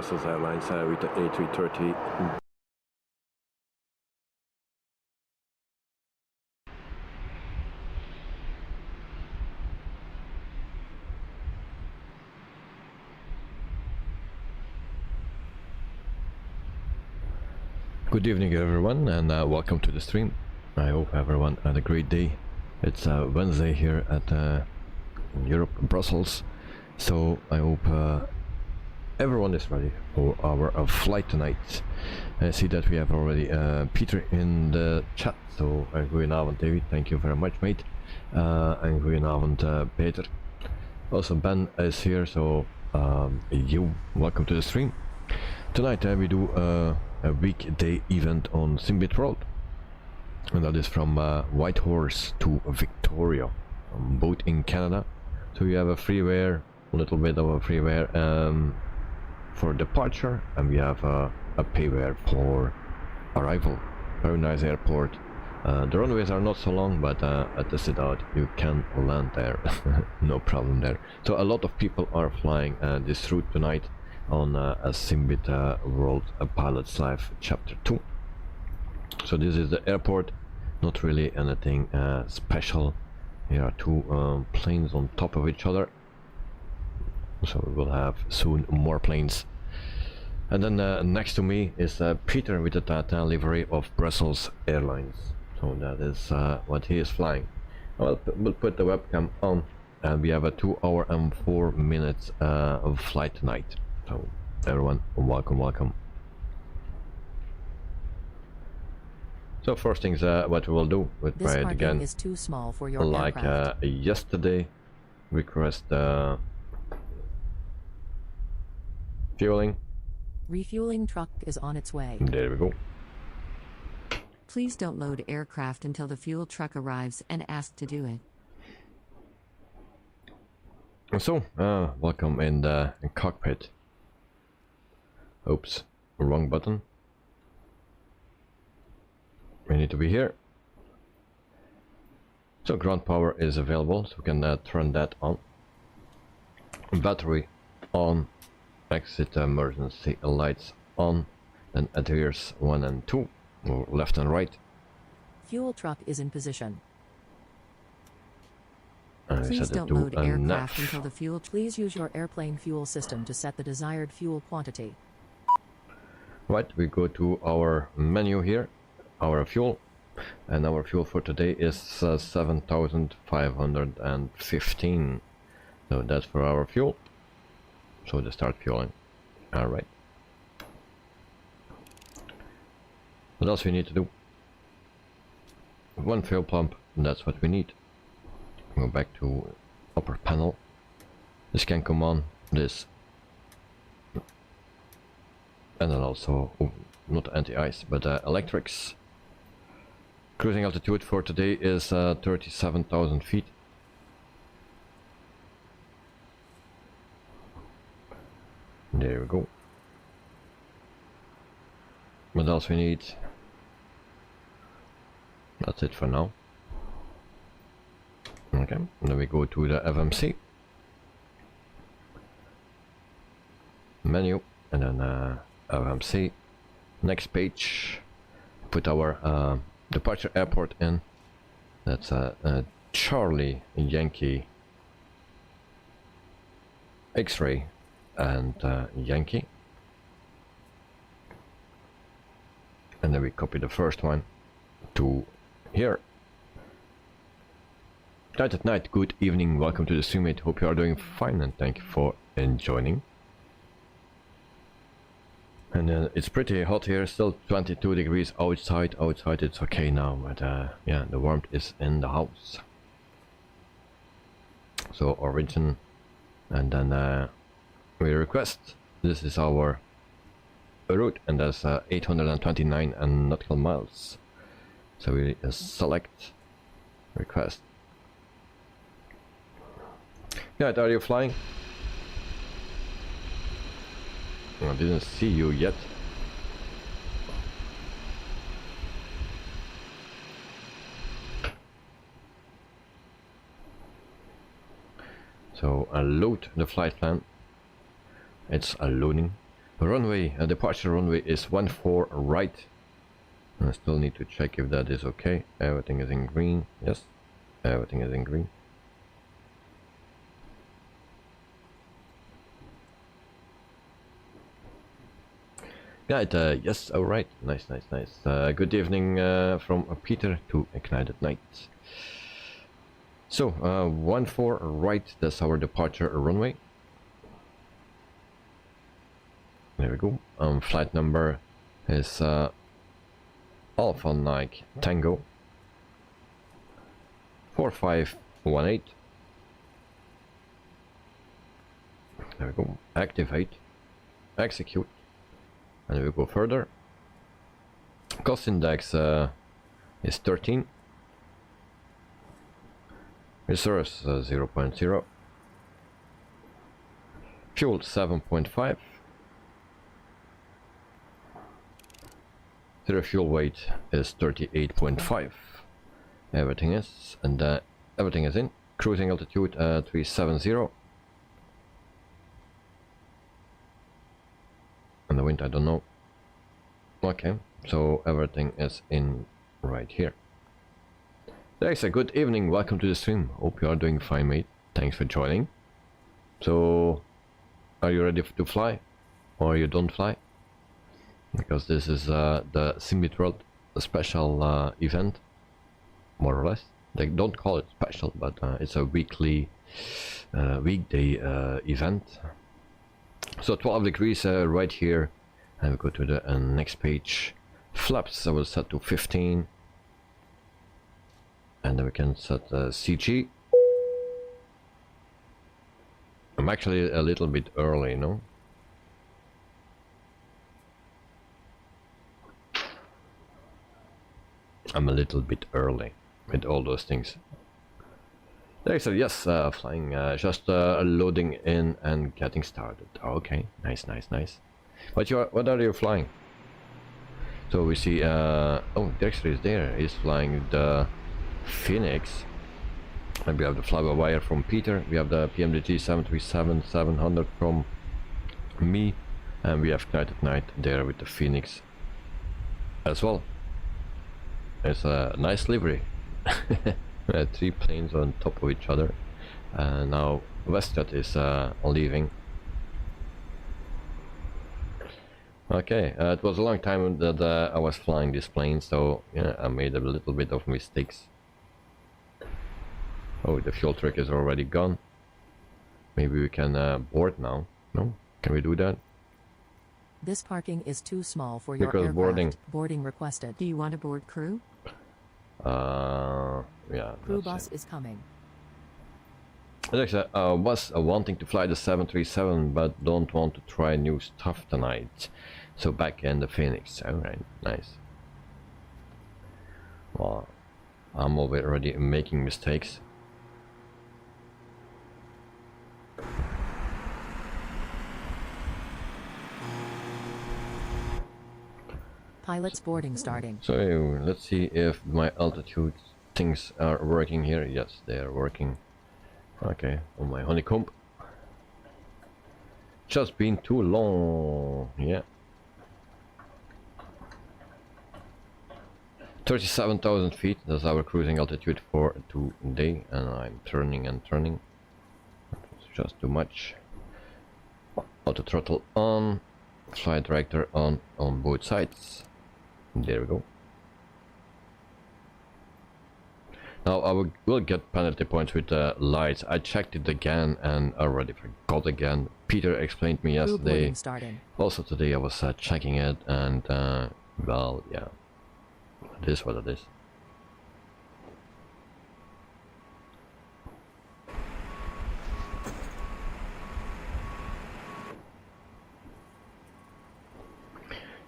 Brussels Airlines with the A330. Good evening everyone, and welcome to the stream. I hope everyone had a great day. It's Wednesday here at Europe, Brussels, so I hope everyone is ready for our flight tonight. I see that we have already Peter in the chat, so goedenavond David, thank you very much mate, and goedenavond Peter. Also Ben is here, so welcome to the stream. Tonight we do a weekday event on SIMBITWORLD, and that is from Whitehorse to Victoria, both in Canada. So you have a freeware, a little bit of a freeware for departure, and we have a payware for arrival. Very nice airport. The runways are not so long, but at the sit out you can land there. No problem there. So a lot of people are flying this route tonight on a SIMBITWORLD Pilots Live Chapter 2. So this is the airport, not really anything special. Here are two planes on top of each other, so we will have soon more planes. And then next to me is Peter with the Tata livery of Brussels Airlines. So that is what he is flying. We'll put the webcam on, and we have a 2 hour and 4 minutes of flight tonight. So everyone, welcome. So first things what we will do, we'll try it again is too small for your like yesterday. Request fueling. Refueling truck is on its way. There we go. Please don't load aircraft until the fuel truck arrives and ask to do it. So welcome in the cockpit. Oops, wrong button. We need to be here. So ground power is available, so we can turn that on. Battery on. Exit emergency lights on. And adheres 1 and 2, or left and right. Fuel truck is in position. Please don't load aircraft until the fuel. Please use your airplane fuel system to set the desired fuel quantity. Right, we go to our menu here, our fuel, and our fuel for today is 7,515. So that's for our fuel. So to start fueling. All right. What else we need to do? One fuel pump, and that's what we need. Go back to upper panel. This can come on, this, and then also not anti-ice but electrics. Cruising altitude for today is 37,000 feet. There we go. What else we need? That's it for now. Okay, and then we go to the FMC menu, and then FMC, next page, put our departure airport in. That's Charlie Yankee X-ray and Yankee, and then we copy the first one to here. Night at night, good evening, welcome to the stream mate. Hope you are doing fine and thank you for joining. And it's pretty hot here, still 22 degrees outside. Outside it's okay now, but yeah, the warmth is in the house. So origin, and then we request. This is our route, and that's 829 nautical miles. So we select request. Yeah, are you flying? I didn't see you yet. So load the flight plan. It's loading. Runway, departure runway is 14 right. I still need to check if that is okay. Everything is in green. Yes, everything is in green. Right, yes, alright. Nice, nice, nice. Good evening from Peter to Ignited Night. So, 14 right, that's our departure runway. There we go. Flight number is Alpha Nike Tango 4518. There we go. Activate. Execute. And we go further. Cost index is 13. Resource 0.0. Fuel 7.5. Zero fuel weight is 38.5. Everything is, and everything is in. Cruising altitude 370. And the wind, I don't know. Okay, so everything is in right here. Thanks, a good evening. Welcome to the stream. Hope you are doing fine, mate. Thanks for joining. So, are you ready to fly, or you don't fly? Because this is the SIMBITWORLD special event, more or less. They don't call it special, but it's a weekly weekday event. So 12 degrees right here, and we go to the next page. Flaps I will set to 15, and then we can set CG. I'm actually a little bit early, no? I'm a little bit early with all those things. They said yes, flying, just loading in and getting started. Okay, nice, nice, nice. What are you flying? So we see, oh, Dexter is there. He's flying the Phoenix. And we have the fly-by-wire from Peter. We have the Pmdg 737-700 from me, and we have Ignited Night there with the Phoenix as well. It's a nice livery. 3 planes on top of each other. Now WestJet is leaving. Okay, it was a long time that I was flying this plane, so yeah, I made a little bit of mistakes. Oh, the fuel truck is already gone. Maybe we can board now. No? Can we do that? This parking is too small for your Because aircraft. Boarding requested. Do you want to board crew? Yeah. Crew bus is coming. Alexa, I was wanting to fly the 737, but don't want to try new stuff tonight. So back in the Phoenix. Alright, nice. Well, I'm already making mistakes. Pilot's boarding starting. So let's see if my altitude things are working here. Yes, they are working. Okay, on my Honeycomb. Just been too long. Yeah. 37,000 feet. That's our cruising altitude for today, and I'm turning and turning. It's just too much. Auto throttle on. Flight director on both sides. There we go. Now I will get penalty points with the lights. I checked it again and already forgot again. Peter explained me yesterday. Also today I was checking it, and well, yeah, it is what it is.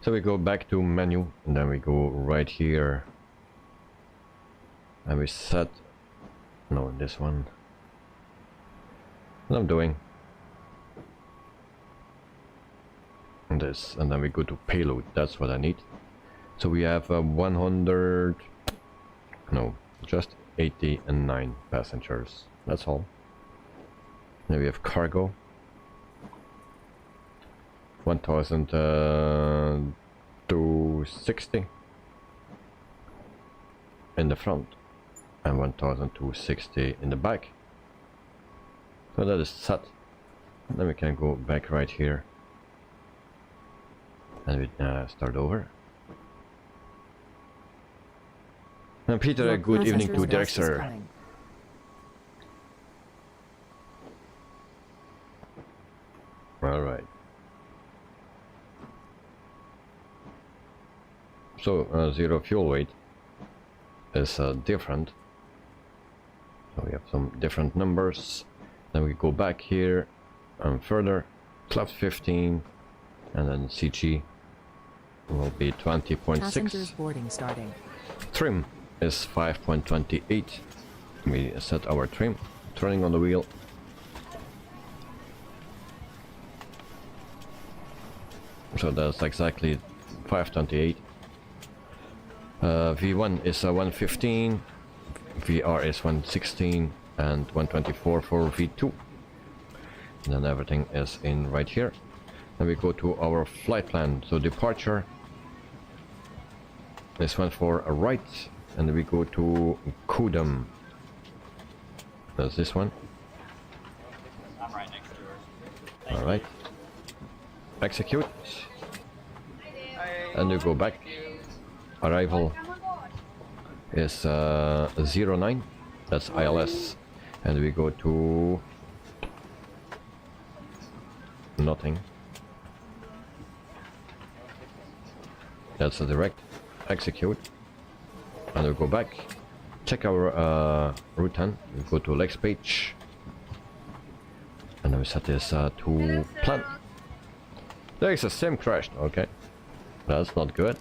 So we go back to menu, and then we go right here, and we set, no, this one, what I'm doing, and this, and then we go to payload. That's what I need. So we have 100, no, just 89 passengers, that's all. Then we have cargo. 1260 in the front and 1260 in the back. So that is set. Then we can go back right here and we start over. And Peter, Your good evening to processor's bus is Director. coming. Alright. So zero fuel weight is different. So we have some different numbers. Then we go back here and further. Club 15 and then CG will be 20.6. Passengers boarding starting. Trim is 5.28. We set our trim. Turning on the wheel. So that's exactly 528. V1 is 115, VR is 116, and 124 for V2. And then everything is in right here. Then we go to our flight plan. So departure. This one for a right, and then we go to Kudam. That's this one. I'm right next to her. All right. Execute. And you go back. Arrival is 09. That's ILS. And we go to nothing. That's a direct. Execute. And we go back. Check our route 10. We go to legs page. And then we set this to plan. There is a sim crashed. Okay. That's not good.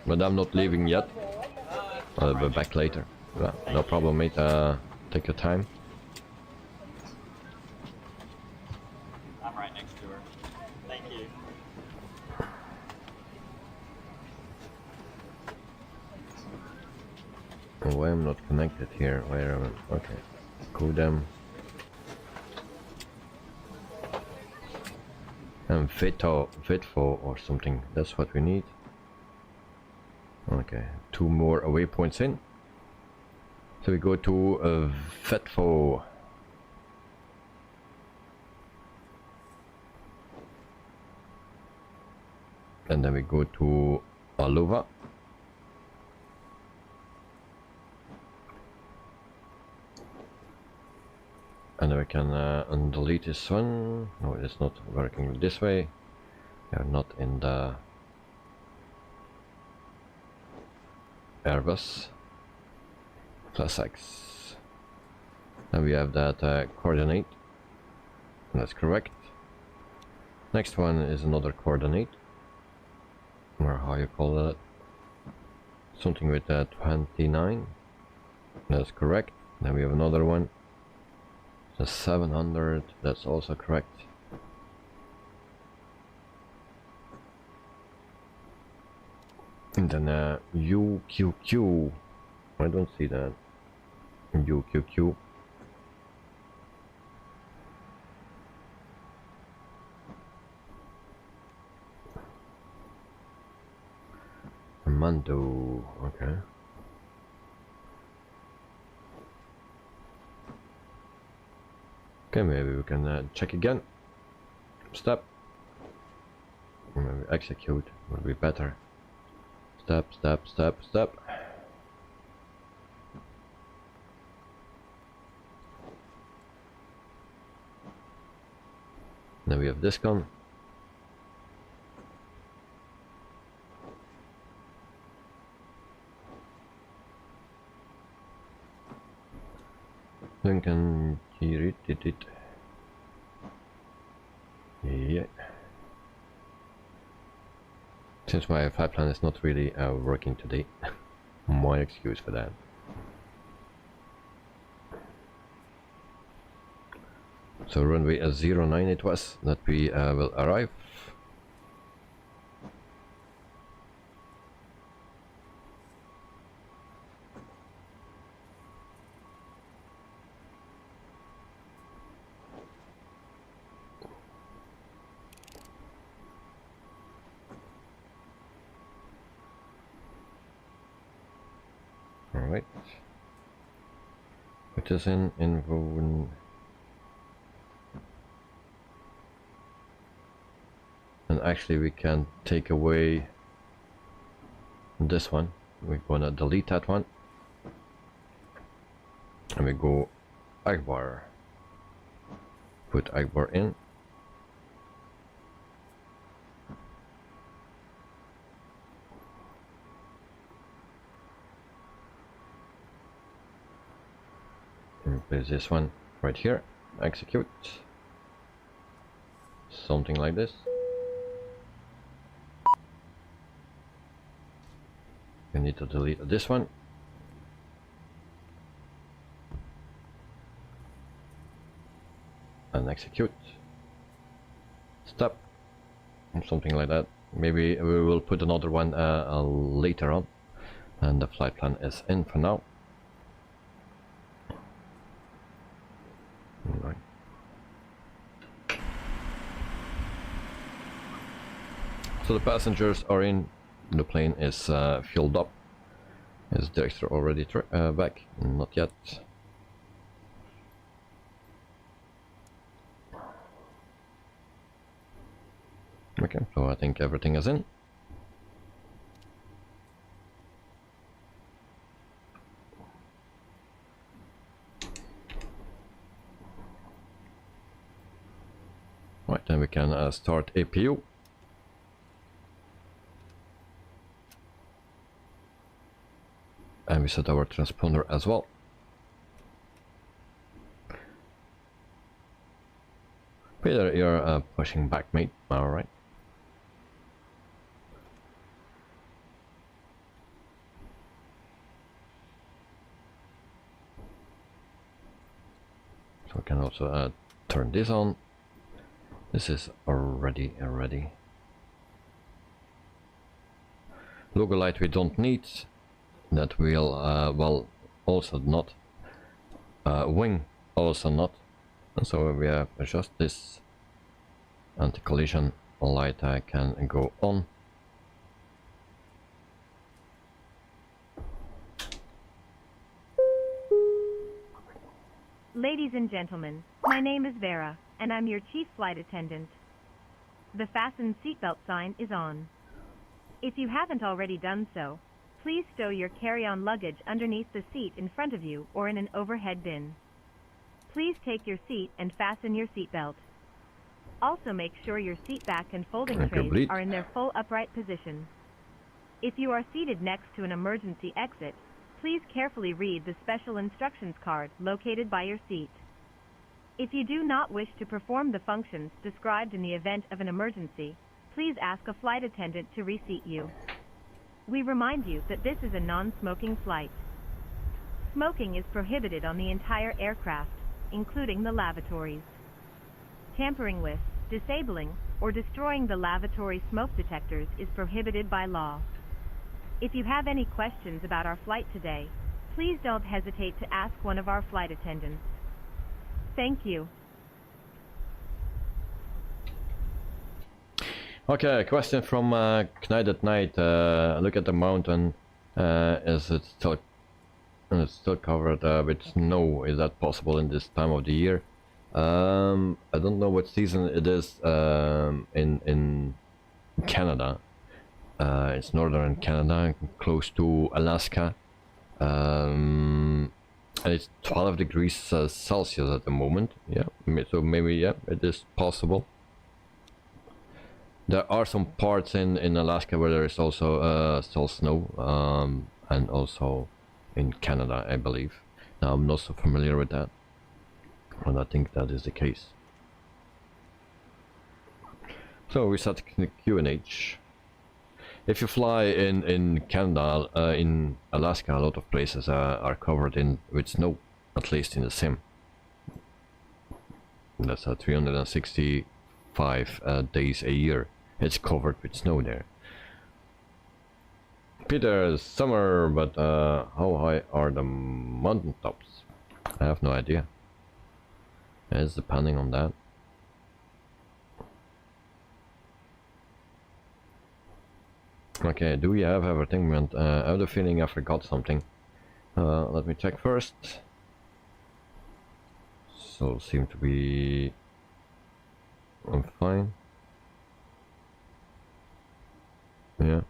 But I'm not leaving yet. I'll be back later. No problem, mate. Take your time. I'm right next to her. Thank you. Why I'm not connected here? Where am I? Okay. Kudam. And Vitfo or something. That's what we need. Okay. 2 more waypoints in. So we go to Vitfo. And then we go to Aluva. And we can delete this one. No, it's not working this way. We are not in the Airbus. Plus X. And we have that coordinate. That's correct. Next one is another coordinate. Or how you call that? Something with 29. That's correct. Then we have another one. The 700, that's also correct. And then UQQ, I don't see that. UQQ. Mando, okay. Okay, maybe we can check again. Step. Maybe execute would be better. Step, step, step, step. Then we have this gun. Lincoln. Yeah. Since my flight plan is not really working today, my excuse for that. So runway 09 it was that we will arrive. this in info. And actually we can take away this one. We're gonna delete that one. And we go Akbar. Put Akbar in. And place this one right here. Execute. Something like this. We need to delete this one. And execute. Stop. Something like that. Maybe we will put another one later on. And the flight plan is in for now. Right. So the passengers are in. The plane is filled up. Is Dexter already back? Not yet. Okay, so I think everything is in. Right, then we can start APU. And we set our transponder as well. Peter, you're pushing back, mate. Alright. So we can also turn this on. This is already ready. Logo light we don't need. That will well also not. Wing also not. And so we have adjust this anti-collision light can go on. Ladies and gentlemen, my name is Vera, and I'm your chief flight attendant. The fasten seatbelt sign is on. If you haven't already done so, please stow your carry-on luggage underneath the seat in front of you or in an overhead bin. Please take your seat and fasten your seatbelt. Also make sure your seat back and folding trays are in their full upright position. If you are seated next to an emergency exit, please carefully read the special instructions card located by your seat. If you do not wish to perform the functions described in the event of an emergency, please ask a flight attendant to reseat you. We remind you that this is a non-smoking flight. Smoking is prohibited on the entire aircraft, including the lavatories. Tampering with, disabling, or destroying the lavatory smoke detectors is prohibited by law. If you have any questions about our flight today, please don't hesitate to ask one of our flight attendants. Thank you. Okay, question from Knight at Night. Look at the mountain. Is it still? It's still covered with snow. Is that possible in this time of the year? I don't know what season it is in Canada. It's northern Canada, close to Alaska. And it's 12 degrees Celsius at the moment. Yeah, so maybe yeah, it is possible. There are some parts in Alaska where there is also still snow, and also in Canada, I believe. Now I'm not so familiar with that, and I think that is the case. So we set QNH. If you fly in Canada, in Alaska, a lot of places are covered with snow, at least in the sim. That's 365 days a year. It's covered with snow there. Peter, summer, but how high are the mountain tops? I have no idea. It's depending on that. Okay, do we have everything? I have the feeling I forgot something. Let me check first. all seem to be fine. Yeah,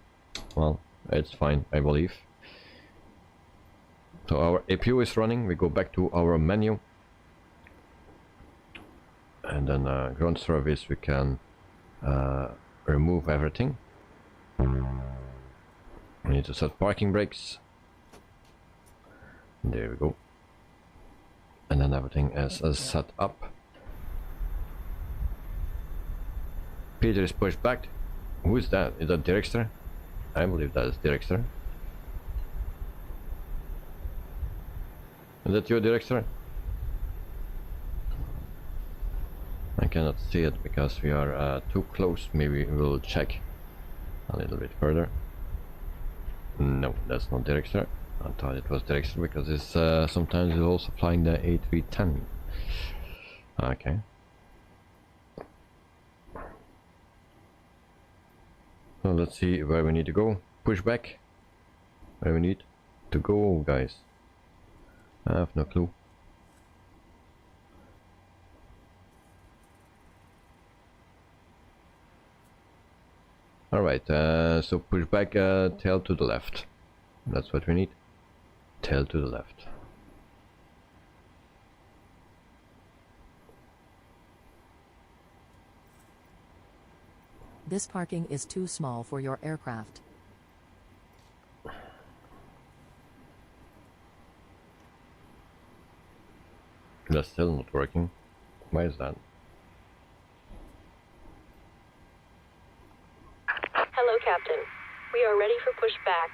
well, it's fine, I believe. So our APU is running. We go back to our menu, and then ground service, we can remove everything. We need to set parking brakes. There we go. And then everything is set up. Peter is pushed back. Who is that? Is that Dirkster? I believe that is Dirkster. Is that your Dirkster? I cannot see it because we are too close. Maybe we'll check a little bit further. No, that's not Dirkster. I thought it was Dirkster because it's sometimes it's also flying the A310. Okay. So let's see where we need to go. Push back. Where we need to go, guys. I have no clue. Alright, so push back, tail to the left. That's what we need. Tail to the left. This parking is too small for your aircraft. That's still not working. Why is that? Hello, Captain. We are ready for pushback.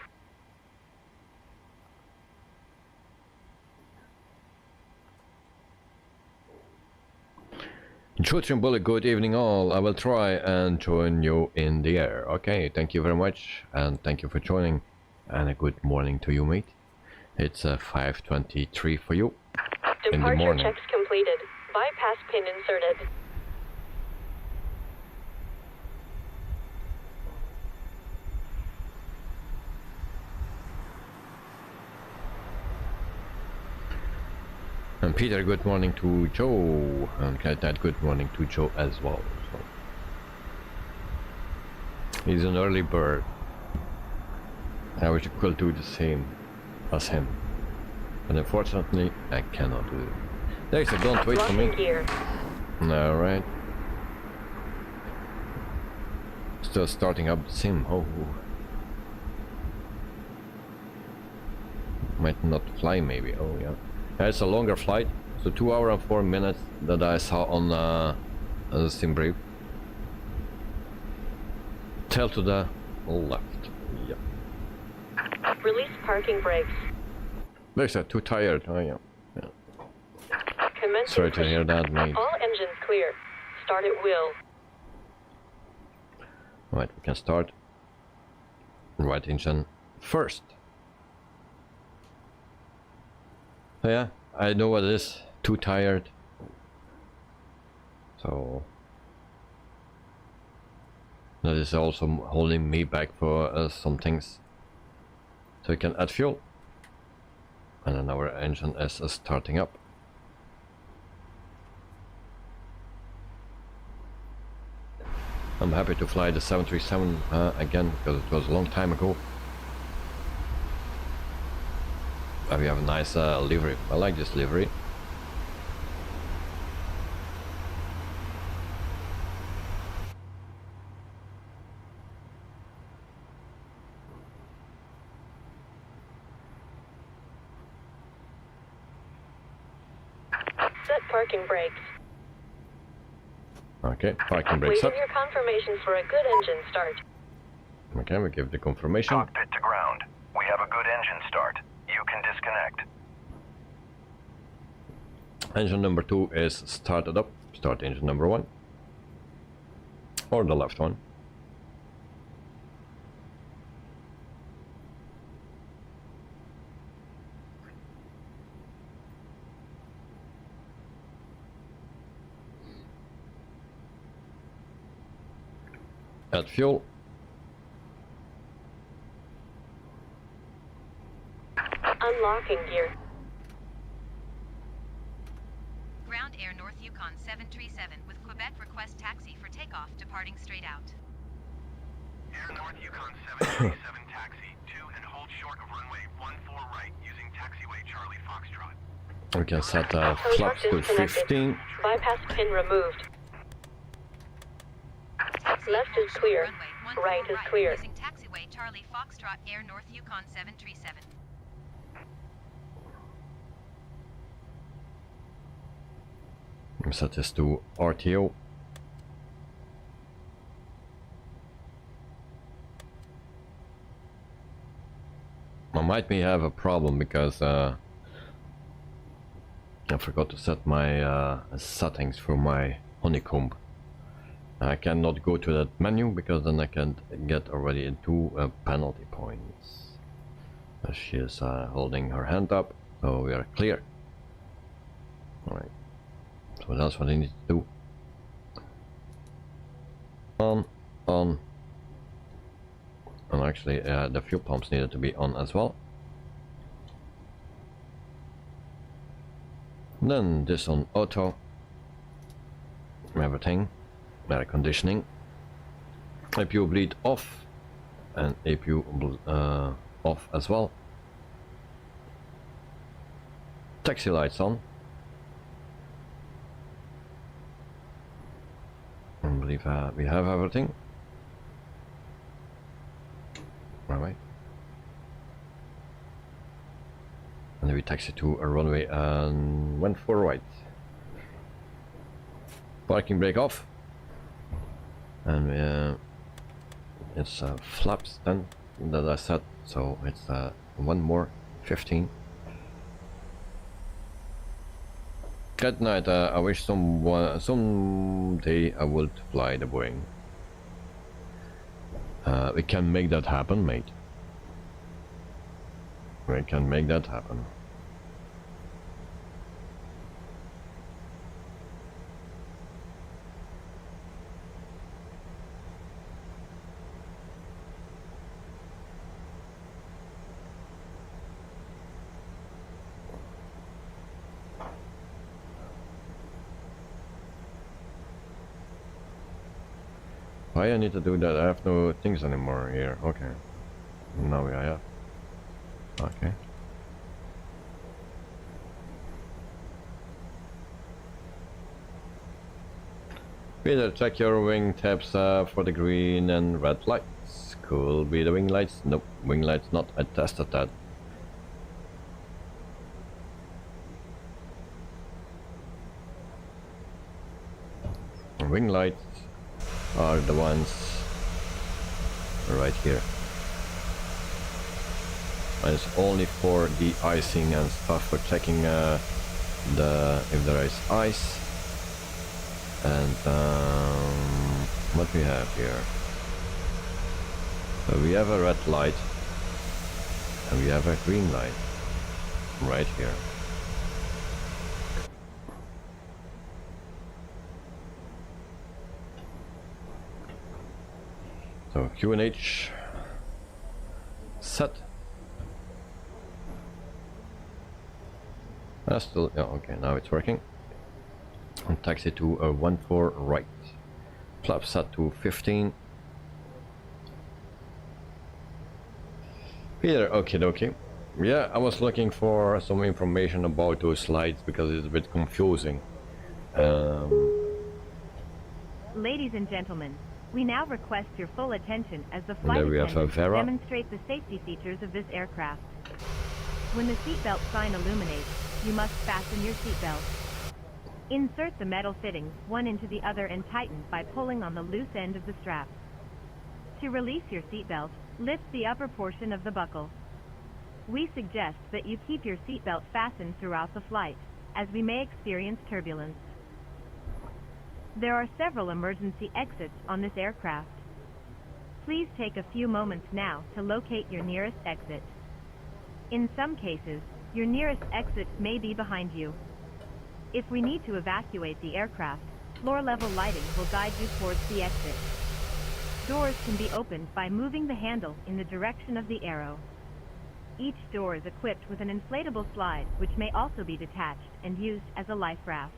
Children Bullet, good evening all. I will try and join you in the air. Okay, thank you very much, and thank you for joining, and a good morning to you, mate. It's 5:23 for you in the Departure morning. checks completed. Bypass pin inserted. And Peter, good morning to Joe, and that good morning to Joe as well. So. He's an early bird. I wish I could do the same as him, but unfortunately I cannot do it. There's a don't wait for me. Locking gear. Alright. Still starting up the sim. Oh. Might not fly maybe. Oh yeah. It's a longer flight. So 2 hours and 4 minutes that I saw on the sim brief. Tail to the left. Yep. Release parking brakes. There's too tired. Oh yeah. Commencing Sorry to hear that, mate. All engines clear. Start at will. Right, we can start. Right engine first. So yeah, I know what it is. Too tired. So that is also holding me back for some things. So we can add fuel. And then our engine is starting up. I'm happy to fly the 737 again, because it was a long time ago. We have a nice livery. I like this livery. Set parking brakes. Okay, parking brakes up. Waiting your confirmation for a good engine start. Okay, we give the confirmation. Cockpit to ground. We have a good engine start. You can disconnect. Engine number 2 is started up. Start engine number 1. Or the left one. Add fuel. Unlocking gear. Ground Air North Yukon 737 with Quebec request taxi for takeoff departing straight out. Air North Yukon 737 taxi 2 and hold short of runway 14 right using taxiway Charlie Foxtrot. We can set flaps to 15. Bypass pin removed. Left is clear. Right is clear. Using taxiway Charlie Foxtrot Air North Yukon 737. Set this to RTO. I might may have a problem because I forgot to set my settings for my Honeycomb. I cannot go to that menu because then I can get already into penalty points. She is holding her hand up, so we are clear. Alright. So what else what I need to do? On. And actually the fuel pumps needed to be on as well. Then this on auto. Everything. Air conditioning. APU bleed off. And APU off as well. Taxi lights on. I believe we have everything. Alright. And then we taxi to a runway and went for right. Parking brake off. And it's flaps then that I set, so it's one more 15. Good night. I wish someday I would fly the Boeing. We can make that happen, mate. We can make that happen. Why I need to do that? I have no things anymore here. Okay. Now I have. Okay. Peter, check your wing tabs for the green and red lights. Cool. Be the wing lights? Nope. Wing lights not. I tested that. Wing lights are the ones right here. And it's only for de-icing and stuff, for checking if there is ice. And what we have here? So we have a red light and we have a green light right here. So QNH set. Still, yeah, okay, now it's working. And taxi to a 14 right. Flap set to 15. Peter, okay. Yeah, I was looking for some information about those slides because it's a bit confusing. Ladies and gentlemen, we now request your full attention as the flight there we have attendants Vera. demonstrate the safety features of this aircraft. When the seatbelt sign illuminates, you must fasten your seatbelt. Insert the metal fittings one into the other and tighten by pulling on the loose end of the strap. To release your seatbelt, lift the upper portion of the buckle. We suggest that you keep your seatbelt fastened throughout the flight, as we may experience turbulence. There are several emergency exits on this aircraft. Please take a few moments now to locate your nearest exit. In some cases, your nearest exit may be behind you. If we need to evacuate the aircraft, floor-level lighting will guide you towards the exit. Doors can be opened by moving the handle in the direction of the arrow. Each door is equipped with an inflatable slide, which may also be detached and used as a life raft.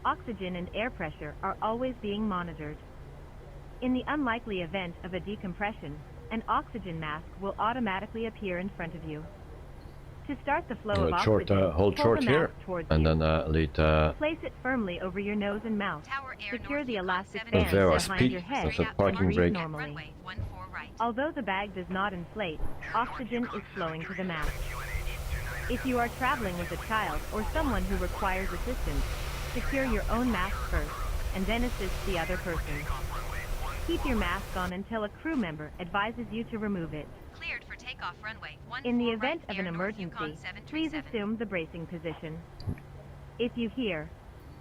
oxygen and air pressure are always being monitored. In the unlikely event of a decompression, an oxygen mask will automatically appear in front of you. To start the flow of oxygen, hold pull short the here, mask towards and you. then lead Place it firmly over your nose and mouth. Tower Air Secure North the Yukon elastic 7 band Vera behind speed, your head that's a straight out parking and breathe brake. normally. Runway 14 right. Although the bag does not inflate, oxygen is flowing to the mask. If you are traveling with a child or someone who requires assistance, secure your own mask first, and then assist the other person. Keep your mask on until a crew member advises you to remove it. Cleared for takeoff runway 14 In the right, event of Air an North Yukon emergency, 737. please assume the bracing position. If you hear,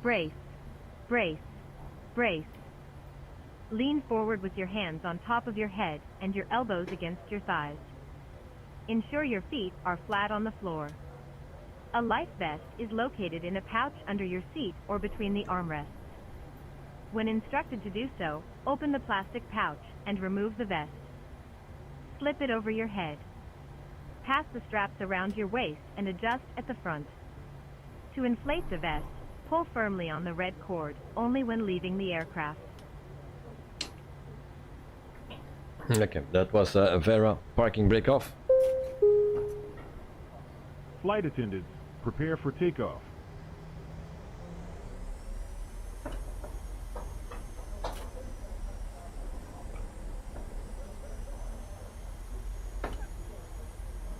brace, brace, brace, lean forward with your hands on top of your head and your elbows against your thighs. Ensure your feet are flat on the floor. A life vest is located in a pouch under your seat or between the armrests. When instructed to do so, open the plastic pouch and remove the vest. Slip it over your head. Pass the straps around your waist and adjust at the front. To inflate the vest, pull firmly on the red cord, only when leaving the aircraft. Okay, that was Vera parking brake off. Flight attendants, prepare for takeoff.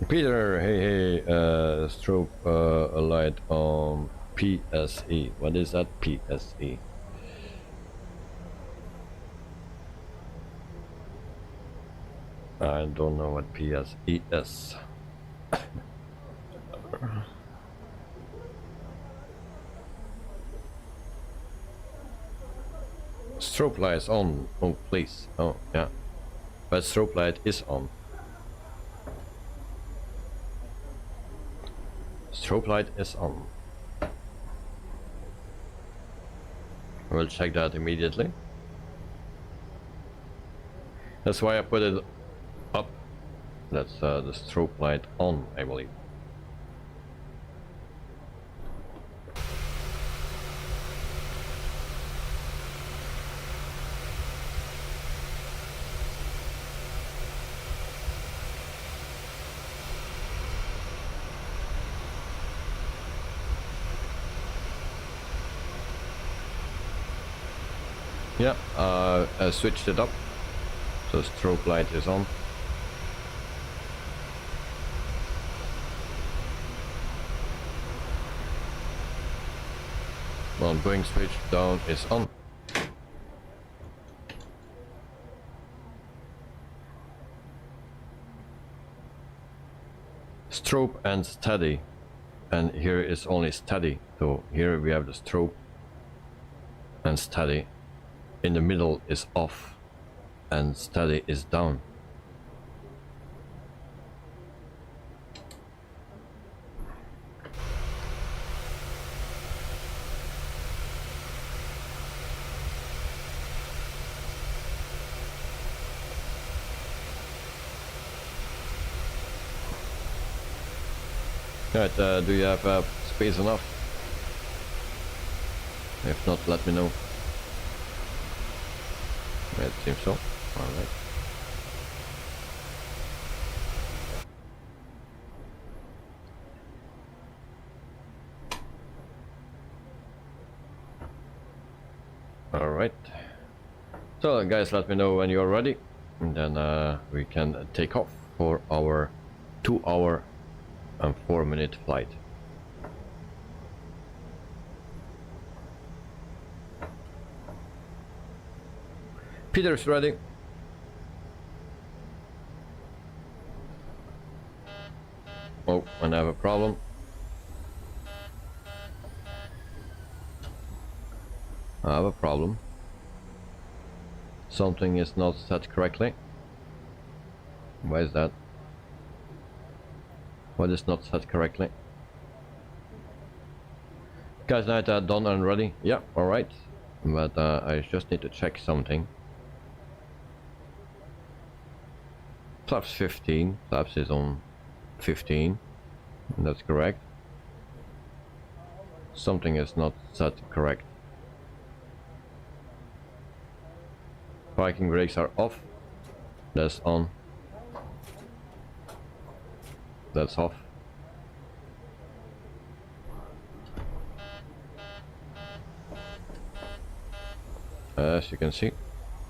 Peter, hey, strobe a light on PSE. What is that, PSE? I don't know what PSE is. Strobe light on. Oh, please. Oh, yeah. But strobe light is on. Strobe light is on. We'll check that immediately. That's why I put it up. That's the strobe light on, I believe. Yeah, I switched it up, so strobe light is on. One Boeing switch down is on. Strobe and steady, and here is only steady, so here we have the strobe and steady. In the middle is off and steady is down. Right, do you have space enough? If not, let me know. It seems so. Alright. Alright. So guys, let me know when you're ready, and then we can take off for our 2-hour and 4-minute flight. Peter's ready. Oh, and I have a problem. I have a problem. Something is not set correctly. Why is that? What is not set correctly? Guys, night done and ready. Yeah, alright. But I just need to check something. Flaps 15. Flaps is on 15. That's correct. Something is not set correct. Parking brakes are off. That's on. That's off. As you can see,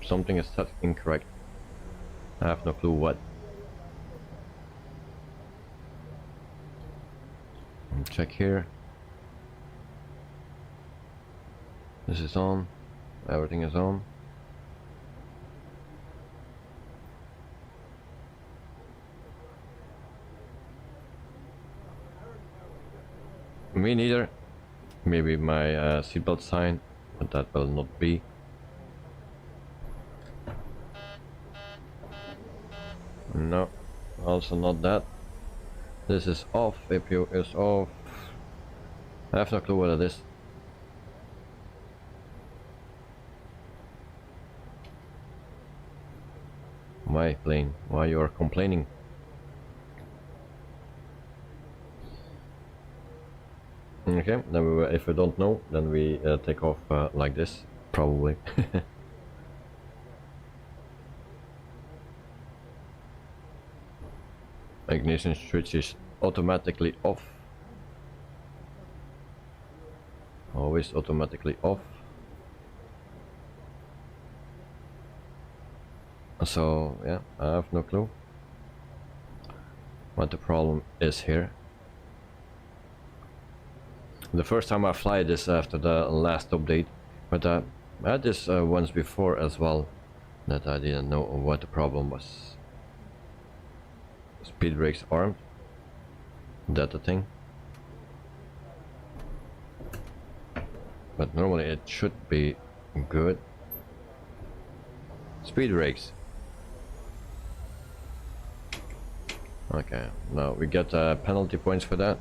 something is set incorrect. I have no clue what. Check here. This is on. Everything is on. Me neither. Maybe my seatbelt sign, but that will not be. No, also not that. This is off. APU is off. I have no clue what it is. My plane, why you are complaining? Okay, then we, if we don't know, then we take off like this, probably. Ignition switch is automatically off. Always automatically off. So yeah, I have no clue what the problem is here. The first time I fly this after the last update, but I had this once before as well, that I didn't know what the problem was. Speed brakes armed. That the thing. But normally it should be good. Speed brakes. Okay, now we get penalty points for that.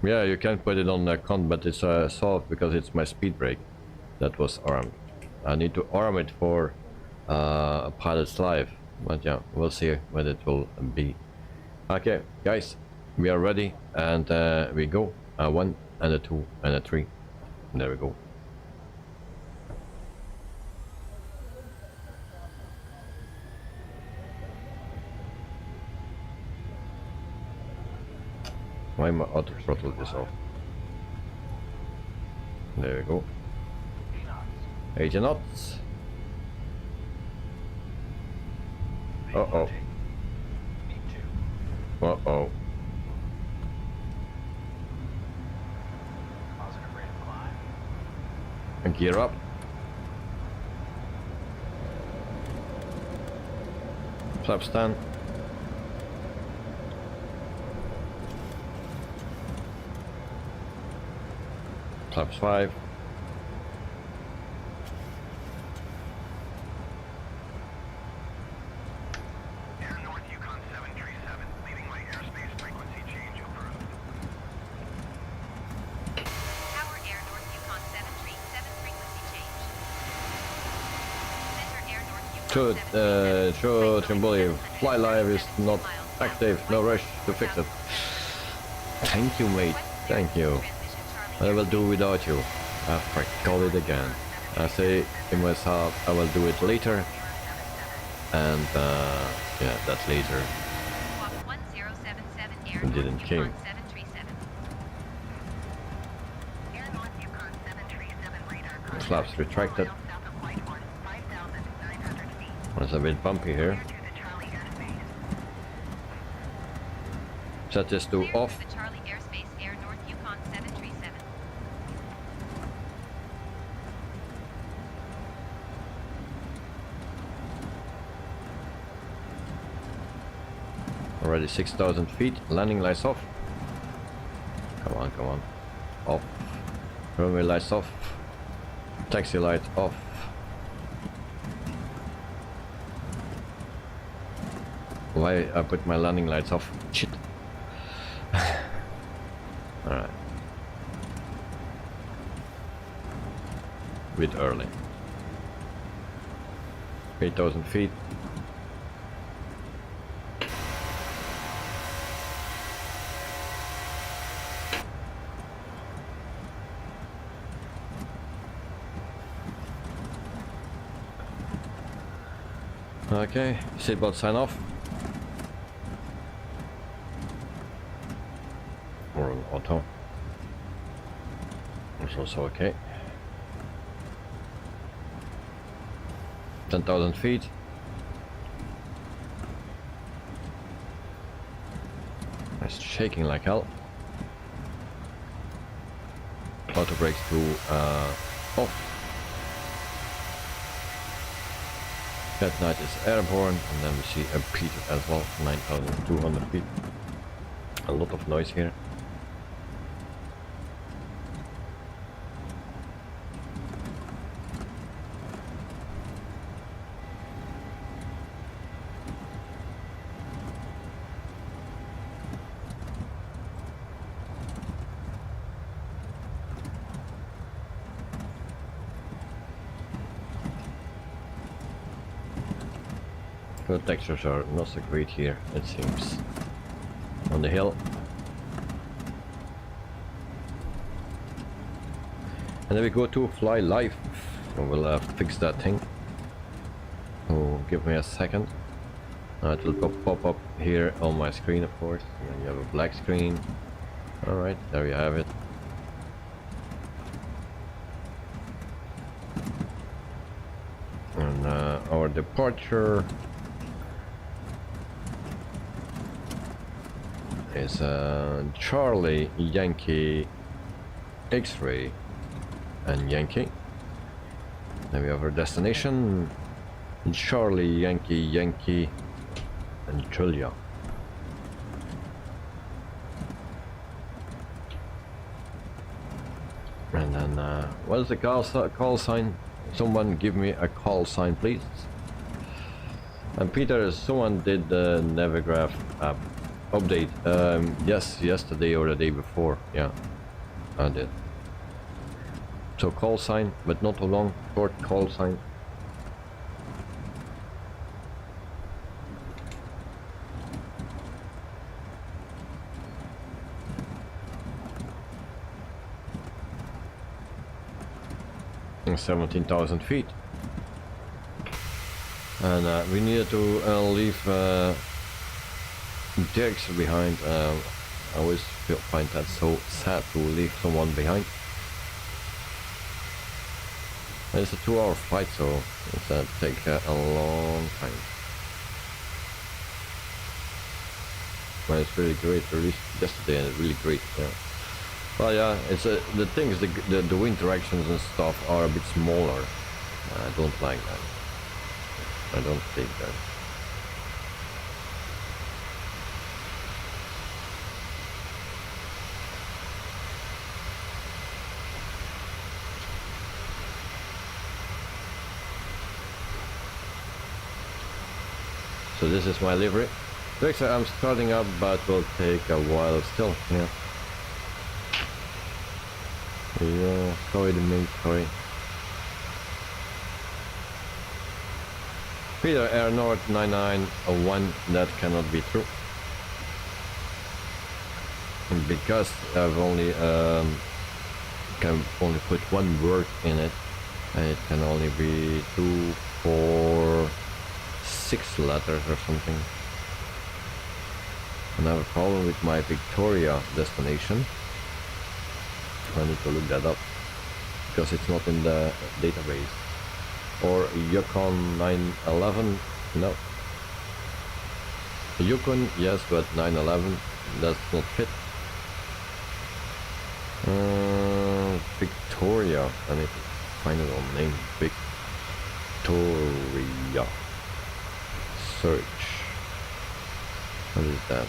Yeah, you can put it on the con, but it's soft because it's my speed brake that was armed. I need to arm it for a pilot's life, but yeah, we'll see what it will be. Okay, guys, we are ready, and we go. 1 and a 2 and a 3. And there we go. Why my auto throttle is off? There we go. 80 knots. Uh-oh. Uh-oh. And gear up. Flap stand. Flaps 5. Air North Yukon 737, leaving my airspace frequency change approved. Tower Air North Yukon 737 frequency change. Center Air North Yukon Show Trimboli, fly live is not active, no rush to fix it. Thank you, mate, thank you. I will do without you. I forgot it again. I say in myself I will do it later, and yeah, that's later. It didn't came. Flaps retracted. It's a bit bumpy here. Set this to off. Already 6,000 feet, landing lights off. Come on, come on. Off. Runway lights off. Taxi light off. Why I put my landing lights off? Shit. Alright. Bit early. 8,000 feet. Okay, seatbelt sign off. Or on auto. It's also okay. 10,000 feet. It's shaking like hell. Auto brakes to off. That night is airborne, and then we see a Peter as well, 9,200 feet. A lot of noise here. The textures are not so great here, it seems. On the hill. And then we go to fly live. And we'll fix that thing. Oh, give me a second. It will pop up here on my screen, of course. And then you have a black screen. Alright, there you have it. And our departure is Charlie, Yankee, X-ray, and Yankee. Then we have our destination, Charlie, Yankee, Yankee, and Julia. And then, what is the call sign? Someone give me a call sign, please. And Peter, someone did the Navigraph app update. Yes, yesterday or the day before. Yeah, I did. So call sign, but not too long. Short call sign. And 17,000 feet. And we needed to leave Dirks behind. I always find that so sad to leave someone behind. And it's a 2-hour flight, so it's take a long time. But it's really great. Released yesterday and it's really great. Yeah. Well, yeah, it's the things, the wind directions and stuff are a bit smaller. I don't like that. I don't take that. So this is my livery. CYXY I'm starting up, but will take a while still. Yeah. Yeah, sorry the mate, sorry. Peter Air North 9901, that cannot be true. Because I've only can only put one word in it, and it can only be 2, 4, 6 letters or something. And I have a problem with my Victoria destination. I need to look that up because it's not in the database. Or Yukon 911, no. Yukon, yes, but 911 does not fit. Victoria, I need to find it on name. Victoria. Search. What is that?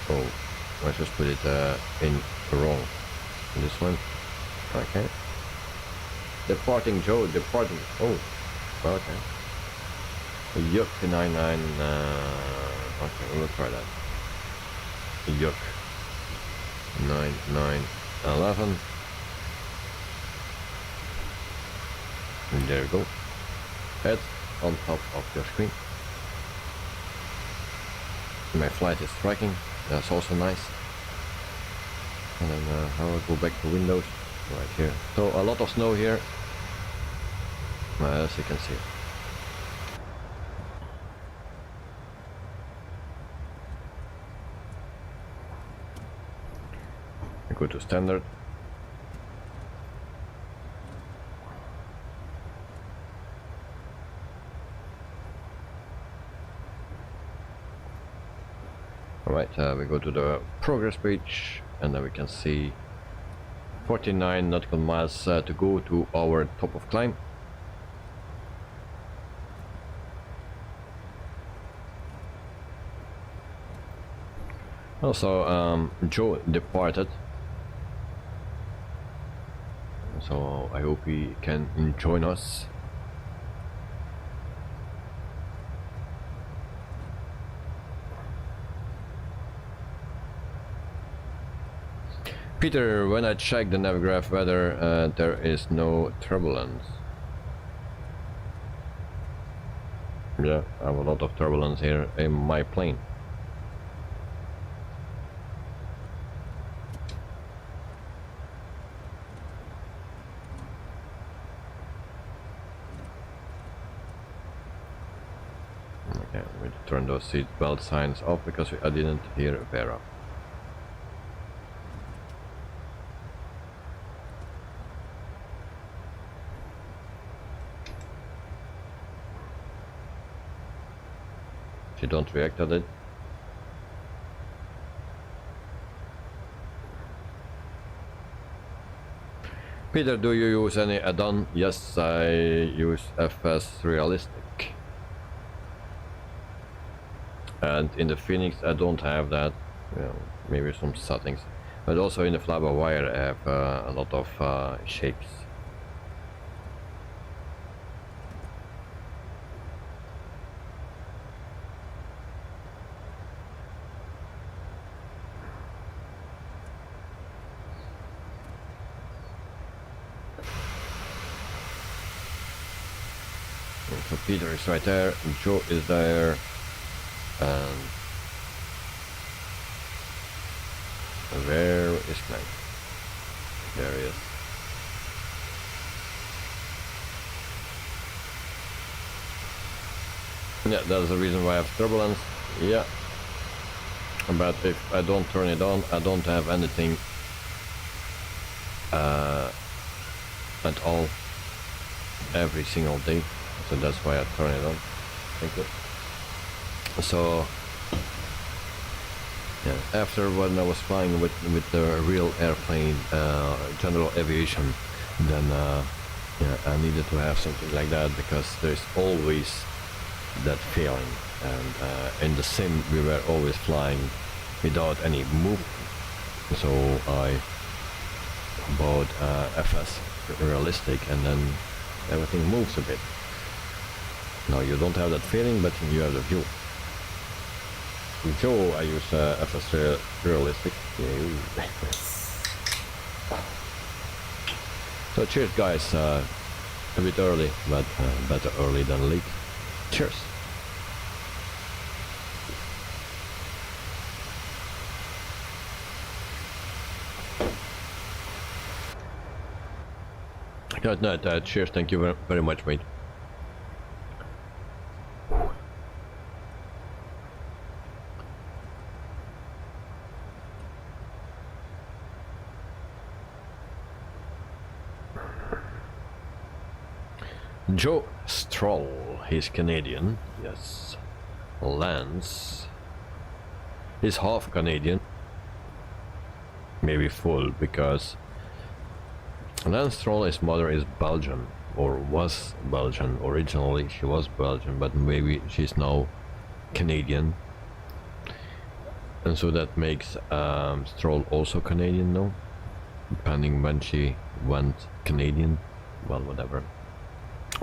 Oh, I just put it in wrong. This one. Okay. Departing Joe, departing. Oh, okay. Yuk 99. Okay, we'll try that. Yuk 9911. And there we go. Head on top of your screen. My flight is tracking. That's also nice. And then I'll go back to Windows right here. So a lot of snow here, as you can see. We go to standard. Alright, we go to the progress page, and then we can see 49 nautical miles to go to our top of climb. Also, Joe departed, so I hope he can join us. Peter, when I check the Navigraph weather, there is no turbulence. Yeah, I have a lot of turbulence here in my plane. Okay, we turn those seat belt signs off because I didn't hear Vera. She don't react at it. Peter, do you use any add-on? Yes, I use FS Realistic. And in the Phoenix I don't have that. Well, maybe some settings. But also in the Flabberwire I have a lot of shapes. So Peter is right there, Joe is there, and where is Clank? There he is. Yeah, that's the reason why I have turbulence. Yeah, but if I don't turn it on, I don't have anything at all every single day. So that's why I turn it on. Thank you. So yeah, after when I was flying with the real airplane, general aviation, then yeah, I needed to have something like that because there's always that feeling. And in the sim we were always flying without any movement. So I bought FS Realistic, and then everything moves a bit. Now you don't have that feeling, but you have the view. Joe, I use FS Realistic. Yeah. So cheers guys, a bit early, but better early than late. Cheers. No, cheers, thank you very much, mate. Joe Stroll, he's Canadian, yes. Lance, he's half Canadian, maybe full, because Lance Stroll, his mother is Belgian, or was Belgian. Originally she was Belgian, but maybe she's now Canadian, and so that makes Stroll also Canadian now, depending when she went Canadian. Well, whatever.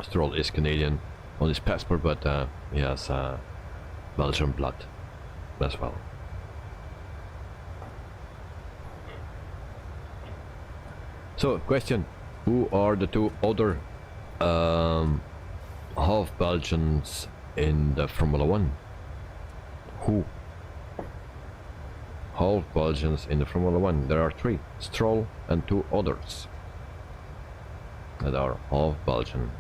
Stroll is Canadian on his passport, but he has Belgian blood as well. So, question: who are the two other half Belgians in the Formula 1? Who? Half Belgians in the Formula 1. There are three: Stroll and two others that are half Belgian.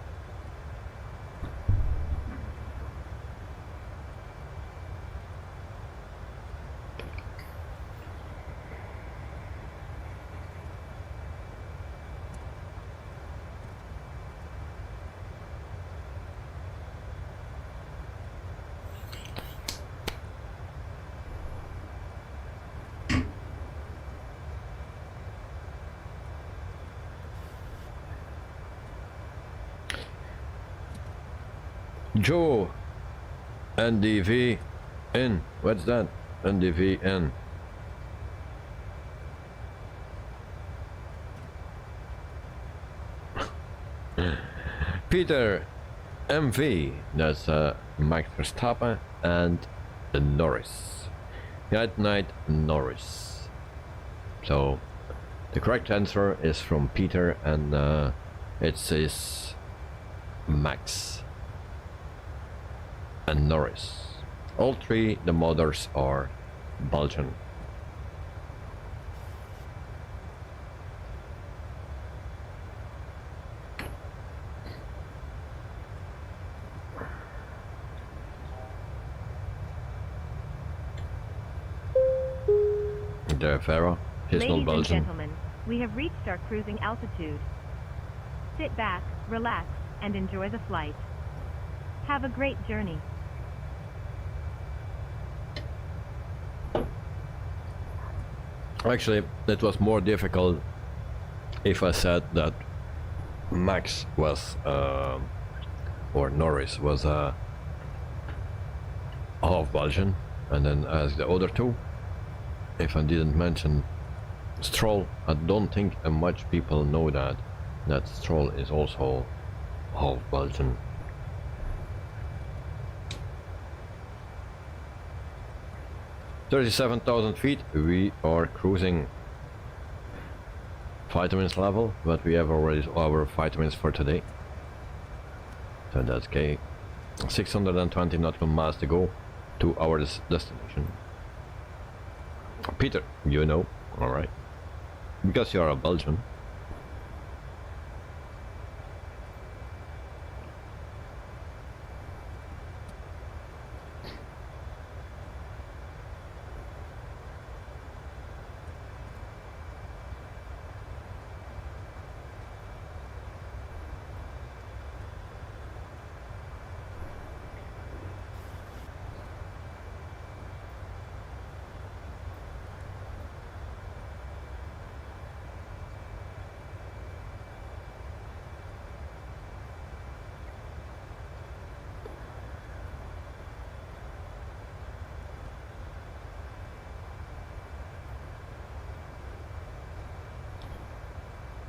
Joe, NDV in. What's that? NDV in. Peter, MV. That's Max Verstappen and Norris. Good night, Norris. So the correct answer is from Peter, and it says Max and Norris. All three the mothers are Belgian. Der Farah, he's not Ladies and Belgian. gentlemen, we have reached our cruising altitude. Sit back, relax, and enjoy the flight. Have a great journey. Actually, it was more difficult if I said that Max was, or Norris was half Belgian, and then as the other two, if I didn't mention Stroll, I don't think much people know that Stroll is also half Belgian. $37,000 feet, we are cruising vitamins level, but we have already our vitamins for today. So that's okay. 620 nautical miles to go to our destination. Peter, you know, alright. Because you are a Belgian.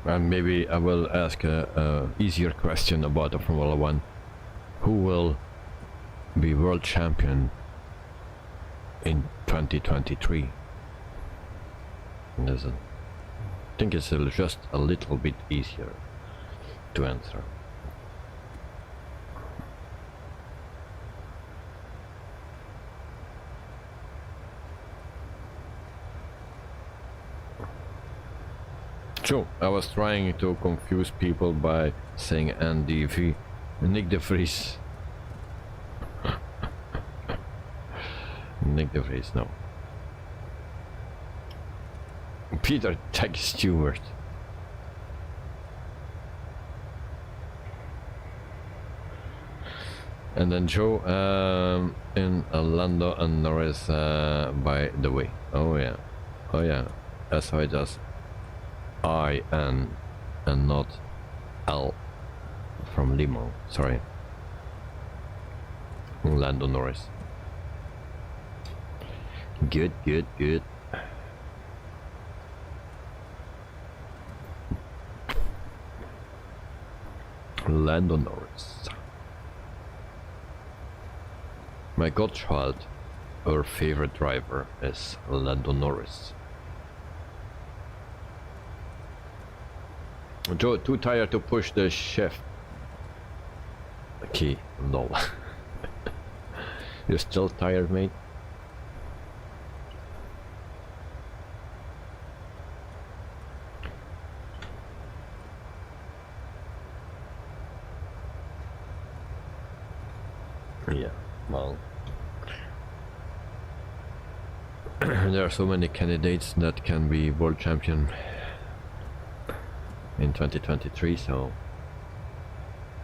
And maybe I will ask a easier question about the Formula 1. Who will be world champion in 2023? I think it's just a little bit easier to answer. True, I was trying to confuse people by saying NDV. Nick de Vries. Nick de Vries, no. Peter Tech Stewart. And then Joe in Lando and Norris by the way. Oh yeah. Oh yeah. That's how it does. I-N and not L from Limo, sorry. Lando Norris. Good, good, good. Lando Norris. My godchild, her favorite driver is Lando Norris. Joe, too tired to push the shift. Okay, no. You're still tired, mate? Yeah, well. There are so many candidates that can be world champion in 2023, so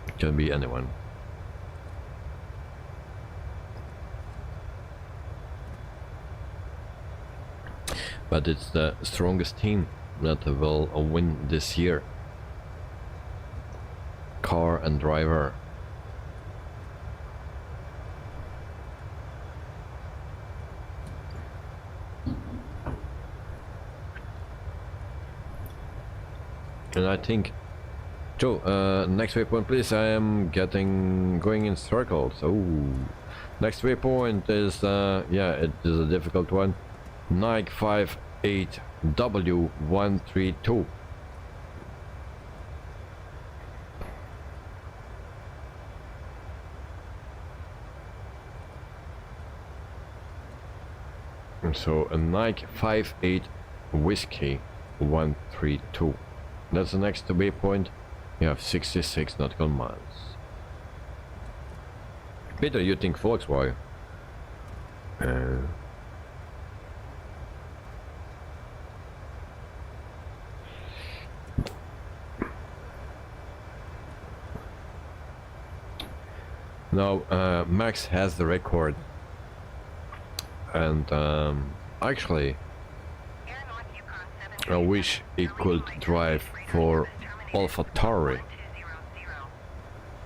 it can be anyone. But it's the strongest team that will win this year. Car and driver. And I think, Joe, next waypoint please. I am going in circles. Oh, next waypoint is yeah, it is a difficult one. Nike 58W132. So a Nike 58 Whiskey 132. That's the next waypoint. You have 66 nautical miles. Peter, you think CYXY? Now Max has the record, and actually I wish he could drive for AlphaTauri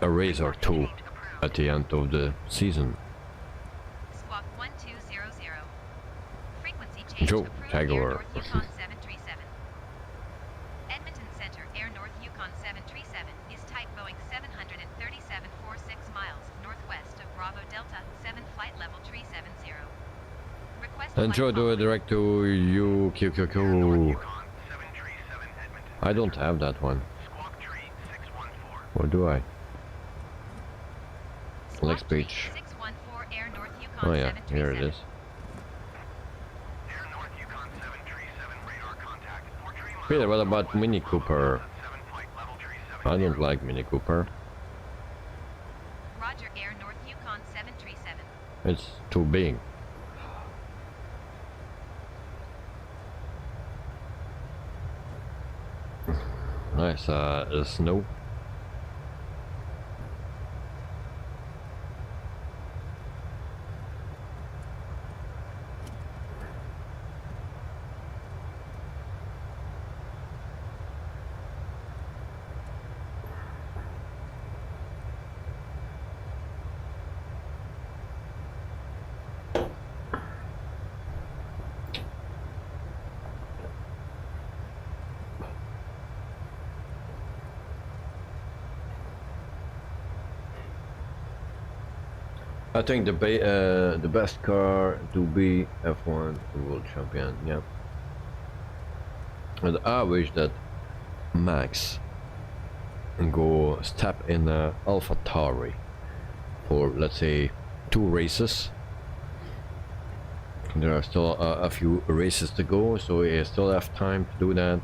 a race or two at the end of the season. Squawk 1200. Frequency change Joe approved. Jaguar. Air North Yukon 737. Edmonton Center, Air North Yukon 737 is type Boeing 737-46 miles northwest of Bravo Delta 7 flight level 370. Request And Joe, do a direct to you, QQQ. Yukon 737 Edmonton. I don't have that one. Squawk tree 614. Or do I? Next Squawk page. 614 Air North Yukon Oh yeah, here it 737. is. Air North Yukon 737 radar contact. For tree miles Peter, what about Mini Cooper? 7 flight level 370. I don't like Mini Cooper. Roger, Air North Yukon 737. It's too big. Nice, snow. I think the best car to be F1 World Champion, yeah. And I wish that Max go step in AlphaTauri for, let's say, 2 races. There are still a few races to go, so he still have time to do that.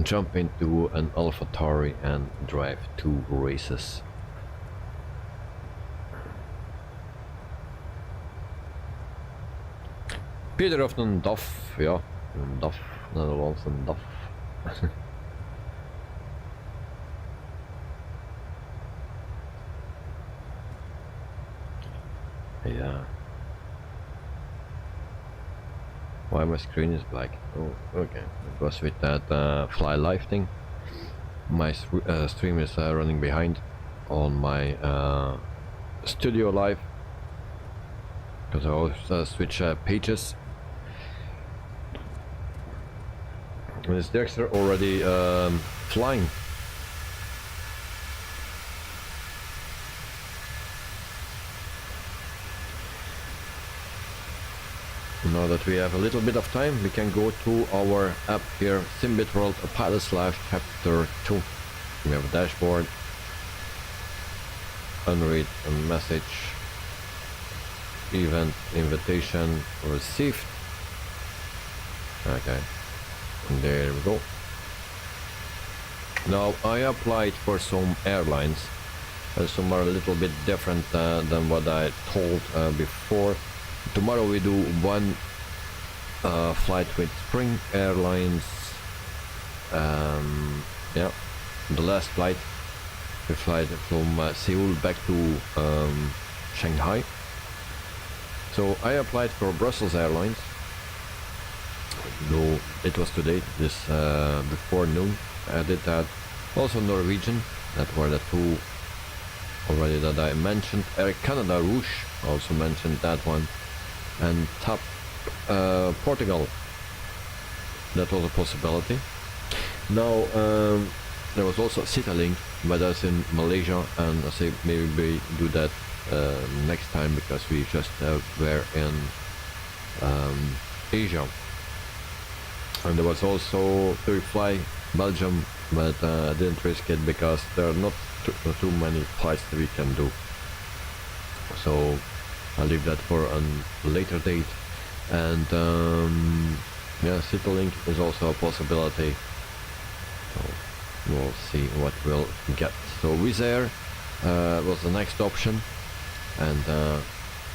Jump into an AlphaTauri and drive 2 races. Peter of een DAF, ja, een DAF, Nederlands een DAF. Yeah. Why my screen is black? Oh, okay. It was with that fly live thing. My stream is running behind on my studio live because I always switch pages. And is Dexter already flying? Now that we have a little bit of time, we can go to our app here, SIMBITWORLD Pilots Live Chapter 2. We have a dashboard, unread a message, event invitation received. Okay. There we go. Now I applied for some airlines, some are a little bit different than what I told before. Tomorrow we do one flight with Spring Airlines. Yeah, the last flight we fly from Seoul back to Shanghai. So I applied for Brussels Airlines. No, it was today, this before noon. I did that. Also Norwegian, that were the 2 already that I mentioned. Air Canada Rouge, also mentioned that one. And TAP Portugal, that was a possibility. Now There was also Citalink, but that's in Malaysia, and I say maybe we do that next time because we just were in Asia. And there was also Fly Belgium, but I didn't risk it because there are not too many flights that we can do. So I'll leave that for a later date. And yeah, Citalink is also a possibility. So we'll see what we'll get. So Wizz Air was the next option, and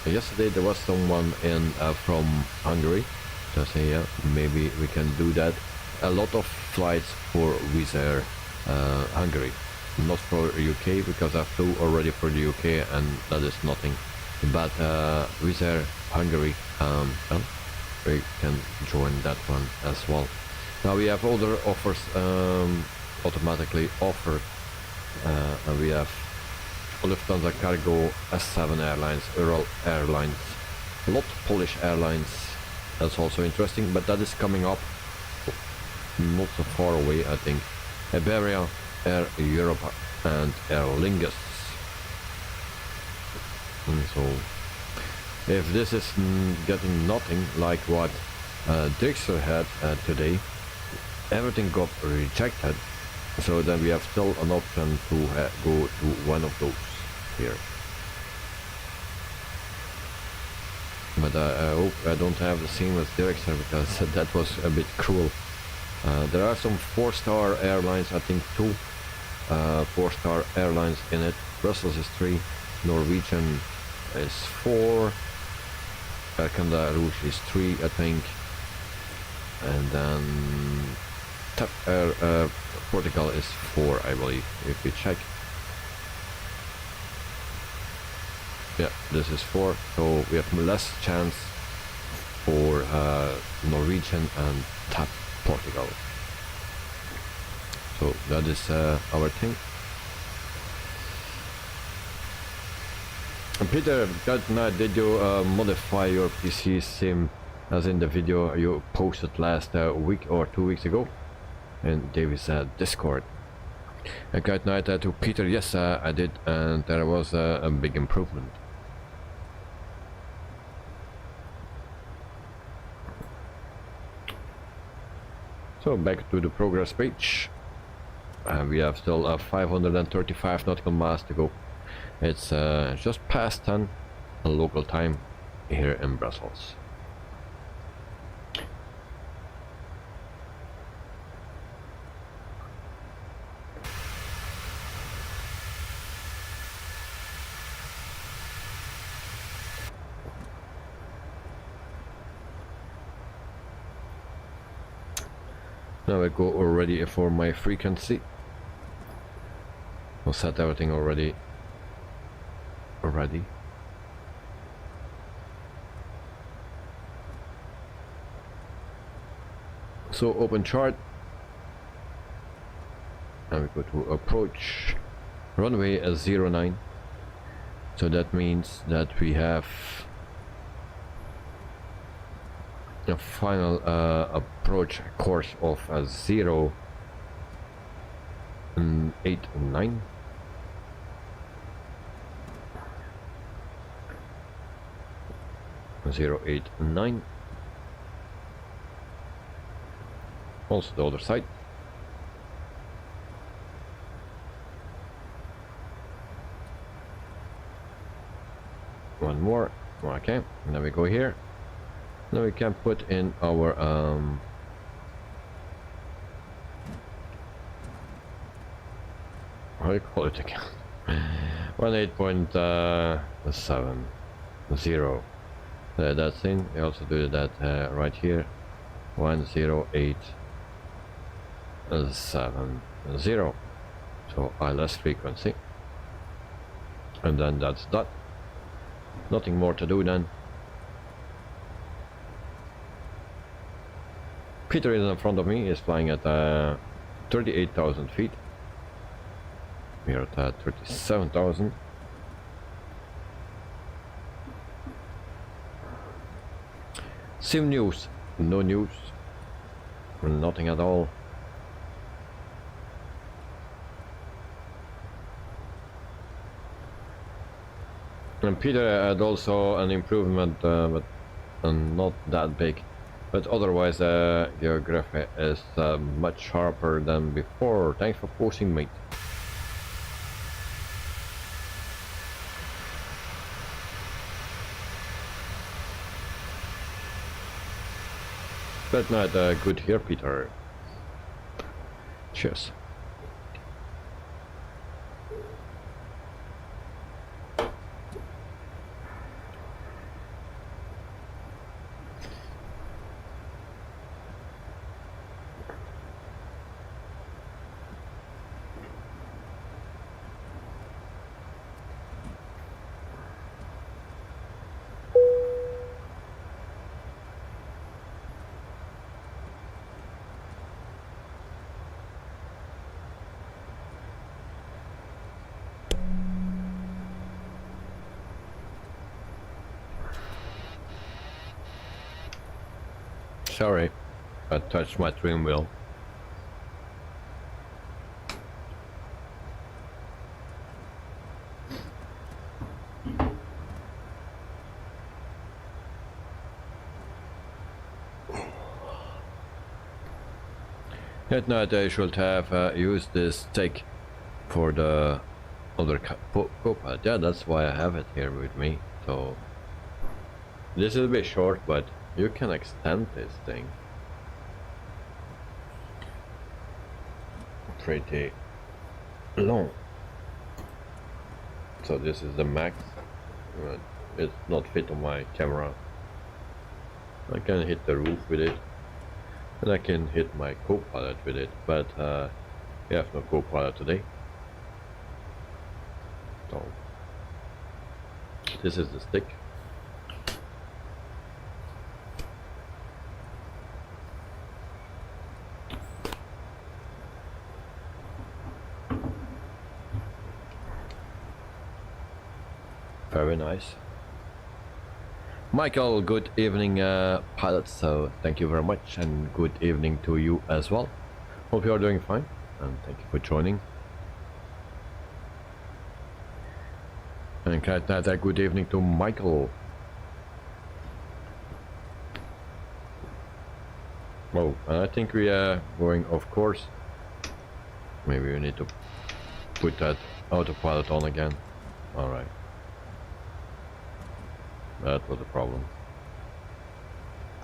yesterday there was someone in from Hungary. So I say yeah, maybe we can do that. A lot of flights for Wizz Air Hungary, not for UK because I flew already for the UK and that is nothing. But Wizz Air Hungary, well, we can join that one as well. Now we have other offers automatically offered, and we have Lufthansa Cargo, S7 Airlines, Ural Airlines, LOT Polish Airlines. That's also interesting, but that is coming up not so far away, I think. Iberia, Air Europa, and Aer Lingus. And so, if this is getting nothing like what Dixer had today, everything got rejected. So then we have still an option to go to one of those here. But I hope I don't have the same as Dixer because that was a bit cruel. There are some 4-star airlines, I think 2 4-star airlines in it. Brussels is 3, Norwegian is 4, Canada Rouge is 3, I think, and then TAP Air Portugal is 4, I believe, if we check. Yeah, this is 4, so we have less chance for Norwegian and TAP Portugal. So that is our thing. And Peter, that night, did you modify your PC sim as in the video you posted last week or 2 weeks ago in David's Discord? And good night to Peter. Yes, I did, and there was a big improvement. So back to the progress page. We have still 535 nautical miles to go. It's just past 10 local time here in Brussels. Now I go already for my frequency. I'll set everything already. So open chart, and we go to approach runway as 09. So that means that we have a final approach course of 089. 089. Also the other side. One more. Okay, and then we go here. Now we can put in our how do you call it again? 18.70. That's in. We also do that right here. 10870. So ILS frequency, and then that's that. Nothing more to do then. Peter is in front of me, is flying at 38,000 feet. We are at 37,000. Sim news, no news, nothing at all. And Peter had also an improvement, but not that big. But otherwise, geography is much sharper than before. Thanks for posting, mate. But not good here, Peter. Cheers. Sorry, I touched my trim wheel. At night I should have used this stick for the other co-pilot. Yeah, that's why I have it here with me. So this is a bit short, but you can extend this thing pretty long. So this is the max, but it's not fit on my camera. I can hit the roof with it, and I can hit my co-pilot with it, but we have no co-pilot today. So this is the stick. Very nice. Michael, good evening, pilot. So thank you very much, and good evening to you as well. Hope you are doing fine, and thank you for joining. And good evening to Michael. Oh, I think we are going off course. Maybe we need to put that autopilot on again. All right. That was a problem.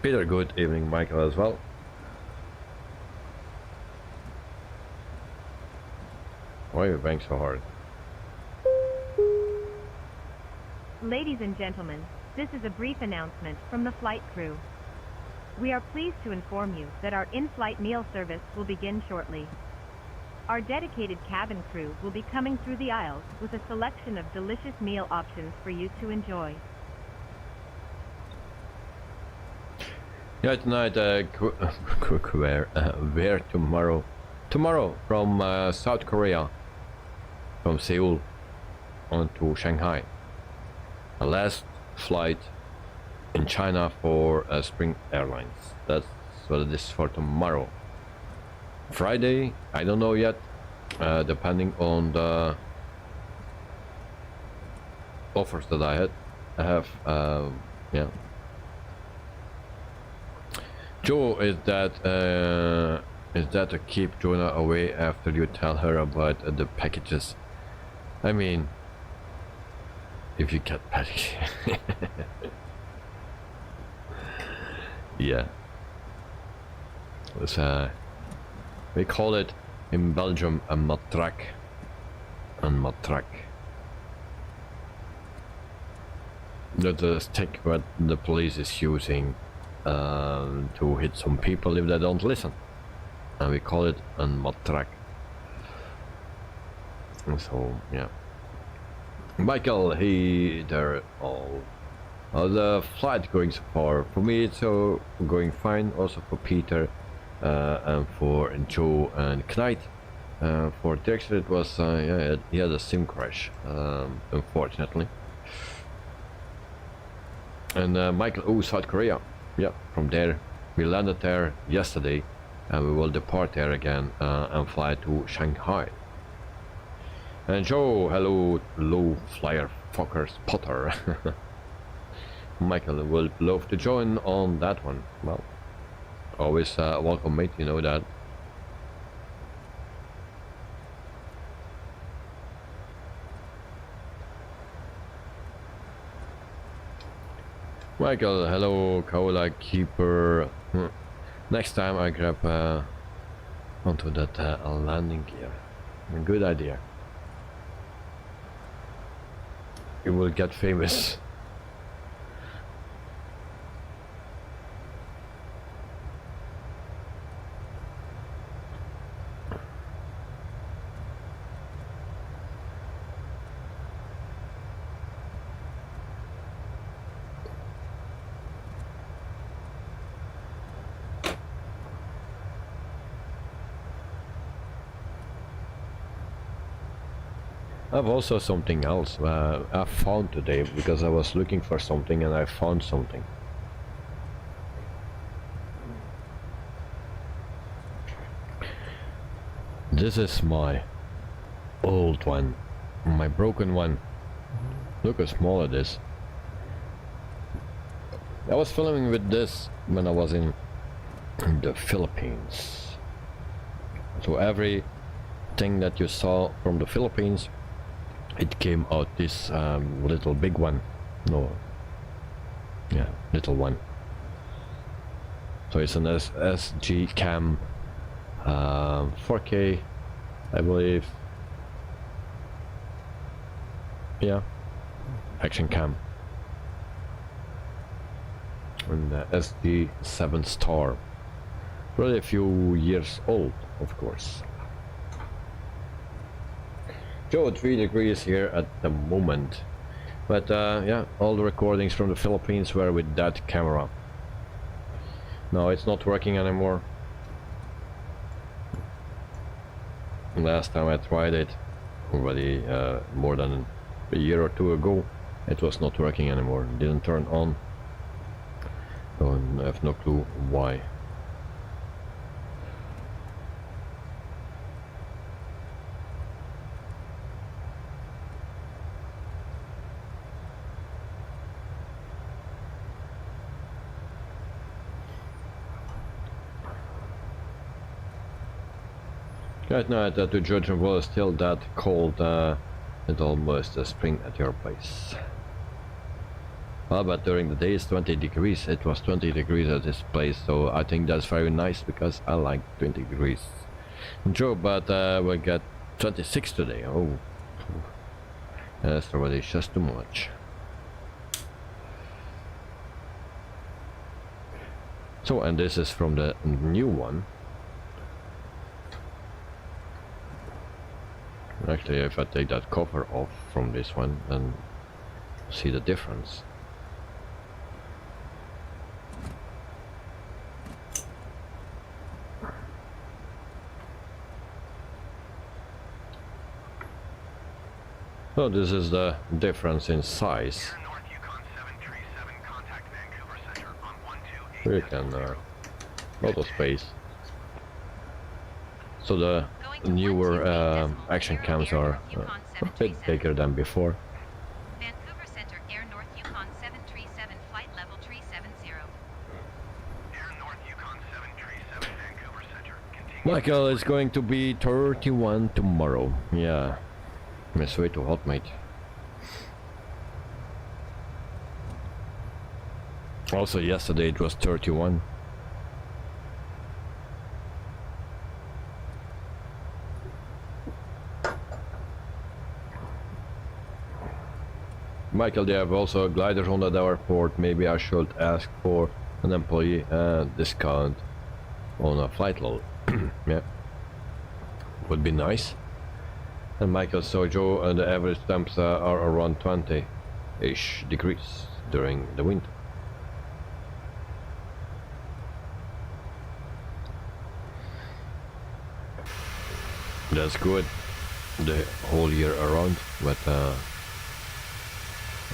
Peter, good evening, Michael as well. Why are you banging so hard? Ladies and gentlemen, this is a brief announcement from the flight crew. We are pleased to inform you that our in-flight meal service will begin shortly. Our dedicated cabin crew will be coming through the aisles with a selection of delicious meal options for you to enjoy. Yeah, tonight, where tomorrow? Tomorrow from South Korea, from Seoul on to Shanghai. The last flight in China for Spring Airlines. That's what it is for tomorrow. Friday, I don't know yet, depending on the offers that I have, yeah. Joe, is that to keep Jonah away after you tell her about the packages? I mean, if you get packages. Yeah. It's, we call it in Belgium a matraque. And matraque. The stick that the police is using to hit some people if they don't listen, and we call it a matraque. And so yeah, Michael, they're all the flight going so far. For me it's going fine, also for Peter and for Joe and Knight. For Dexter it was yeah, he had a sim crash, unfortunately. And Michael, oh, South Korea. Yeah, from there we landed there yesterday, and we will depart there again and fly to Shanghai. And Joe, hello, low flyer Fokker Spotter. Michael will love to join on that one. Well, always welcome, mate, you know that. Michael, hello, Kaola Keeper. Next time I grab onto that landing gear. A good idea. You will get famous. I've also something else I found today, because I was looking for something and I found something. This is my old one, my broken one. Look how small it is. I was filming with this when I was in the Philippines. So everything that you saw from the Philippines, it came out this little big one. No, yeah, little one. So it's an SG cam 4K, I believe. Yeah, action cam, and the SD7 Star, really a few years old, of course. Joe, 3 degrees here at the moment, but yeah, all the recordings from the Philippines were with that camera. No, it's not working anymore. Last time I tried it, already more than a year or two ago, it was not working anymore. It didn't turn on. So I have no clue why. Right now, to judge and well, still that cold. It's almost a spring at your place. Well, but during the day it's 20 degrees. It was 20 degrees at this place, so I think that's very nice because I like 20 degrees. Joe, but we got 26 today. Oh, that's already just too much. So, and this is from the new one. Actually, if I take that cover off from this one, then see the difference. So this is the difference in size. Here you can lot of space. So the newer action cams are a bit bigger than before. Vancouver Center, Air North Yukon 737, flight level 370. Air North Yukon 737, Vancouver Center. Continue. Michael is going to be 31 tomorrow. Yeah, it's way too hot, mate. Also, yesterday it was 31. Michael, they have also gliders on the airport. Maybe I should ask for an employee discount on a flight load. Yeah, would be nice. And Michael, so Joe, the average temps are around 20-ish degrees during the winter. That's good the whole year around, but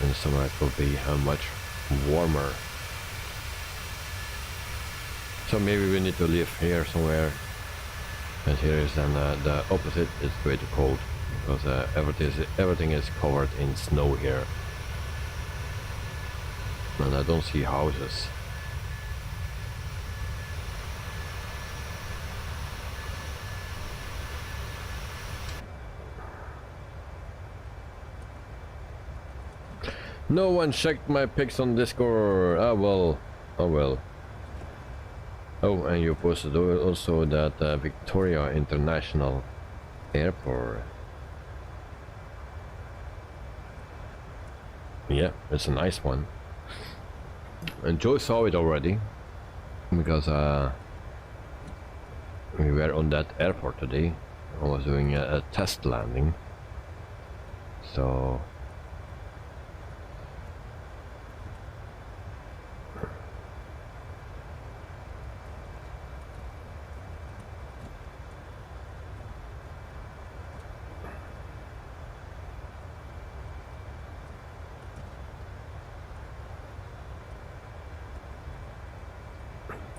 in summer it will be much warmer. So maybe we need to live here somewhere, and here is then the opposite. It's way too cold. because everything is covered in snow here, and I don't see houses. No one checked my pics on Discord. Ah well, oh well. Oh, and you posted also that Victoria International Airport. Yeah, it's a nice one. And Joe saw it already, because we were on that airport today. I was doing a test landing. So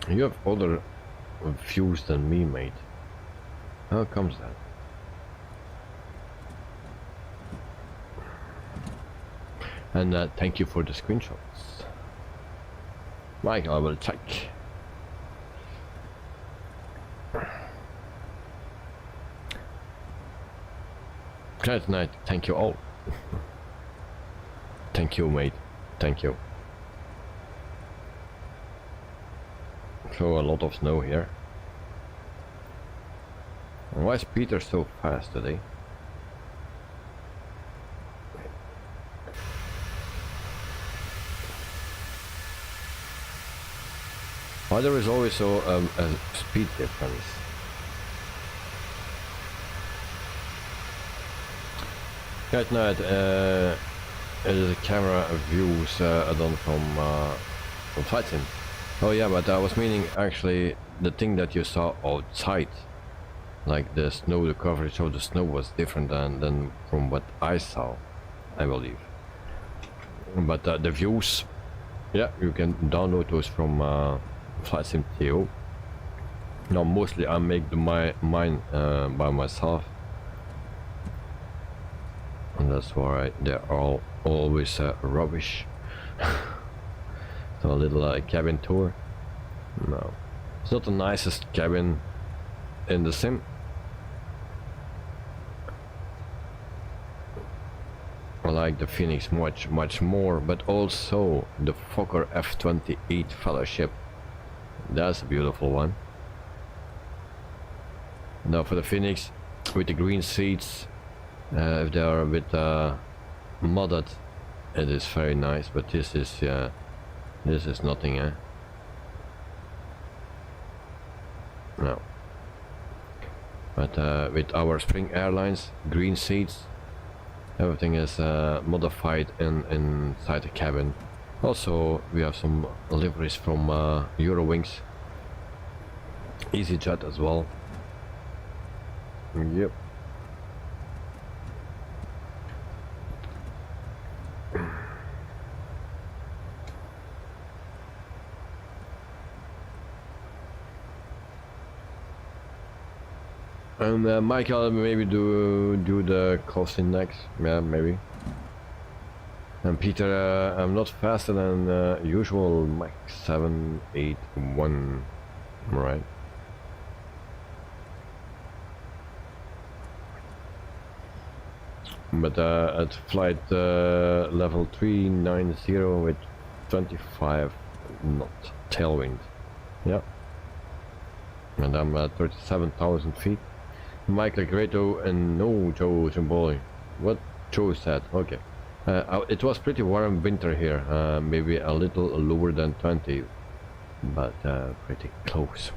you have other views than me, mate. How comes that? And thank you for the screenshots. Mike, I will check. Good night, thank you all. Thank you, mate. Thank you. So a lot of snow here. And why is Peter so fast today? Why there is always a speed difference? Good night. It is a camera views done from Flight Sim. Oh yeah, but I was meaning actually the thing that you saw outside, like the snow, the coverage of the snow was different than from what I saw, I believe. But the views, yeah, you can download those from Flight Sim TO. Now mostly I make mine by myself, and that's why they're always rubbish. So a little cabin tour. No, it's not the nicest cabin in the sim. I like the Phoenix much more, but also the Fokker F-28 Fellowship. That's a beautiful one. Now for the Phoenix, with the green seats, if they are a bit modded, it is very nice. But this is nothing, eh? No. But with our Spring Airlines green seats, everything is modified inside the cabin. Also, we have some liveries from Eurowings, EasyJet as well. Yep. And Michael, maybe do the costing next. Yeah, maybe. And Peter, I'm not faster than usual Mach 781, right? But at flight level 390 with 25 knot tailwind. Yeah. And I'm at 37,000 feet. Michael Greto and no Joe Zimboli. What Joe said, okay. It was pretty warm winter here, maybe a little lower than 20, but pretty close.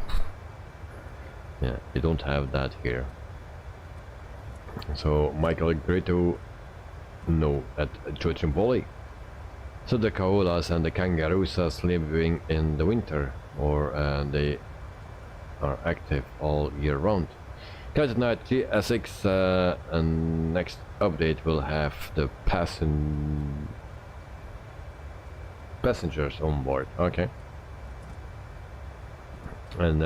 Yeah, you don't have that here. So Michael Greto, no, at Joe Zimboli. So the koalas and the kangaroos are sleeping in the winter, or they are active all year round. Good night, TSX, and next update will have the passengers on board. Okay. And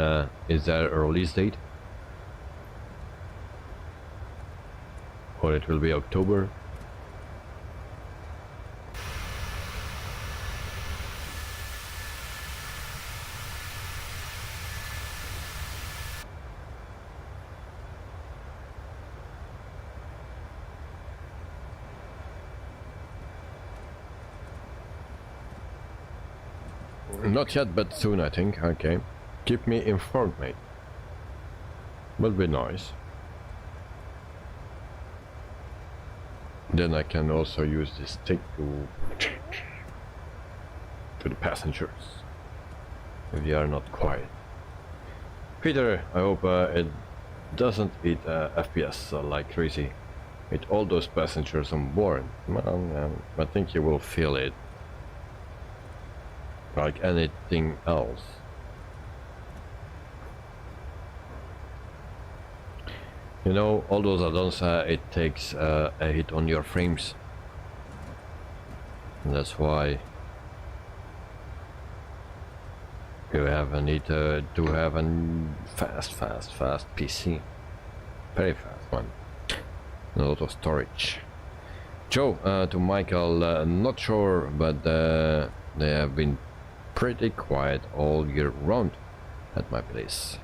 is there a release date? or it will be October. Not yet, but soon, I think. Okay. Keep me informed, mate. Will be nice. Then I can also use this stick to the passengers if they are not quiet. Peter, I hope it doesn't eat FPS like crazy with all those passengers on board. Well, I think you will feel it like anything else. You know, all those add-ons, it takes a hit on your frames. And that's why you have a need to have a fast PC. Very fast one. A lot of storage. Joe, to Michael, not sure, but they have been pretty quiet all year round at my place.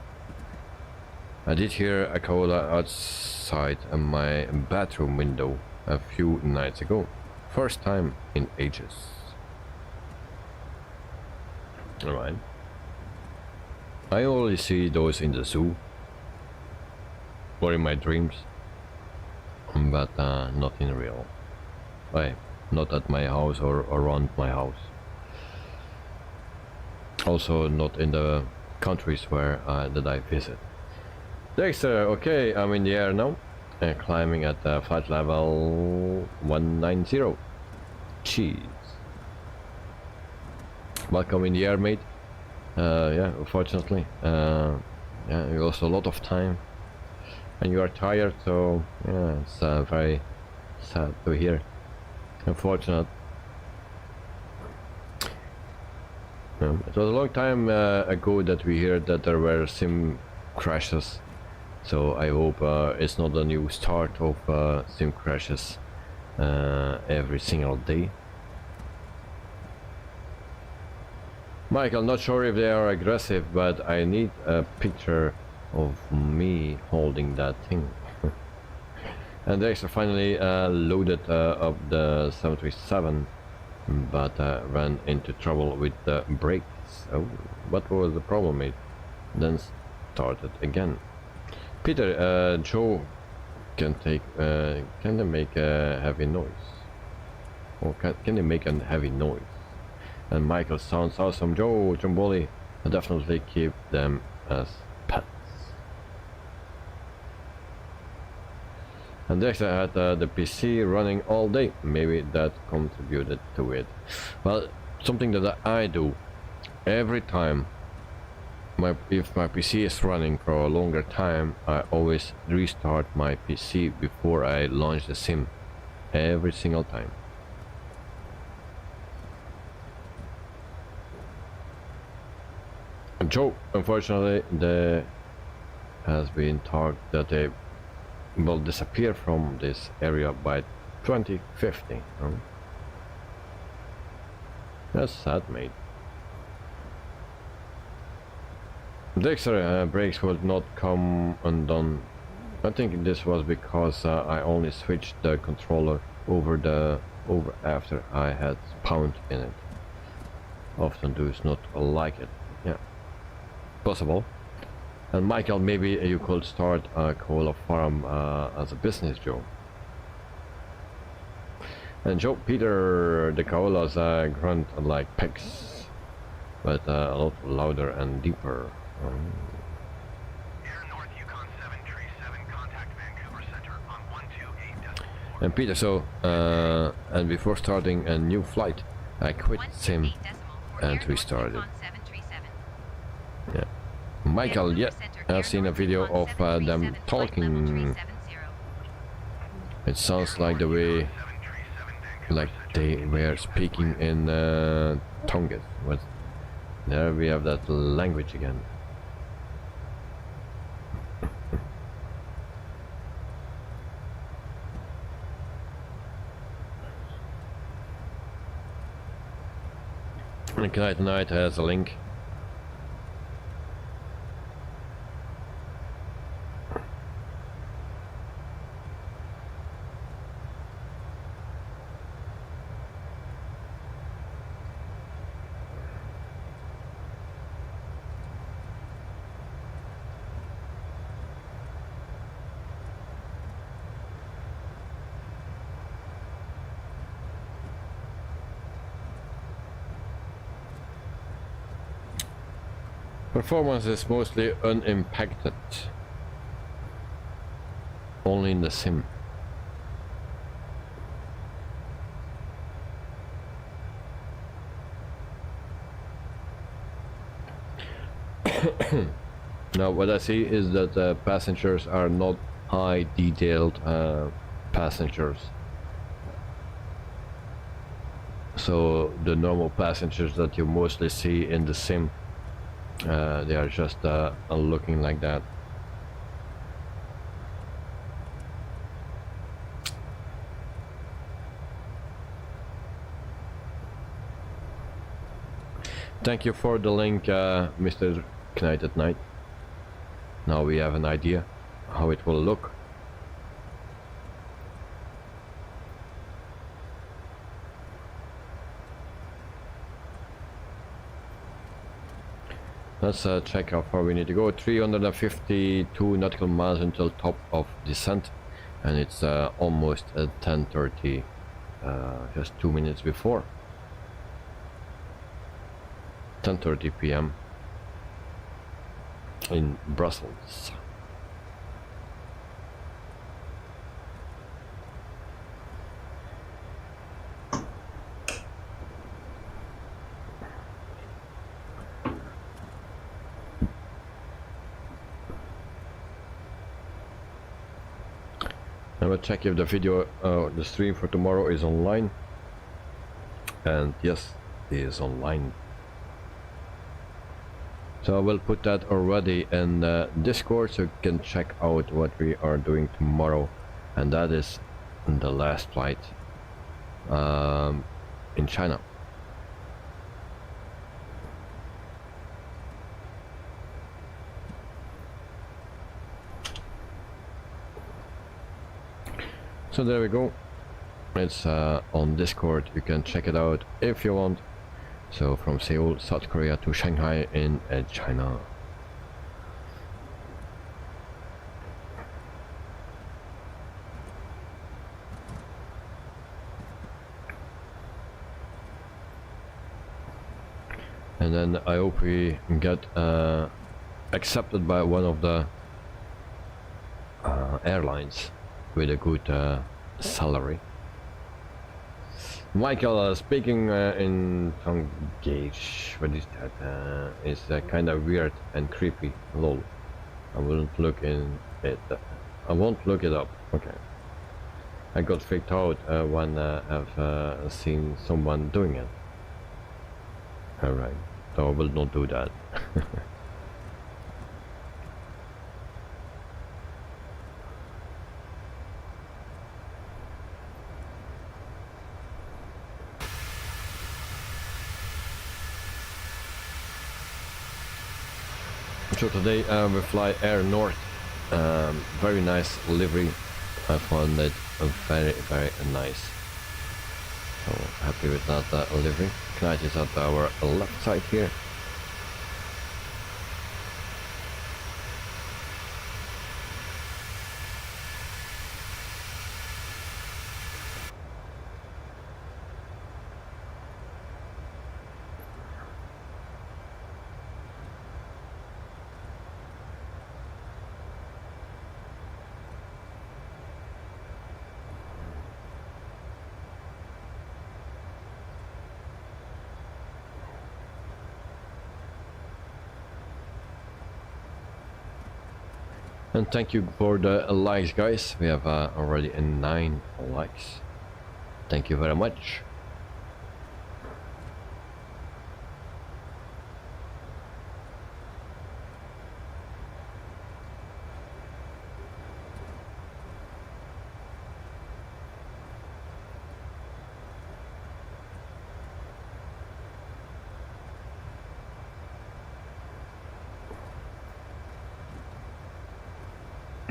I did hear a koala outside my bathroom window a few nights ago. First time in ages. Alright. I only see those in the zoo or in my dreams, but not in real. Not at my house or around my house. Also not in the countries where that I visit. Dexter, okay, I'm in the air now, climbing at flight level 190. Cheese. Welcome in the air, mate. Yeah, unfortunately, yeah, you lost a lot of time, and you are tired, so yeah, it's very sad to hear. Unfortunate. It was a long time ago that we heard that there were sim crashes. So I hope it's not a new start of sim crashes every single day. Michael, not sure if they are aggressive, but I need a picture of me holding that thing. And Dexter finally loaded up the 737, but ran into trouble with the brakes. Oh, what was the problem, mate? Then started again. Peter, Joe can they make a heavy noise? Or can they make a heavy noise? And Michael sounds awesome. Joe, Jamboli, I definitely keep them as pets. And Dexter had the PC running all day. Maybe that contributed to it. Well, something that I do every time. If my PC is running for a longer time, I always restart my PC before I launch the sim. Every single time. Joe, unfortunately, there has been talk that they will disappear from this area by 2050. That's sad, mate. Dexter, brakes would not come undone. I think this was because I only switched the controller over after I had spawned in it. Often do not like it. Yeah, possible. And Michael, maybe you could start a koala farm as a business, Joe. And Joe, Peter, the koalas grunt like pigs, but a lot louder and deeper. Air North Yukon 737, contact Vancouver Center on 128.4. And Peter, so and before starting a new flight, I quit sim and restarted. Yeah. Michael, yeah, I've seen a video of them talking. It sounds like the way, like they were speaking in Tonga. But there we have that language again. And Tonight has a link. Performance is mostly unimpacted, only in the sim. Now what I see is that passengers are not high detailed passengers. So the normal passengers that you mostly see in the sim, they are just looking like that. Thank you for the link, Mr. Knight at Night. Now we have an idea how it will look. Let's check how far we need to go. 352 nautical miles until top of descent, and it's almost at 10:30, just 2 minutes before 10:30 p.m. in Brussels. I will check if the video, the stream for tomorrow is online, and yes, it is online. So I will put that already in Discord, so you can check out what we are doing tomorrow, and that is the last flight in China. So there we go. It's on Discord. You can check it out if you want. So from Seoul, South Korea to Shanghai in China. And then I hope we get accepted by one of the airlines with a good salary. Michael, speaking in tongue gauge, what is that? It's kind of weird and creepy. Lol. I wouldn't look in it. I won't look it up. Okay. I got freaked out when I've seen someone doing it. Alright, so I will not do that. So today we fly Air North. Very nice livery. I found it very nice. So happy with that livery. Knight is at our left side here. And thank you for the likes, guys. We have already 9 likes. Thank you very much.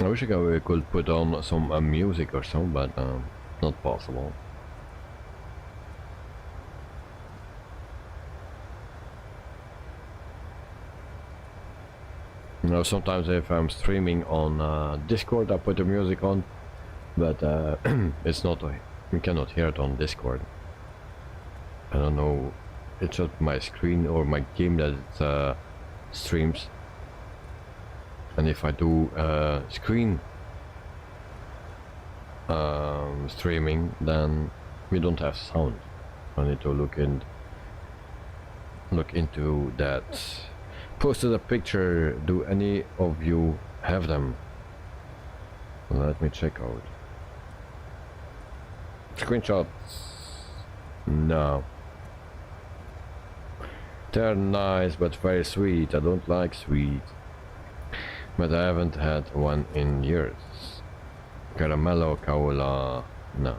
I wish we could put on some music or something, but not possible. You know, sometimes if I'm streaming on Discord, I put the music on, but it's not. We cannot hear it on Discord. I don't know. It's not my screen or my game that it streams. And if I do screen streaming, then we don't have sound. I need to look into that. Posted a picture. Do any of you have them? Let me check out. Screenshots. No. They're nice but very sweet. I don't like sweet. But I haven't had one in years. Caramello, Kaola, no.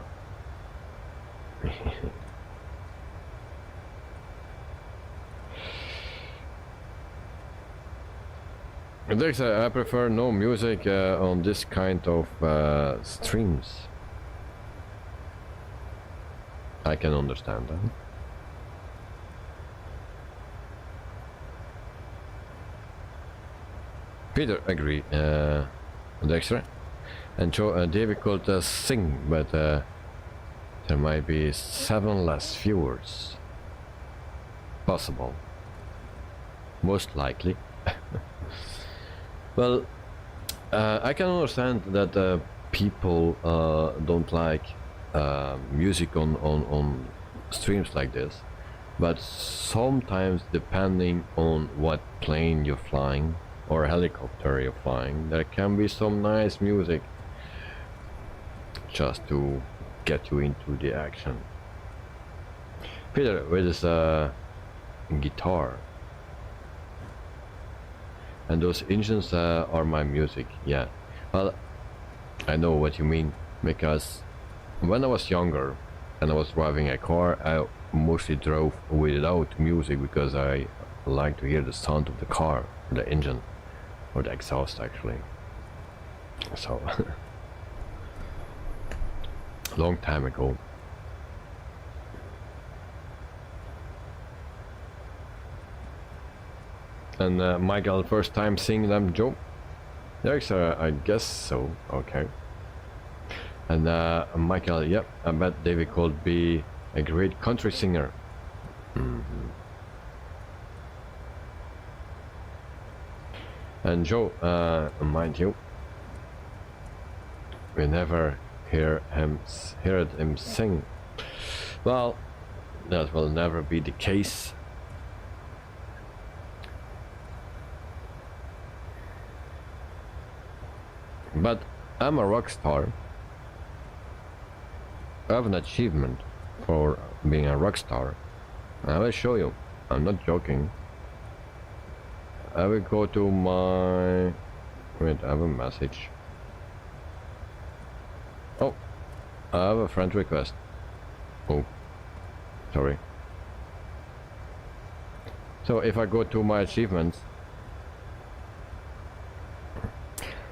I prefer no music on this kind of streams. I can understand that. Peter agree, Dexter. And Joe, David could sing, but there might be 7 less viewers. Possible. Most likely. Well, I can understand that people don't like music on streams like this, but sometimes depending on what plane you're flying or helicopter you're flying, there can be some nice music just to get you into the action. Peter with his guitar. And those engines are my music, yeah. Well, I know what you mean, because when I was younger and I was driving a car, I mostly drove without music because I like to hear the sound of the car, the engine, or the exhaust actually. So, long time ago. And Michael, first time seeing them, Joe? Yes, I guess so. Okay. And Michael, yep, I bet David could be a great country singer. And Joe, mind you, we never heard him sing. Well, that will never be the case. But I'm a rock star. I have an achievement for being a rock star. I will show you. I'm not joking. I will go to my... Wait, I have a message. Oh, I have a friend request. Oh, sorry. So if I go to my achievements,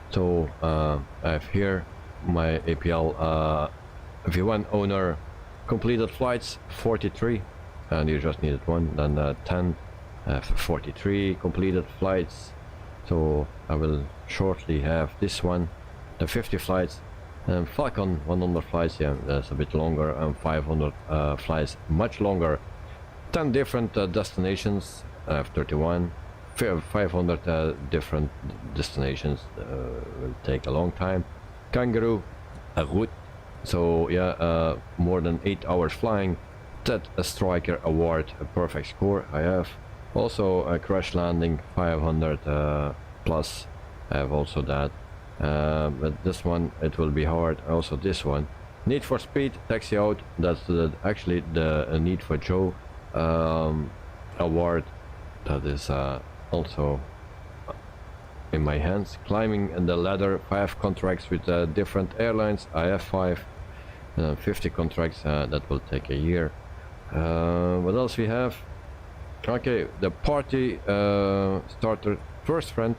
so I have here my APL V1 owner completed flights 43, and you just needed one. Then 10 43 completed flights. So I will shortly have this one, the 50 flights, and Falcon 100 flights. Yeah, that's a bit longer, and 500 flights, much longer. 10 different destinations. I have 31. 500 different destinations, will take a long time. Kangaroo, a route, so yeah, more than 8 hours flying. That a striker award, a perfect score I have. Also a crash landing 500 plus, I have also that. But this one it will be hard. Also this one, Need for Speed Taxi Out, that's actually the Need for Joe award. That is also in my hands. Climbing the ladder, 5 contracts with different airlines. I have 5, 50 contracts, that will take a year. What else we have? Okay, the party starter first friend.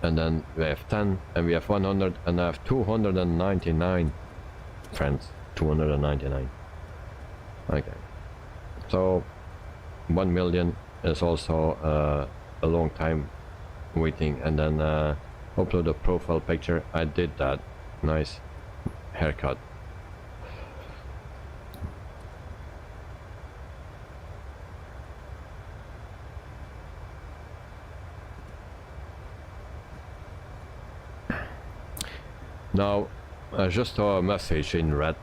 and then we have 10, and we have 100, and I have 299 friends. 299. Okay. So 1 million is also a long time waiting, and then upload a profile picture. I did that. Nice haircut. Now, I just saw a message in red,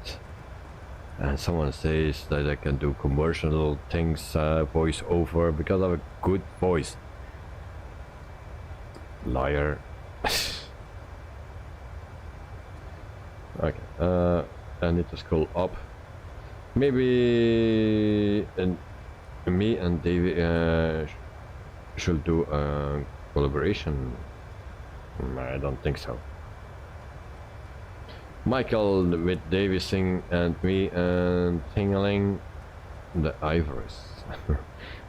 and someone says that I can do commercial things, voice over, because I have a good voice. Liar. Okay, I need to scroll up. Maybe me and David should do a collaboration. I don't think so. Michael with Davising and me and Tingling the Ivories.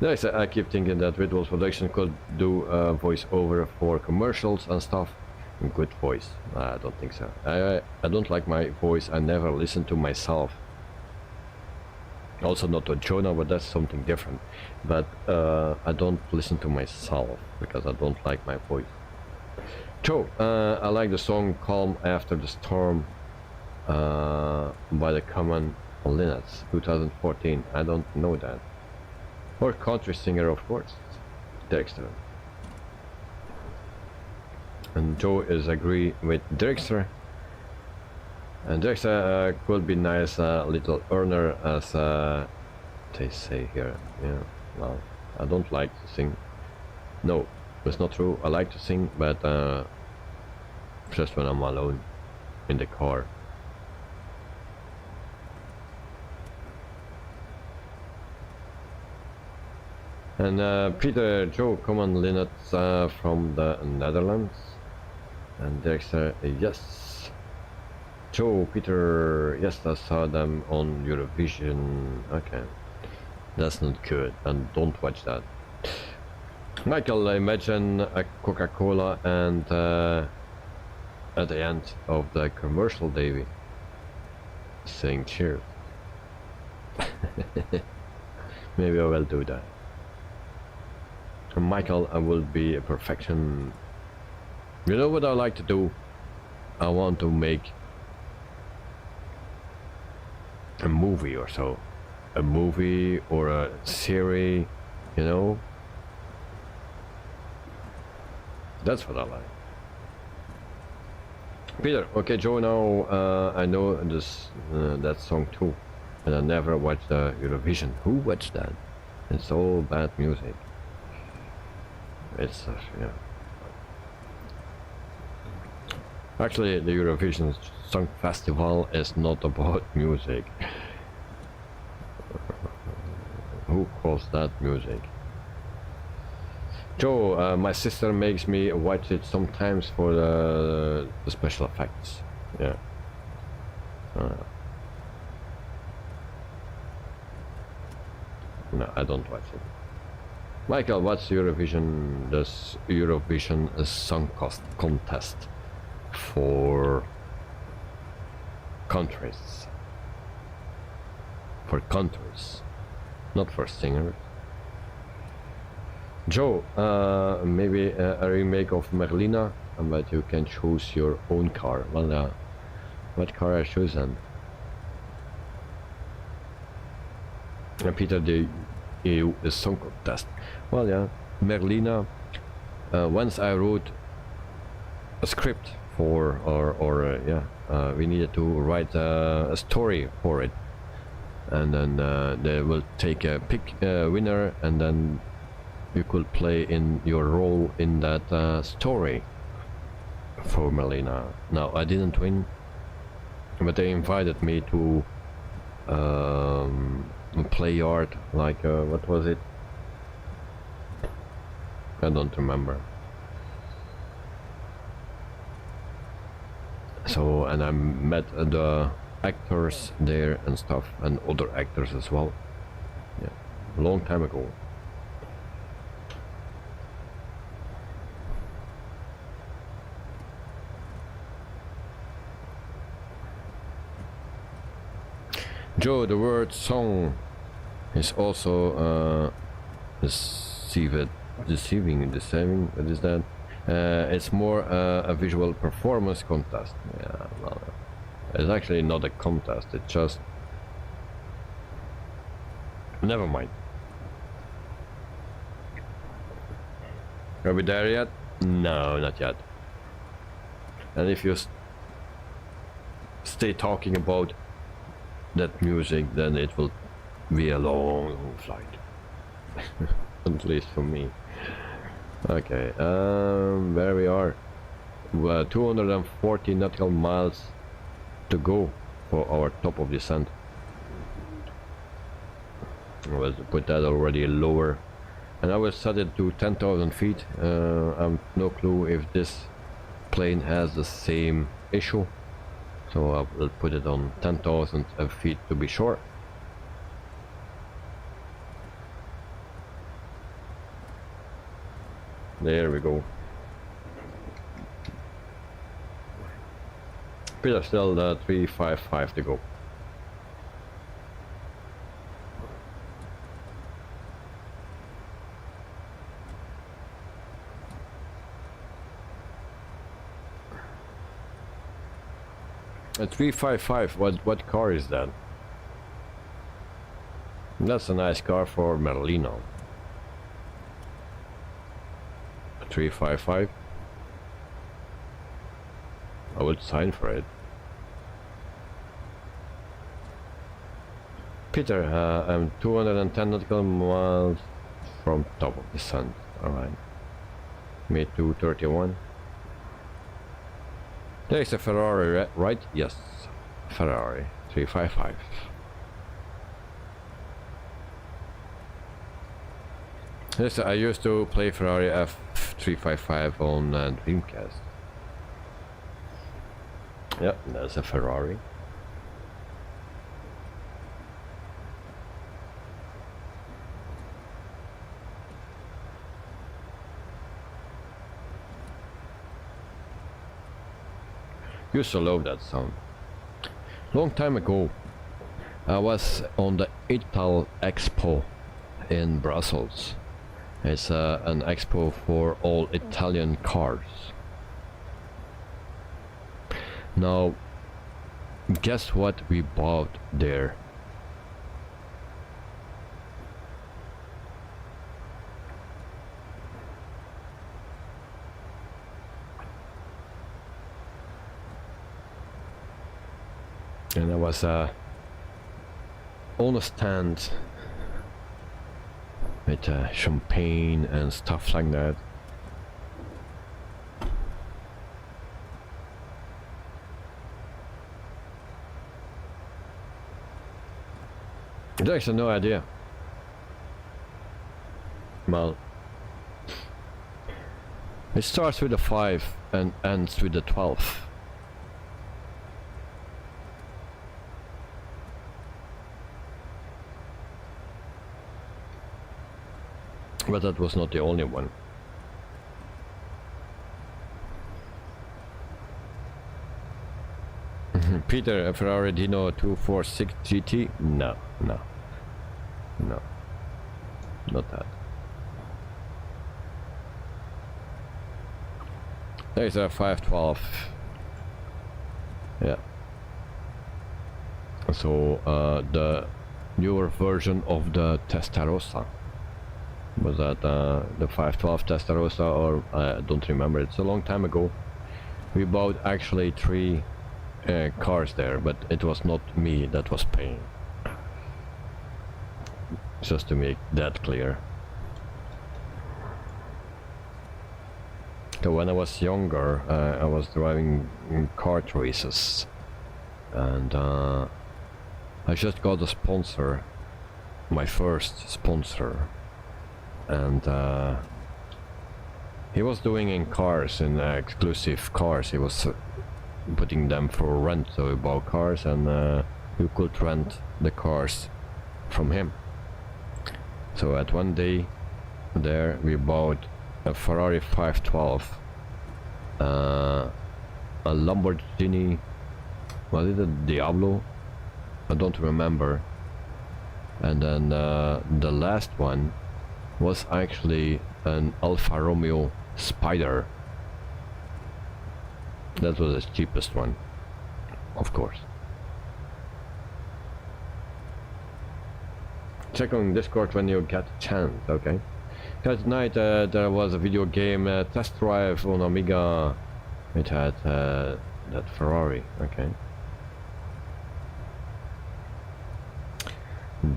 Nice. I keep thinking that Whitehorse Production could do a voiceover for commercials and stuff. Good voice. I don't think so. I don't like my voice. I never listen to myself. Also not to Jonah, but that's something different. But I don't listen to myself because I don't like my voice. Joe, I like the song Calm After the Storm by the Common Linux 2014. I don't know that. Or country singer, of course, Dexter. And Joe is agree with Dexter. And Dexter could be nice little earner, as they say here. Yeah, well, I don't like to sing. No, it's not true. I like to sing, but just when I'm alone in the car. And Peter Joe Common Linux from the Netherlands. And Dexter, yes. Joe, Peter, yes, I saw them on Eurovision. Okay, that's not good, and don't watch that. Michael, imagine a Coca-Cola and at the end of the commercial, Davey, saying cheers. Maybe I will do that. And Michael, I will be a perfection. You know what I like to do? I want to make a movie or so. A movie or a series, you know? That's what I like. Peter, okay, Joe, now I know this that song too, and I never watched Eurovision. Who watched that? It's all bad music. It's yeah. Actually, the Eurovision Song Festival is not about music. Who calls that music? Joe, my sister makes me watch it sometimes for the special effects. Yeah. No, I don't watch it. Michael, what's Eurovision? This Eurovision Song Contest for countries. For countries, not for singers. Joe, maybe a remake of Merlina, but you can choose your own car. Well, what car I choose then? Peter, the EU Song Contest. Well, yeah, Merlina. Once I wrote a script for, we needed to write a story for it, and then they will take a pick winner, and then you could play in your role in that story for Merlina. Now, I didn't win, but they invited me to play art, like what was it? I don't remember. So, and I met the actors there and stuff, and other actors as well. Yeah, a long time ago. Joe, the word song is also deceiving. What is that? It's more a visual performance contest. Yeah, well, it's actually not a contest. It's just. Never mind. Are we there yet? No, not yet. And if you stay talking about that music, then it will be a long, long flight. At least for me. Okay, where we are. 240 nautical miles to go for our top of descent. Let's put that already lower. And I will set it to 10,000 feet. I have no clue if this plane has the same issue. So I will put it on 10,000 feet to be sure. There we go. Peter, still 355 to go. A 355, what car is that? That's a nice car for Merlino. A 355. I would sign for it. Peter, I'm 210 nautical miles from top of the sun. Alright. May 231. There's a Ferrari, right? Yes. Ferrari 355. Yes, I used to play Ferrari F355 on Dreamcast. Yep, that's a Ferrari. Used to love that sound. Long time ago, I was on the Ital Expo in Brussels. It's an expo for all Italian cars. Now, guess what we bought there? And there was on a stand with champagne and stuff like that. There's no idea. Well, it starts with a 5 and ends with a 12. But that was not the only one. Peter, a Ferrari Dino 246 GT? No, no, no, not that. There's a 512. Yeah. So the newer version of the Testarossa. Was that the 512 Testarossa, or I don't remember. It's a long time ago. We bought actually 3 cars there, but it was not me that was paying. Just to make that clear. So when I was younger, I was driving kart races, and I just got a sponsor, my first sponsor. And he was doing in cars, in exclusive cars. He was putting them for rent, so we bought cars, and you could rent the cars from him. So at one day there we bought a Ferrari 512, a Lamborghini, was it a Diablo, I don't remember. And then the last one was actually an Alfa Romeo Spider. That was the cheapest one, of course. Check on Discord when you get a chance, okay? Tonight there was a video game test drive on Amiga. It had that Ferrari, okay?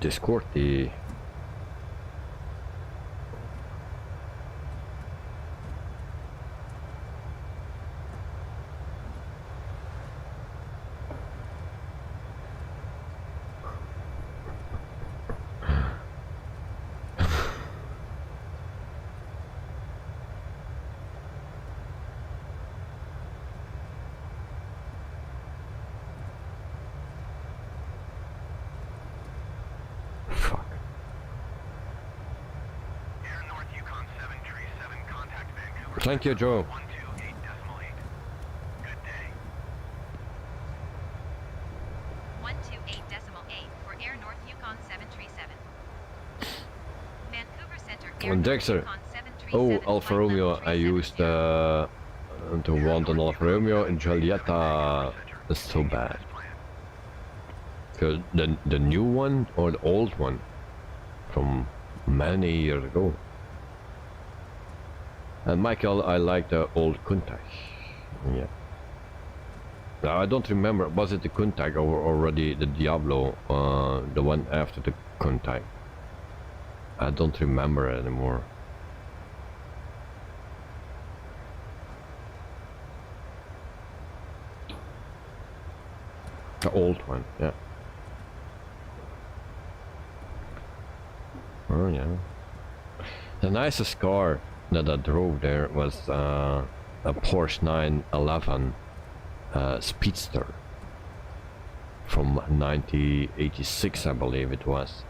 Discord the Thank you, Joe. 128.8. Good day. 128.8 for Air North Yukon 737. Vancouver Center. On Dexter. Yukon 737 Oh, Alfa flight Romeo. level I used to want an Alfa Romeo and Giulietta. Is so bad. The new one or the old one from many years ago. And Michael, I like the old Countach. Yeah. Now, I don't remember, was it the Countach or already the Diablo, the one after the Countach? I don't remember anymore. The old one, yeah. Oh yeah. The nicest car that I drove there was a Porsche 911 Speedster from 1986, I believe it was.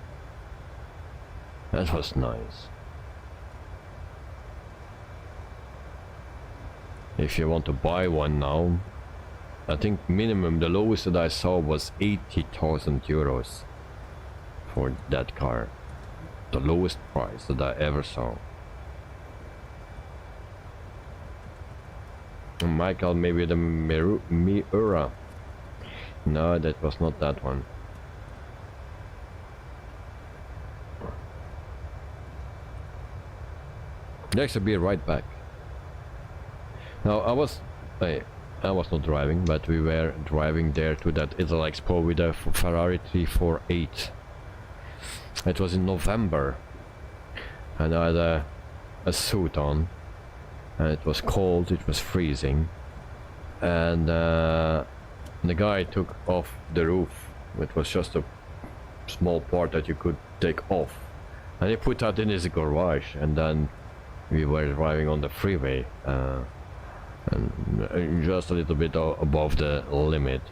That was nice. If you want to buy one now, I think minimum, the lowest that I saw was 80,000 euros for that car. The lowest price that I ever saw. Michael, maybe the Miura. No, that was not that one. Next, I'll be right back. Now, I was not driving, but we were driving there to that Ital Expo with a Ferrari 348. It was in November, and I had a suit on. And it was cold, it was freezing, and the guy took off the roof. It was just a small part that you could take off, and he put that in his garage. And then we were driving on the freeway, and just a little bit above the limit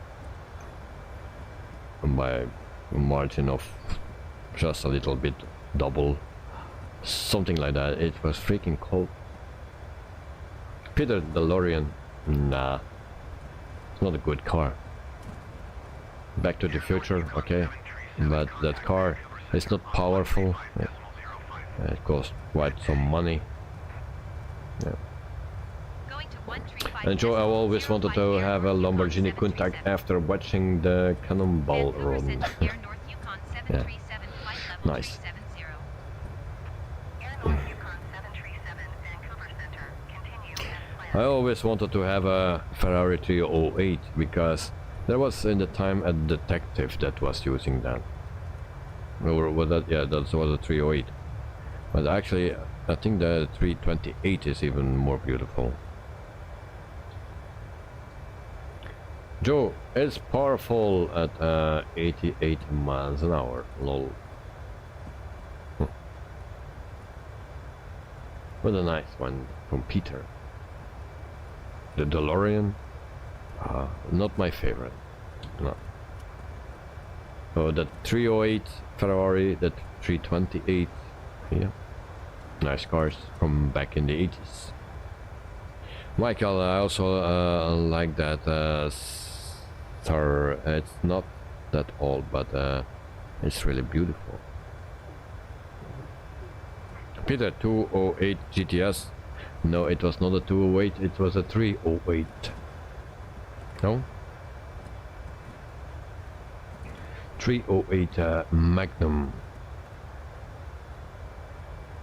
by a margin of just a little bit, double, something like that. It was freaking cold. Peter DeLorean, nah, it's not a good car. Back to the Future, okay, but that car is not powerful. It costs quite some money. Yeah. And Joe, I always wanted to have a Lamborghini Countach after watching the Cannonball Run. Yeah, nice. I always wanted to have a Ferrari 308 because there was in the time a detective that was using that. Or was that? Yeah, that was a 308. But actually, I think the 328 is even more beautiful. Joe, it's powerful at 88 miles an hour. Lol. What a nice one from Peter. The DeLorean, not my favorite. No. So that 308 Ferrari, that 328, yeah, nice cars from back in the 80s. Michael, I also like that. It's not that old, but it's really beautiful. Peter, 208 GTS. No, it was not a 208, it was a 308. No? 308 Magnum.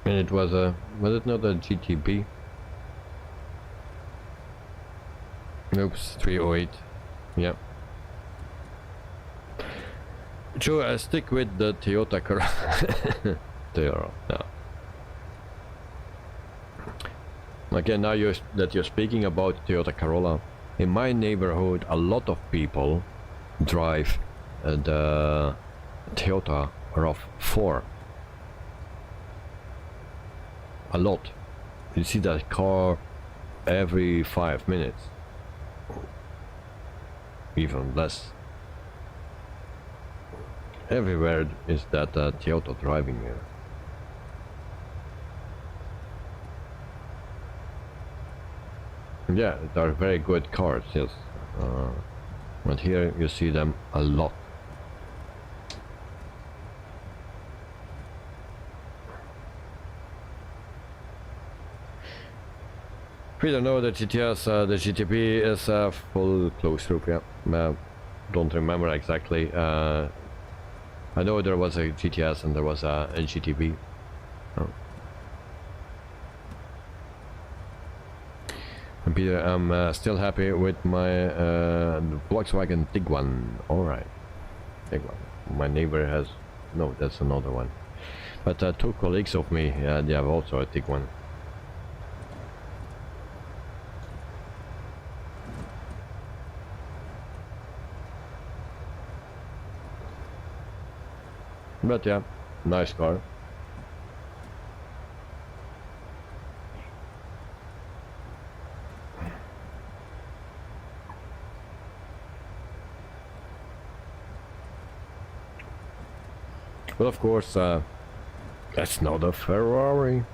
And it was it not a GTB? Oops, 308. Yeah. Sure, I stick with the Toyota Corolla. Toyota, yeah. Again, now that you're speaking about Toyota Corolla, in my neighborhood, a lot of people drive the Toyota RAV4. A lot. You see that car every 5 minutes. Even less. Everywhere is that Toyota driving here. Yeah, they are very good cars, yes. But here you see them a lot. We don't know the GTS, the GTB is full closed roof, yeah. Don't remember exactly. I know there was a GTS and there was a GTB. Oh. And Peter, I'm still happy with my Volkswagen Tiguan. Alright. Tiguan. My neighbor has... No, that's another one. But two colleagues of me, they have also a Tiguan. But yeah, nice car. But of course, that's not a Ferrari.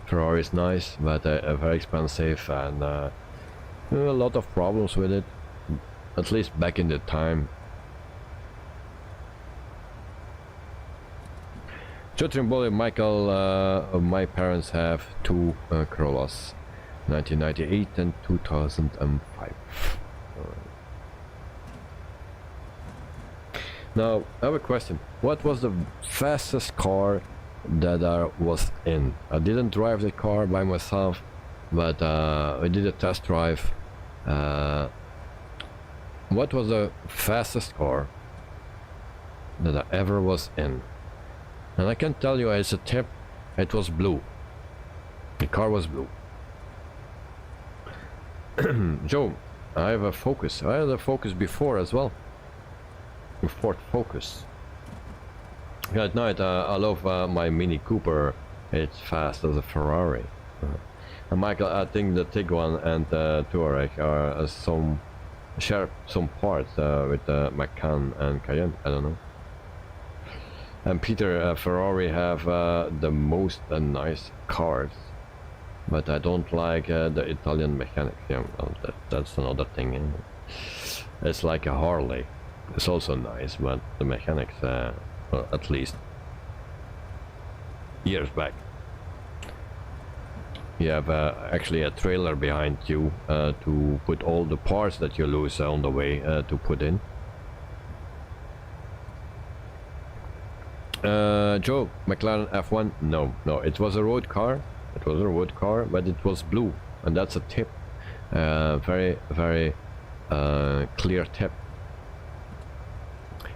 Ferrari is nice, but very expensive and a lot of problems with it. At least back in the time. Trimboli, Michael, my parents have two Corollas, 1998 and 2005. Now, I have a question. What was the fastest car that I was in? I didn't drive the car by myself, but I did a test drive. What was the fastest car that I ever was in? And I can tell you as a tip, it was blue. The car was blue. Joe, I have a Focus. I had a Focus before as well. A Ford Focus. Yeah, at night I love my Mini Cooper. It's fast as a Ferrari. And Michael, I think the Tiguan and Touareg are share some parts with Macan and Cayenne. I don't know. And Peter, Ferrari have the most nice cars, but I don't like the Italian mechanics. Yeah, well, that's another thing. It's like a Harley. It's also nice, but the mechanics, well, at least years back, you have actually a trailer behind you to put all the parts that you lose on the way to put in. Joe, McLaren F1, no, it was a road car. It was a road car, but it was blue, and that's a tip. Very, very clear tip.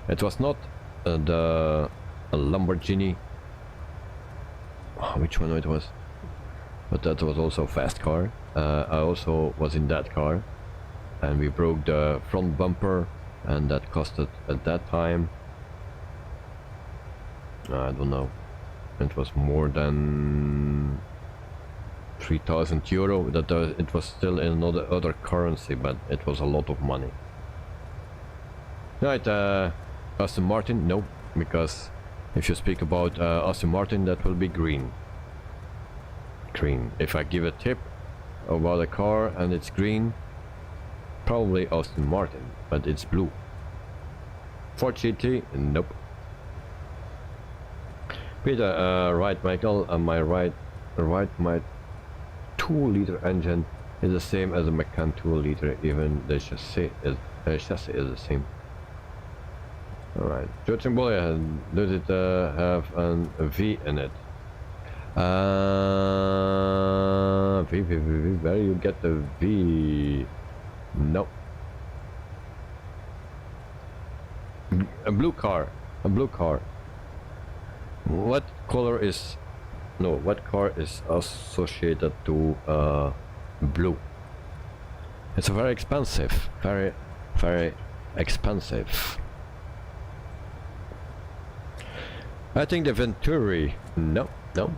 It was not a Lamborghini. Which one it was? But that was also a fast car. I also was in that car, and we broke the front bumper, and that costed at that time, I don't know, it was more than 3,000 euro. That it was still in other currency, but it was a lot of money. Right, Aston Martin, no, because if you speak about Aston Martin, that will be green. Green. If I give a tip about a car and it's green, Probably Aston Martin, but it's blue. Ford GT? Nope. Peter, right, Michael, my right, my 2-liter engine is the same as a Macan 2-liter, even the chassis is the same. Alright, Judging Boy, does it have a V in it? V, where you get the V? No. A blue car. What color is... No, what car is associated to blue? It's a very expensive. Very expensive. I think the Venturi... No,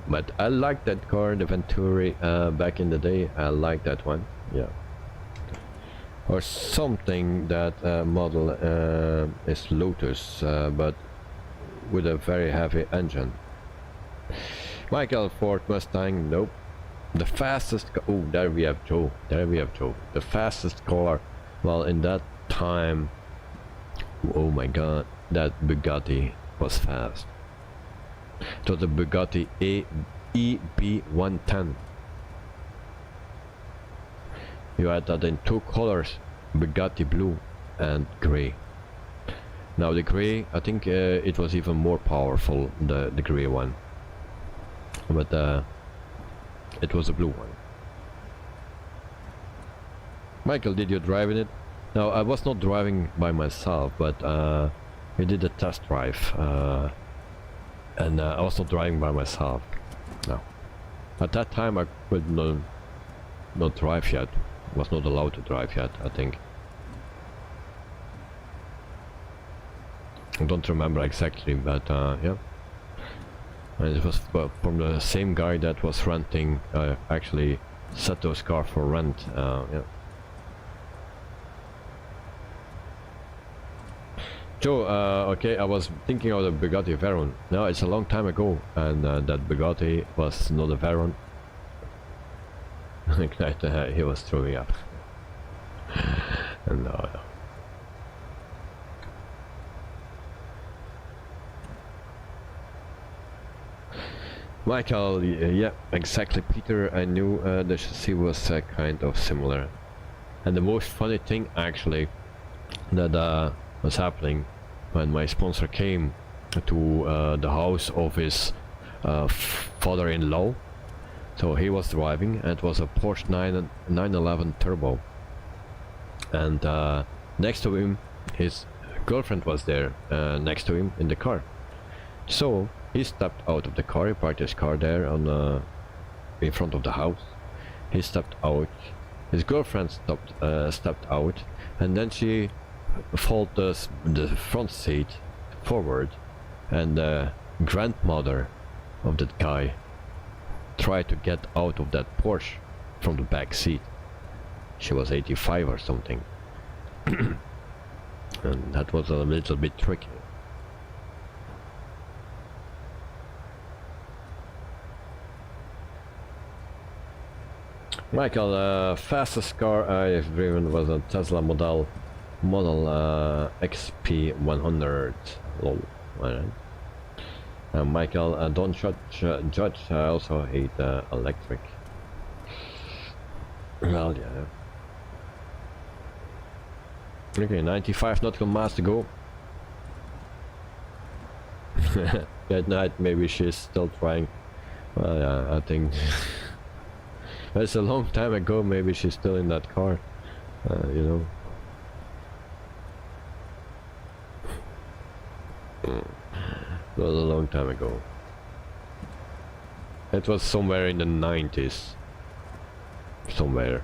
but I like that car, the Venturi, back in the day. I like that one, yeah. Or something that model is Lotus, but with a very heavy engine. Michael, Ford Mustang, nope. The fastest, oh, there we have Joe. The fastest car, well, in that time, oh my god, that Bugatti was fast. It was the Bugatti EB110. You had that in 2 colors, Bugatti blue and grey. Now the grey, I think it was even more powerful, the grey one. But it was a blue one. Michael, did you drive in it? No, I was not driving by myself, but we did a test drive. And I was not driving by myself. No. At that time I could not drive yet. Was not allowed to drive yet, I think. I don't remember exactly, but yeah. And it was from the same guy that was renting, actually set those cars for rent, yeah. Joe, okay, I was thinking of the Bugatti Veyron. No, it's a long time ago, and that Bugatti was not a Veyron. He was throwing up. No. Michael, yeah, exactly, Peter. I knew the chassis was kind of similar. And the most funny thing, actually, that was happening when my sponsor came to the house of his father-in-law. So he was driving, and it was a Porsche 911 Turbo. And next to him, his girlfriend was there, next to him in the car. So he stepped out of the car, he parked his car there on in front of the house. He stepped out, his girlfriend stepped out, and then she folded the front seat forward, and the grandmother of that guy tried to get out of that Porsche from the back seat. She was 85 or something. And that was a little bit tricky. Michael, fastest car I've driven was a Tesla Model XP100. Lol. Alright. Michael, don't judge. I also hate electric. Well, yeah. Okay, 95 nautical miles to go. At night, maybe she's still trying. Well, yeah, I think that's a long time ago. Maybe she's still in that car, you know. It was a long time ago. It was somewhere in the 90s. Somewhere.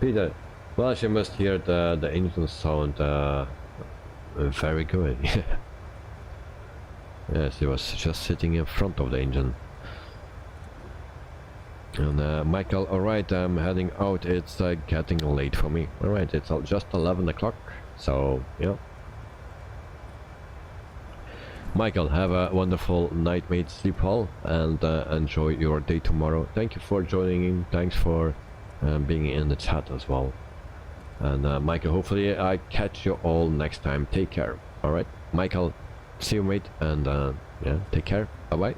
Peter, well, she must hear the engine sound very good. Yes, he was just sitting in front of the engine. And Michael, alright, I'm heading out. It's getting late for me. Alright, it's just 11 o'clock, so yeah. Michael, have a wonderful night, mate. Sleep well and enjoy your day tomorrow. Thank you for joining in. Thanks for being in the chat as well. And Michael, hopefully I catch you all next time. Take care. All right, Michael. See you, mate. And yeah, take care. Bye bye.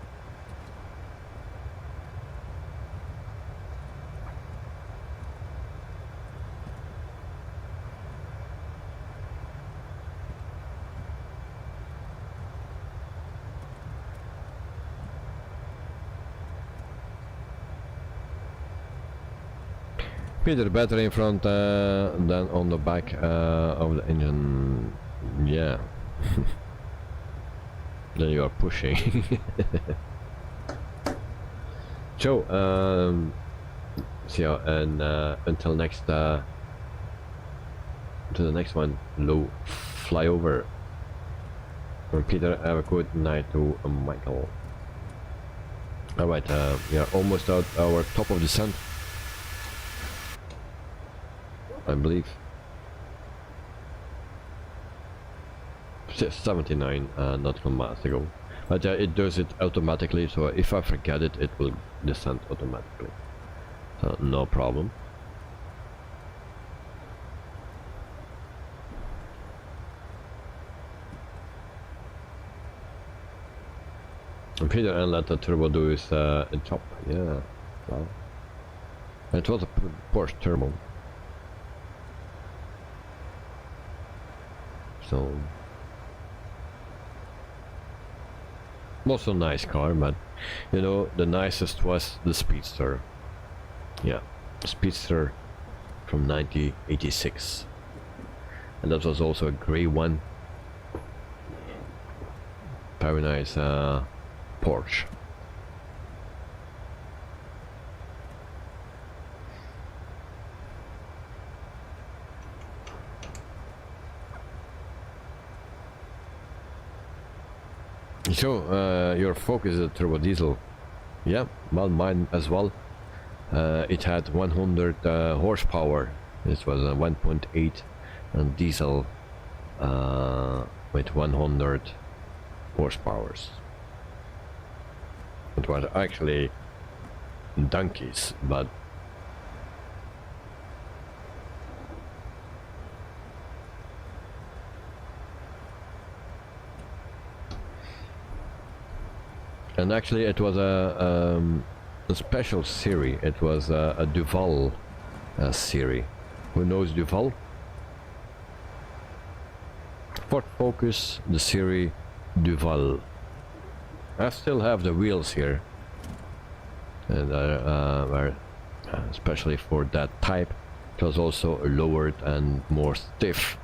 Peter, better in front than on the back of the engine. Yeah. Then you are pushing. So, see you, and until next, to the next one, low flyover. And Peter, have a good night to Michael. Alright, we are almost at our top of descent, I believe. 79 nautical miles to go, but it does it automatically, so if I forget it, it will descend automatically, so no problem. And Peter, and let the turbo do his job. Yeah, wow. It was a Porsche turbo. So, also nice car, but you know, the nicest was the Speedster. Yeah, Speedster from 1986, and that was also a grey one. Very nice Porsche. So, your Focus is a turbo diesel. Yeah, well, mine as well. It had 100 horsepower. This was a 1.8 and diesel with 100 horsepowers. It was actually donkeys, but and actually it was a special series. It was a Duval series. Who knows Duval? Ford Focus, the series Duval. I still have the wheels here, and were especially for that type. It was also lowered and more stiff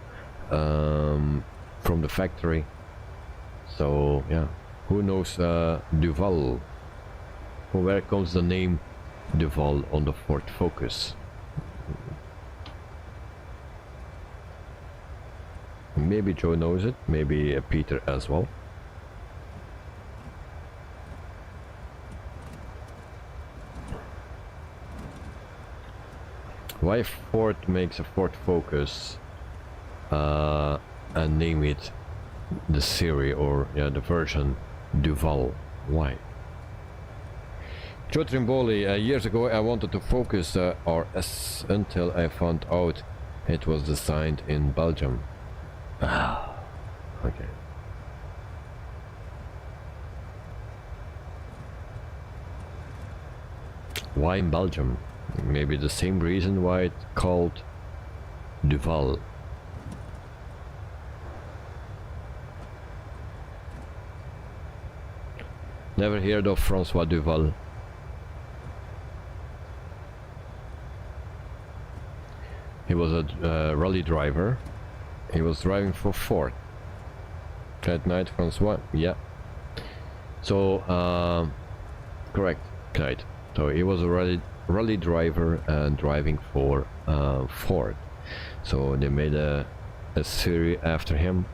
from the factory. So yeah. Who knows Duval? Where comes the name Duval on the Ford Focus? Maybe Joe knows it, maybe Peter as well. Why Ford makes a Ford Focus and name it the series, or yeah, the version Duval? Why? Joe Trimboli, years ago I wanted to Focus RS until I found out it was designed in Belgium. Ah, okay. Why in Belgium? Maybe the same reason why it's called Duval. Never heard of Francois Duval. He was a rally driver. He was driving for Ford. That night, Francois? Yeah. So, correct, Clyde. So he was a rally driver and driving for Ford. So they made a series after him.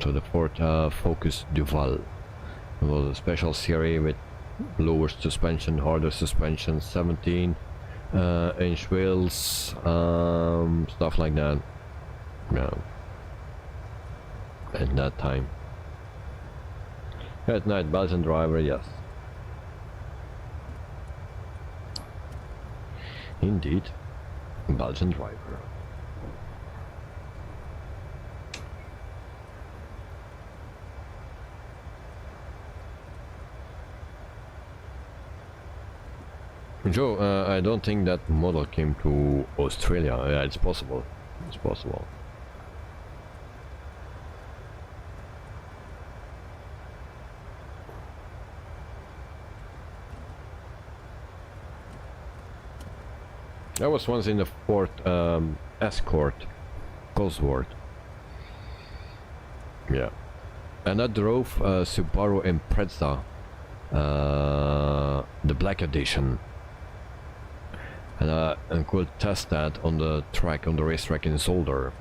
So the Ford Focus Duval. It was a special series with lower suspension, harder suspension, 17-inch wheels, stuff like that. Yeah. At that time. At night, Belgian driver, yes. Indeed, Belgian driver. Joe, I don't think that model came to Australia. Yeah, it's possible. It's possible. I was once in the Ford Escort, Cosworth. Yeah, and I drove Subaru Impreza, the Black Edition, and I could test that on the track, on the racetrack in Zolder.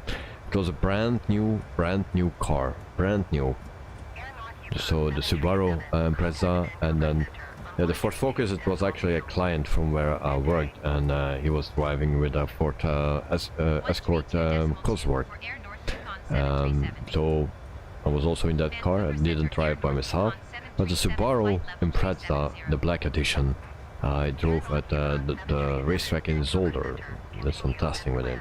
It was a brand new car, brand new. So the Subaru Impreza, and then yeah, the Ford Focus, it was actually a client from where I worked, and he was driving with a Ford Escort Cosworth. So I was also in that car. I didn't drive by myself, but the Subaru Impreza, the Black Edition, I drove at the racetrack in Zolder. Did some testing with it.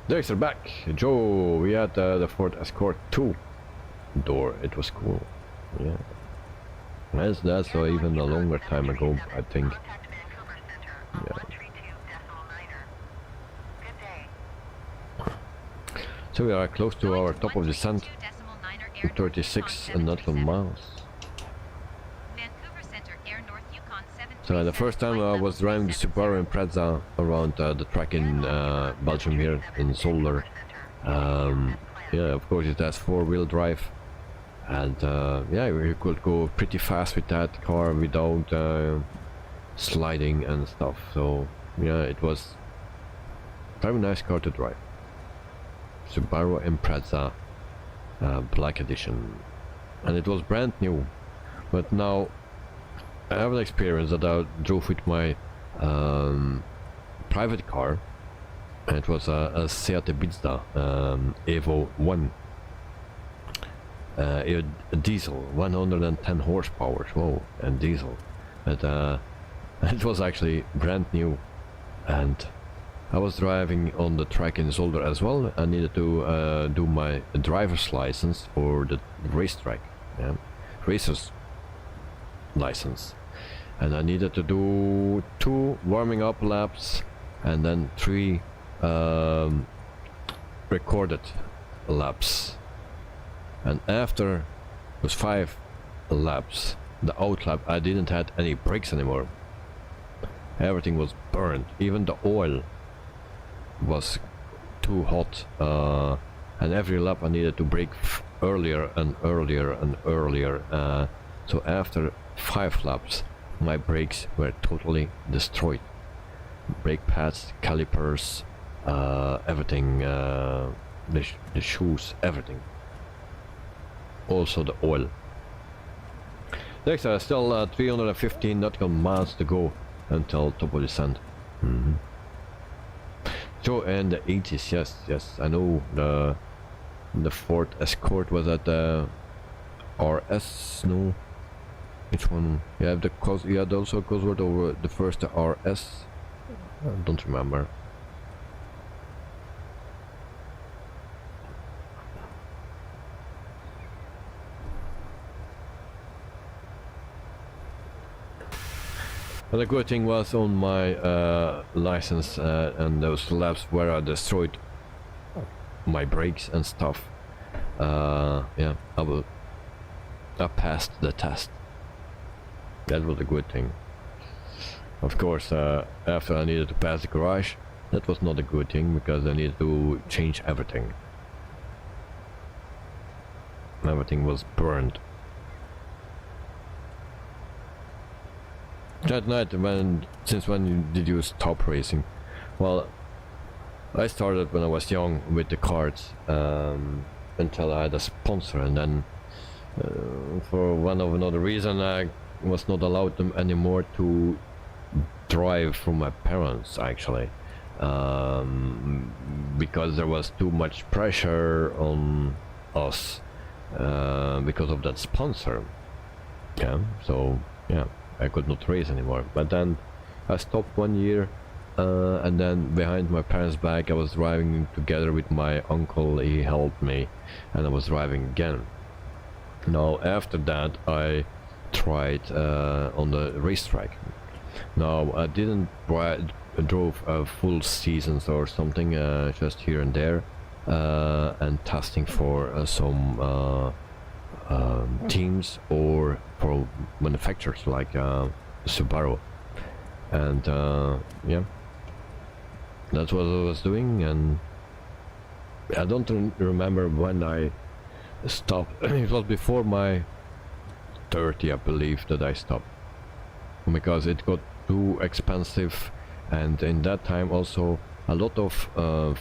Dexter back. Joe, we had the Ford Escort 2 door. It was cool. Yeah, that's even a longer time ago, I think. Yeah. So we are close to our top of descent, 36 nautical miles. So the first time I was driving the Subaru Impreza around the track in Belgium here in Zolder. Yeah, of course it has four-wheel drive, and yeah, you could go pretty fast with that car without sliding and stuff. So yeah, it was a very nice car to drive. Subaru Impreza Black Edition, and it was brand new. But now I have an experience that I drove with my private car, and it was a Seat Ibiza Evo 1, a diesel, 110 horsepower, whoa, and diesel. But it was actually brand new, and I was driving on the track in Zolder as well. I needed to do my driver's license for the racetrack, yeah, racer's license, and I needed to do 2 warming up laps and then 3 recorded laps, and after it was 5 laps, the out lap, I didn't have any brakes anymore. Everything was burned, even the oil was too hot, and every lap I needed to brake earlier and earlier and earlier. So after 5 laps, my brakes were totally destroyed. Brake pads, calipers, everything, the shoes, everything. Also the oil. Next, still 315 nautical miles to go until top of descent. So, and the 80s, yes, I know the Ford Escort was at the RS, no? Which one? You have you had also Cosworth over the first RS? I don't remember. But the good thing was on my license and those laps where I destroyed my brakes and stuff. Yeah, I passed the test. That was a good thing. Of course, after I needed to pass the garage, that was not a good thing because I needed to change everything. Everything was burned. That night, since when did you stop racing? Well, I started when I was young with the karts, until I had a sponsor, and then for one or another reason I was not allowed them anymore to drive from my parents, actually. because there was too much pressure on us because of that sponsor. Yeah, so yeah, I could not race anymore. But then I stopped 1 year, and then behind my parents' back I was driving together with my uncle. He helped me, and I was driving again. Now after that I tried on the racetrack. Now I didn't drove full seasons or something, just here and there, and testing for some teams or for manufacturers like Subaru, and yeah, that's what I was doing. And I don't remember when I stopped. It was before my 30, I believe, that I stopped, because it got too expensive. And in that time also a lot of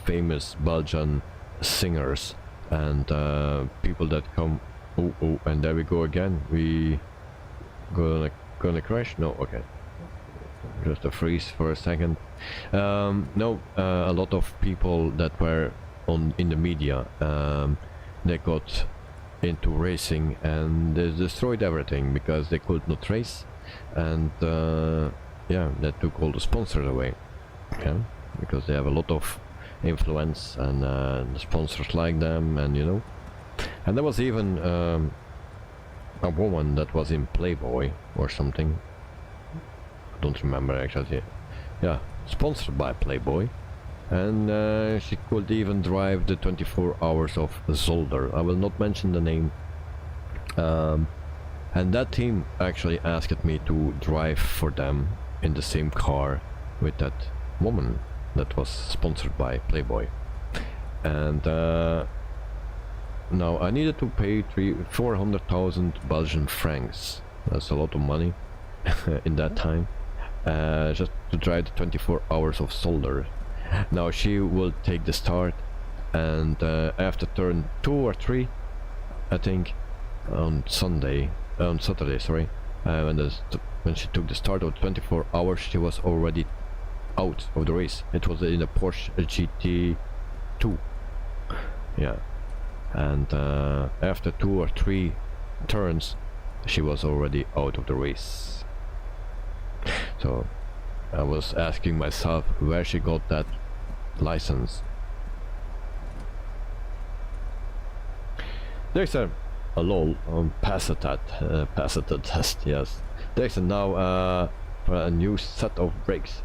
famous Belgian singers and people that come. Oh, and there we go again. We gonna crash? No, okay. Just a freeze for a second. No, a lot of people that were in the media, they got into racing and they destroyed everything because they could not race, and yeah, that took all the sponsors away. Yeah, because they have a lot of influence, and the sponsors like them, and you know. And there was even a woman that was in Playboy or something. I don't remember actually. Yeah, sponsored by Playboy, and she could even drive the 24 hours of Zolder. I will not mention the name. And that team actually asked me to drive for them in the same car with that woman that was sponsored by Playboy. And now I needed to pay 400,000 Belgian francs. That's a lot of money in that time, just to drive the 24 hours of Zolder. Now she will take the start, and after turn 2 or 3, I think, on Saturday, sorry, when she took the start of 24 hours, she was already out of the race. It was in a Porsche GT2. Yeah, and after 2 or 3 turns, she was already out of the race. So I was asking myself where she got that license. There's a lol on Passatat test, yes. There's now for a new set of brakes.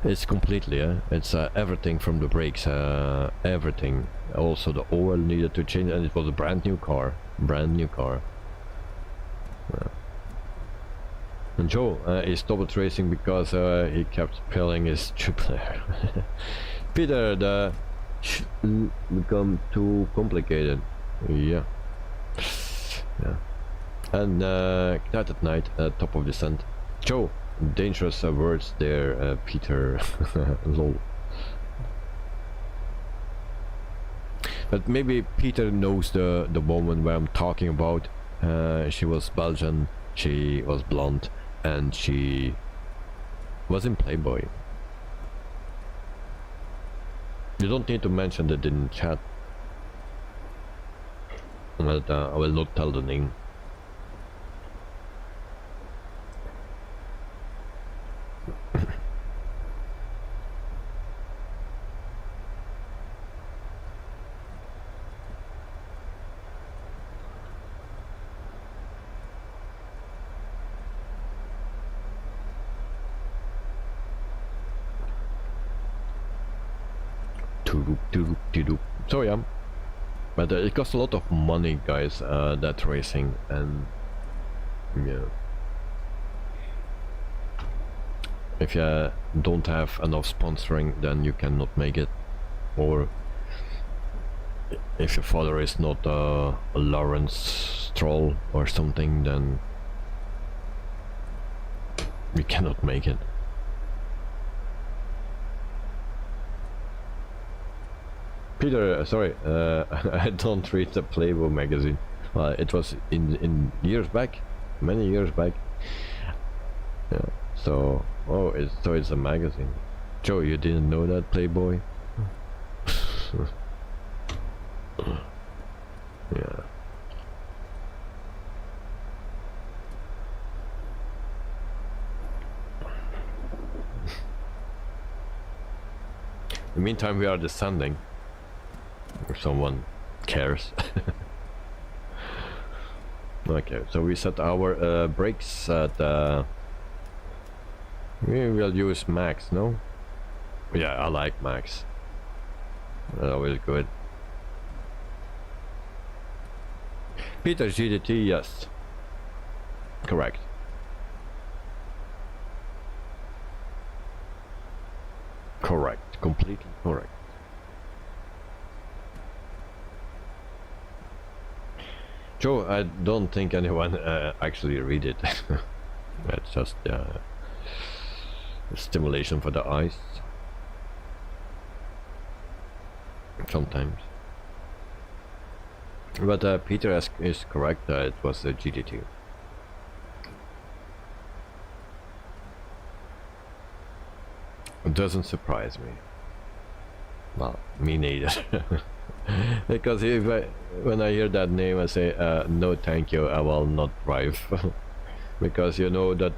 It's completely, it's everything from the brakes, everything. Also the oil needed to change, and it was a brand new car. And Joe, he stopped racing because he kept spilling his tripler. Peter, the become too complicated. Yeah. And that at night, top of descent. Joe, dangerous words there, Peter. Lol. But maybe Peter knows the woman where I'm talking about. She was Belgian, she was blonde, and she was in Playboy. You don't need to mention that in chat. But I will not tell the name. So yeah, but it costs a lot of money, guys, that racing, and yeah, if you don't have enough sponsoring, then you cannot make it. Or if your father is not a Lawrence Stroll or something, then you cannot make it. Peter, sorry, I don't read the Playboy magazine. It was in years back, many years back. Yeah. So, it's a magazine. Joe, you didn't know that, Playboy? Yeah. In the meantime, we are descending. If someone cares. Okay, so we set our brakes at we will use max, no? Yeah, I like max. Always good. Peter, GDT, yes. Correct. Correct, completely correct. Joe, I don't think anyone actually read it. It's just stimulation for the eyes. Sometimes. But Peter is correct, it was a GT2. It doesn't surprise me. Well, me neither. Because when I hear that name I say no thank you, I will not drive. Because you know that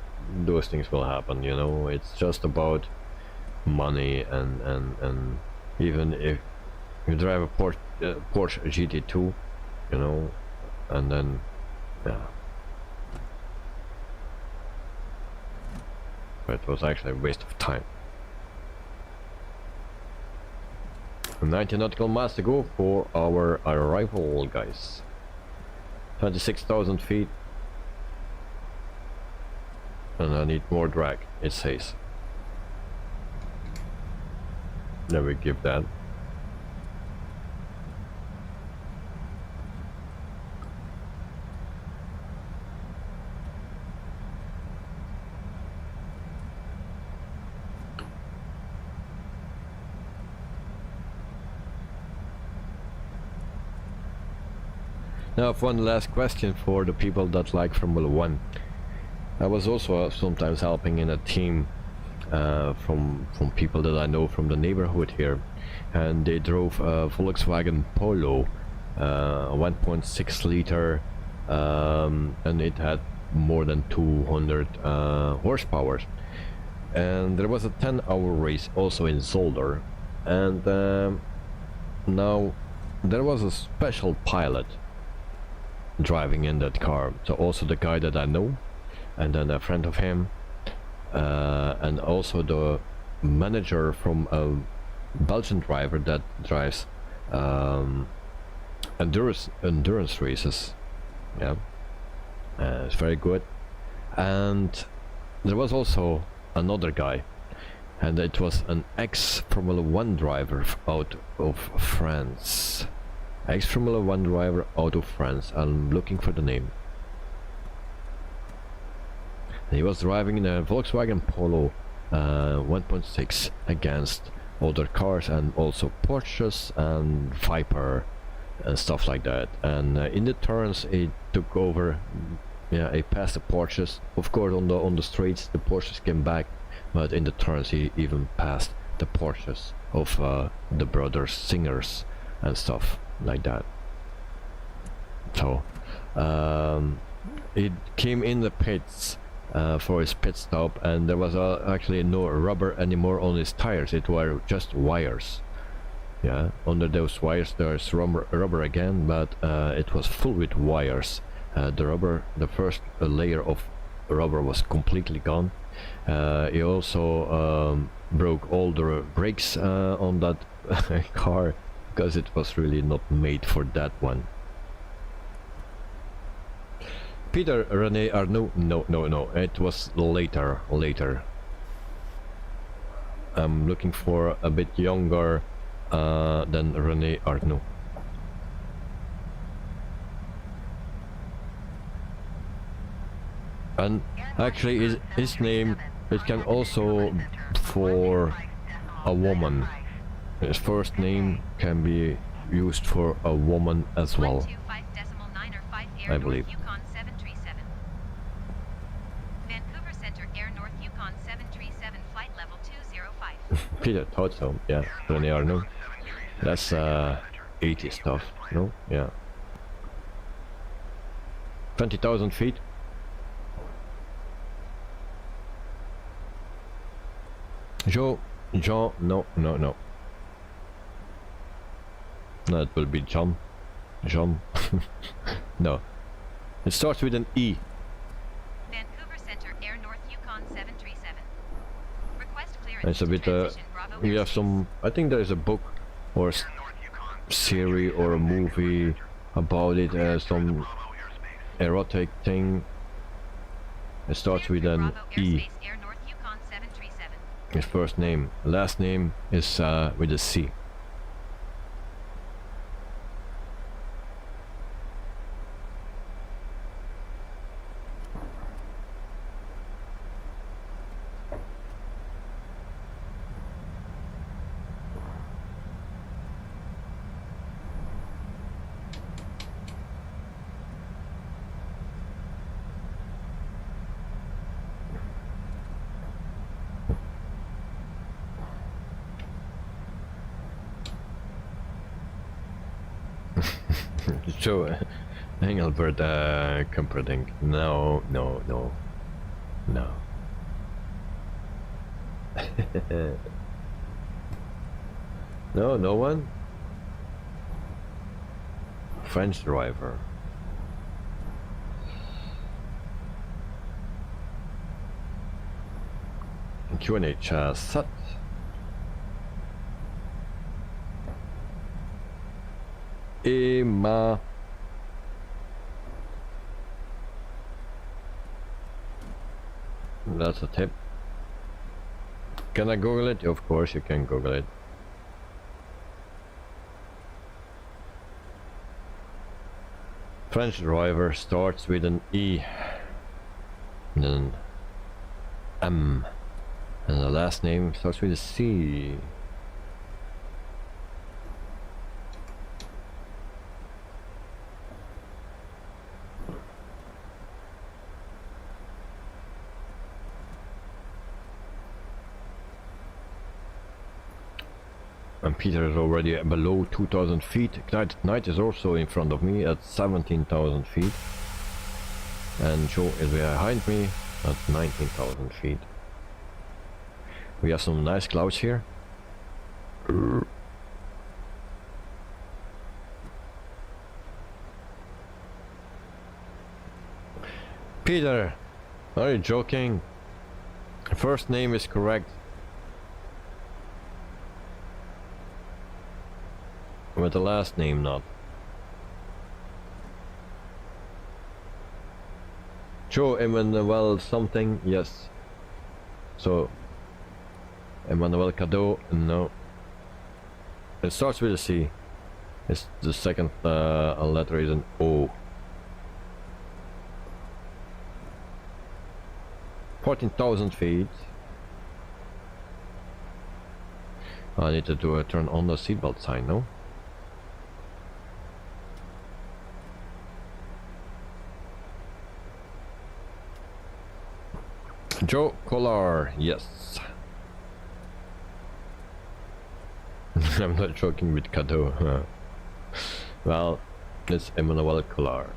those things will happen, you know, it's just about money and even if you drive a Porsche GT2, you know, and then yeah, but it was actually a waste of time. 90 nautical miles to go for our arrival, guys. 26,000 feet. And I need more drag, it says. Then we give that. Now, I have one last question for the people that like Formula 1. I was also sometimes helping in a team from people that I know from the neighborhood here, and they drove a Volkswagen Polo, 1.6 liter, and it had more than 200 horsepower. And there was a 10-hour race also in Zolder, and now there was a special pilot driving in that car, so also the guy that I know, and then a friend of him, and also the manager from a Belgian driver that drives endurance races. Yeah, it's very good. And there was also another guy, and it was an ex-Formula 1 driver out of France. Ex-Formula 1 driver out of France. I'm looking for the name. And he was driving in a Volkswagen Polo 1.6 against other cars and also Porsches and Viper and stuff like that. And in the turns he took over. Yeah, he passed the Porsches. Of course, on the straights the Porsches came back, but in the turns he even passed the Porsches of the brothers singers and stuff like that. So it came in the pits for his pit stop, and there was actually no rubber anymore on his tires. It were just wires. Yeah, under those wires there's rubber again, but it was full with wires. The first layer of rubber was completely gone. He also broke all the brakes on that car, because it was really not made for that one. Peter René Arnoux, no, it was later. I'm looking for a bit younger than René Arnoux. And actually his name, it can also for a woman. His first name can be used for a woman as well, I believe. Yukon 737. Vancouver Center Air North Yukon 737 flight level 20 005. Peter thought so, yeah, when they are new. That's 80 stuff, no? Yeah. 20,000 feet. Joe, no. No, it will be John. No. It starts with an E. Vancouver Center, Air North Yukon 737. Request clearance. It's a to bit, transition Bravo we have airspace. some, I think there is a book or series or a movie about it, some erotic thing. It starts with an Bravo E. airspace, Air North Yukon 737. His first name, last name is with a C. So, Engelbert comforting. No. No one? French driver. QNH Sat. Emma. That's a tip. Can I Google it? Of course you can Google it. French driver starts with an E and then M, and the last name starts with a C. And Peter is already below 2,000 feet. Knight is also in front of me at 17,000 feet. And Joe is behind me at 19,000 feet. We have some nice clouds here. Peter, are you joking? First name is correct. But the last name not. Joe Emmanuel something, yes. So Emmanuel Cadeau, no. It starts with a C. It's the second letter is an O. 14,000 feet. I need to do a turn on the seatbelt sign, no? Joe Collar, yes. I'm not joking with Cadeau. Well, it's Emmanuel Collar.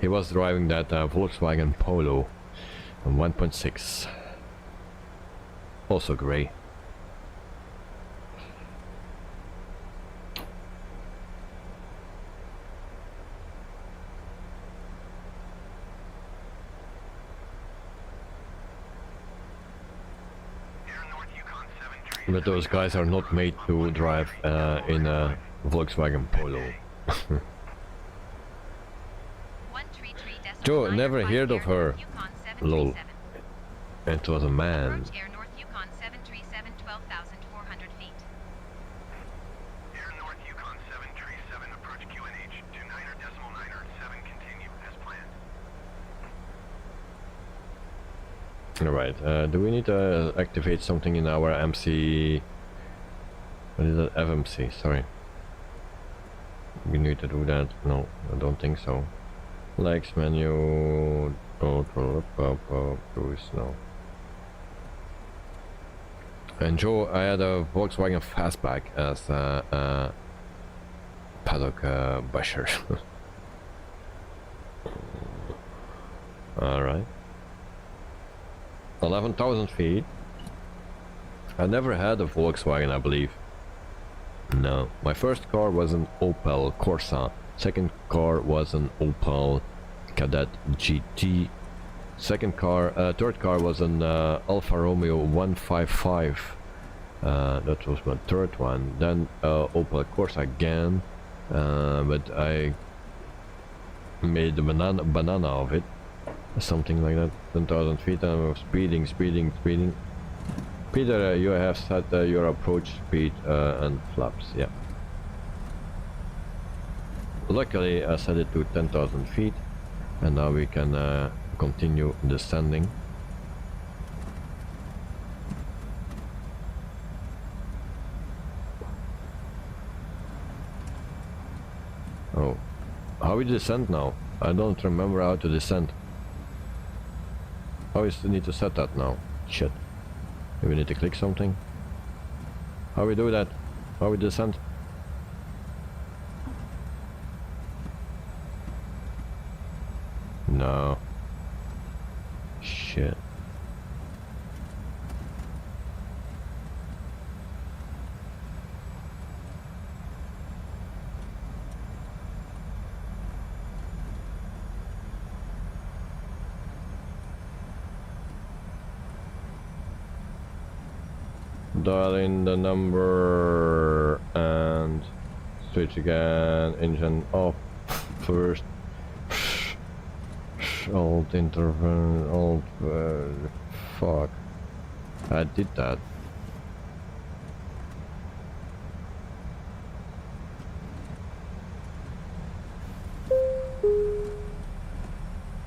He was driving that Volkswagen Polo 1.6. Also grey. But those guys are not made to drive in a Volkswagen Polo. Joe, never heard of her. Lol. It was a man. Air North Yukon 737, 12,400 feet. Air North Yukon 737, approach QNH to 9.907, continue as planned. Alright, do we need to activate something in our MC... What is it? FMC, sorry. We need to do that? No, I don't think so. Legs menu... boost, no. And Joe, I had a Volkswagen Fastback as a paddock basher. Alright. 11,000 feet. I never had a Volkswagen, I believe. No. My first car was an Opel Corsa. Second car was an Opel Kadett GT. Third car was an Alfa Romeo 155. That was my third one. Then Opel Corsa again, but I made a banana of it, something like that. 10,000 feet, and I was speeding. Peter, you have set your approach speed and flaps. Yeah. Luckily, I set it to 10,000 feet, and now we can continue descending. Oh, how we descend now? I don't remember how to descend. How is need to set that now? Shit. Do we need to click something? How we do that? How we descend? No. Shit. Dial in the number and switch again. Engine off first. Alt interval, alt, fuck. I did that.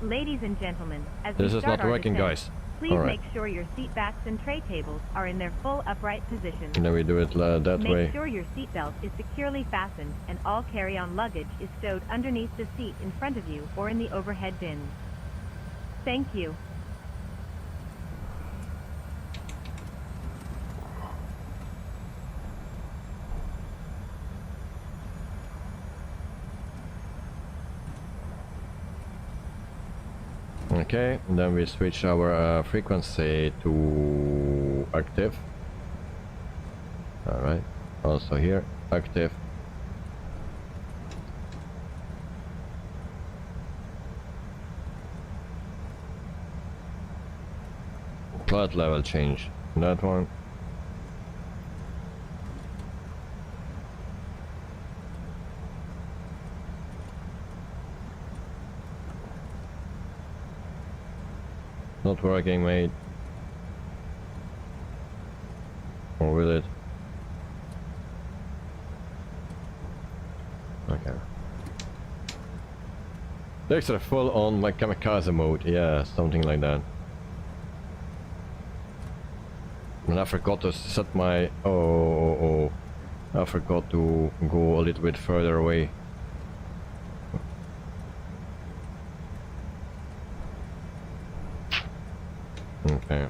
Ladies and gentlemen, as This we is start not our working, descent, guys. please Alright. make sure your seat backs and tray tables are in their full upright position. And then we do it that way. Make sure your seat belt is securely fastened and all carry-on luggage is stowed underneath the seat in front of you or in the overhead bin. Thank you. Okay, and then we switch our frequency to active. Alright, also here, active. Cloud level change, that one. Not working, mate. Or will it? Okay. Extra full on my kamikaze mode, yeah, something like that. And I forgot to set my... Oh. I forgot to go a little bit further away. Okay.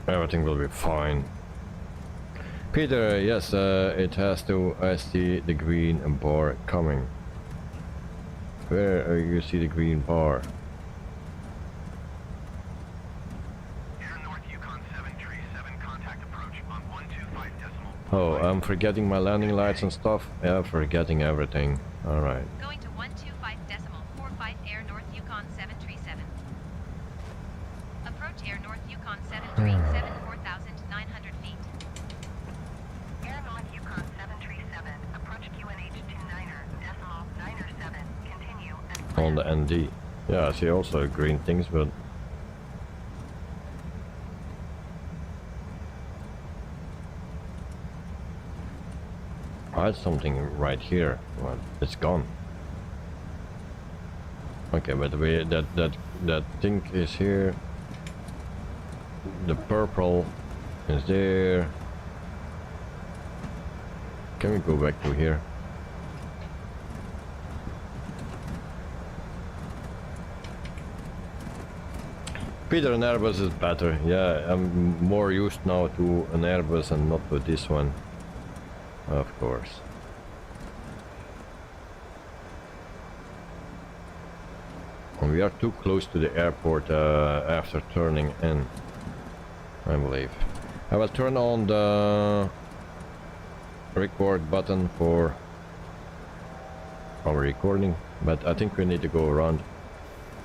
Everything will be fine. Peter, yes, it has to. I see the green bar coming. Where you see the green bar? Air North Yukon 737, contact approach on 125 decimal. Oh, I'm forgetting my landing lights and stuff. Yeah, forgetting everything. Alright. Going to 125.45 Air North Yukon 737. Approach Air North Yukon 737, 4,900 feet. Air North Yukon 737, approach QNH 29er, decimal 907, continue and On the ND. Yeah, I see also green things, but... I had something right here. Well, it's gone. Okay, but we that thing is here. The purple is there. Can we go back to here? Peter, an Airbus is better. Yeah, I'm more used now to an Airbus and not to this one. Of course. And we are too close to the airport after turning in, I believe. I will turn on the record button for our recording, but I think we need to go around.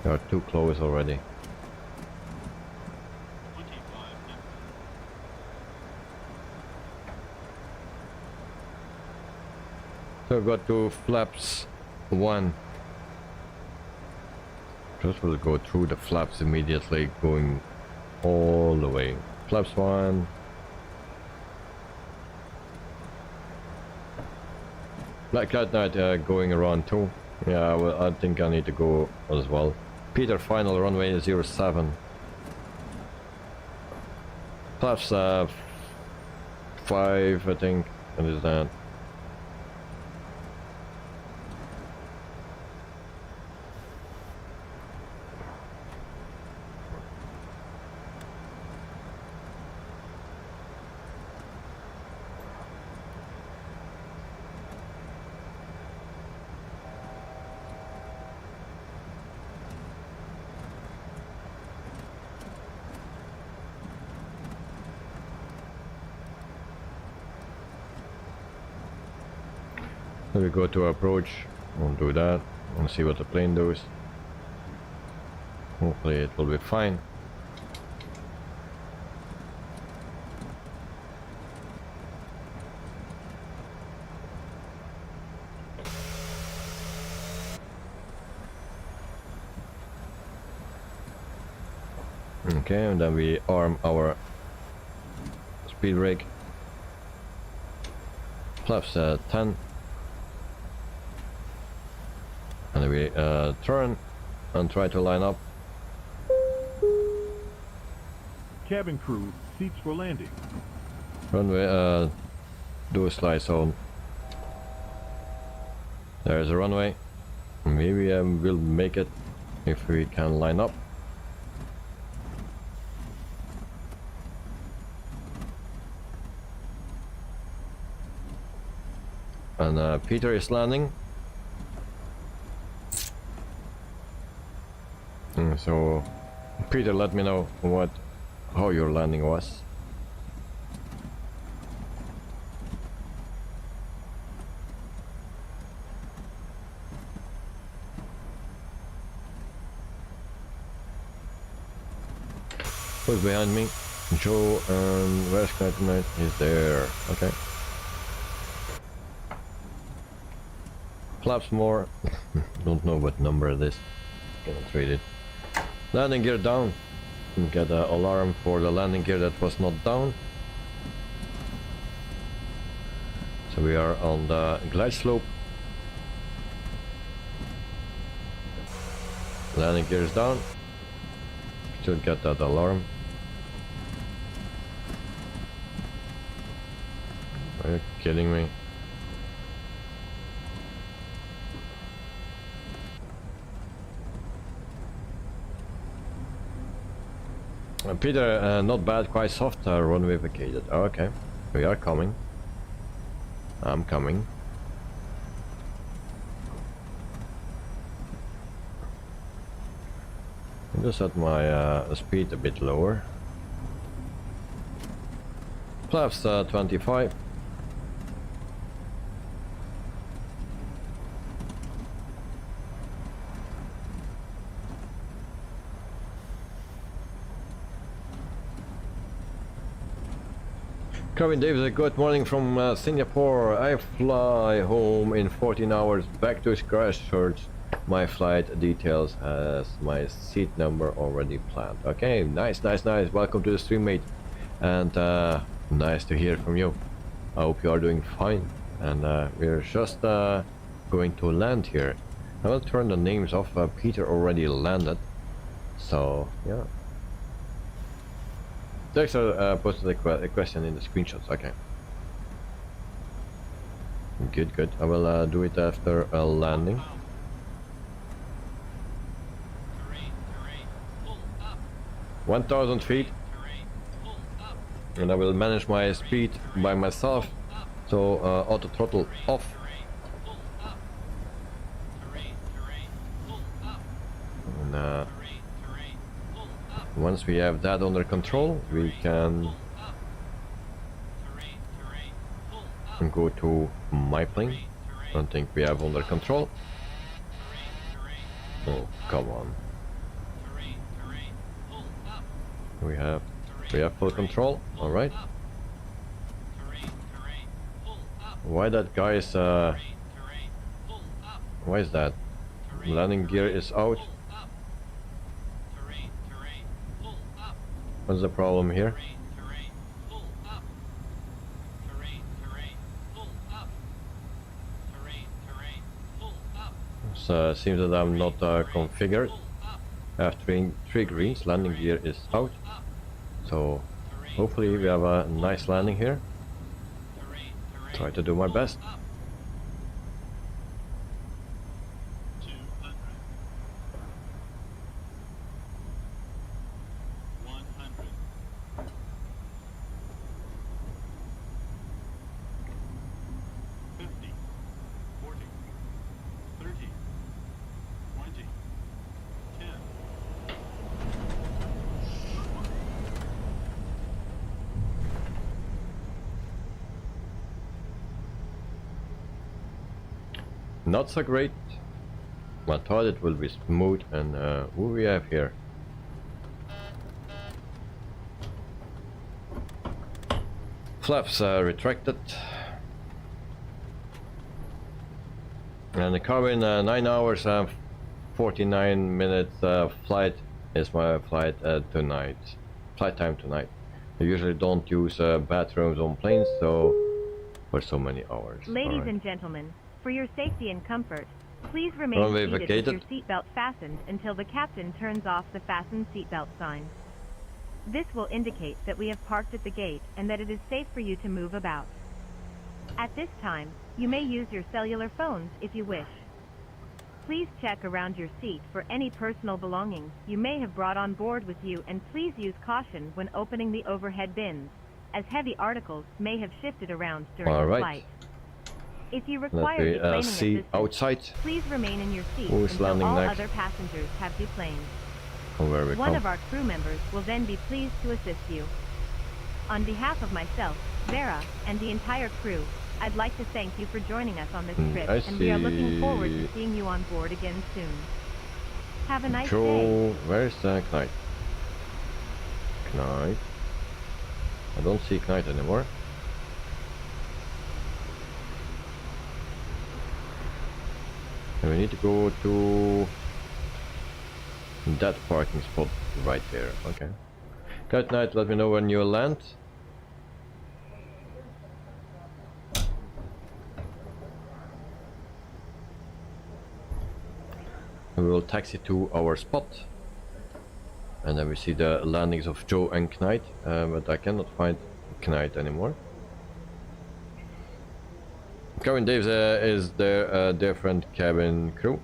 We are too close already. 25, yeah. So go to flaps 1. Just will go through the flaps immediately, going all the way. Flaps 1. Black Cat Knight going around too. Yeah, well, I think I need to go as well. Peter, final runway 07. Flaps 5, I think. What is that? So we go to approach, we'll do that, and see what the plane does. Hopefully it will be fine. Okay, and then we arm our speed brake. Flaps 10. And we turn and try to line up. Cabin crew, seats for landing. Runway, do a slide zone. There's a runway. Maybe we'll make it if we can line up. And Peter is landing. So, Peter, let me know how your landing was. Who's behind me? Joe, and where's Knight? He's there. Okay. Flaps more. Don't know what number it is. Cannot read it. Landing gear down. Get an alarm for the landing gear that was not down. So we are on the glide slope. Landing gear is down. Should get that alarm. Are you kidding me? Peter, not bad, quite soft, runway vacated. Oh, okay, we are coming. I'm coming. I'll just set my speed a bit lower. Flaps 25. Kevin Davis, good morning from Singapore. I fly home in 14 hours back to Christchurch. My flight details has my seat number already planned. Okay, nice. Welcome to the stream, mate. And nice to hear from you. I hope you are doing fine. And we're just going to land here. I will turn the names off. Peter already landed. So, yeah. Dexter posted a question in the screenshots. Okay. Good. I will do it after a landing. 1,000 feet, and I will manage my speed by myself. So auto throttle off. And once we have that under control, we can go to my plane. I don't think we have under control. Oh, come on. We have full control. All right. Why that guy is why is that? Landing gear is out. What's the problem here? So seems that I'm not configured. I have three greens. Landing gear is out. So hopefully we have a nice landing here. Try to do my best. Not so great. I thought it will be smooth. And who we have here? Flaps retracted. And the cabin 9 hours and 49 minutes flight is my flight tonight. Flight time tonight. I usually don't use bathrooms on planes, so for so many hours. Ladies and gentlemen, for your safety and comfort, please remain seated with your seatbelt fastened until the captain turns off the fasten seatbelt sign. This will indicate that we have parked at the gate and that it is safe for you to move about. At this time, you may use your cellular phones if you wish. Please check around your seat for any personal belongings you may have brought on board with you, and please use caution when opening the overhead bins, as heavy articles may have shifted around during the flight. If you require deplaning assistance, outside. Please remain in your seat Who's until all next? other passengers have deplaned. One of our crew members will then be pleased to assist you. On behalf of myself, Vera, and the entire crew, I'd like to thank you for joining us on this trip, and we are looking forward to seeing you on board again soon. Have a nice day. Where's Knight? Knight. I don't see Knight anymore. And we need to go to that parking spot right there. Okay. Good night, let me know when you land. We will taxi to our spot. And then we see the landings of Joe and Knight, but I cannot find Knight anymore. Kevin Daves is their different cabin crew.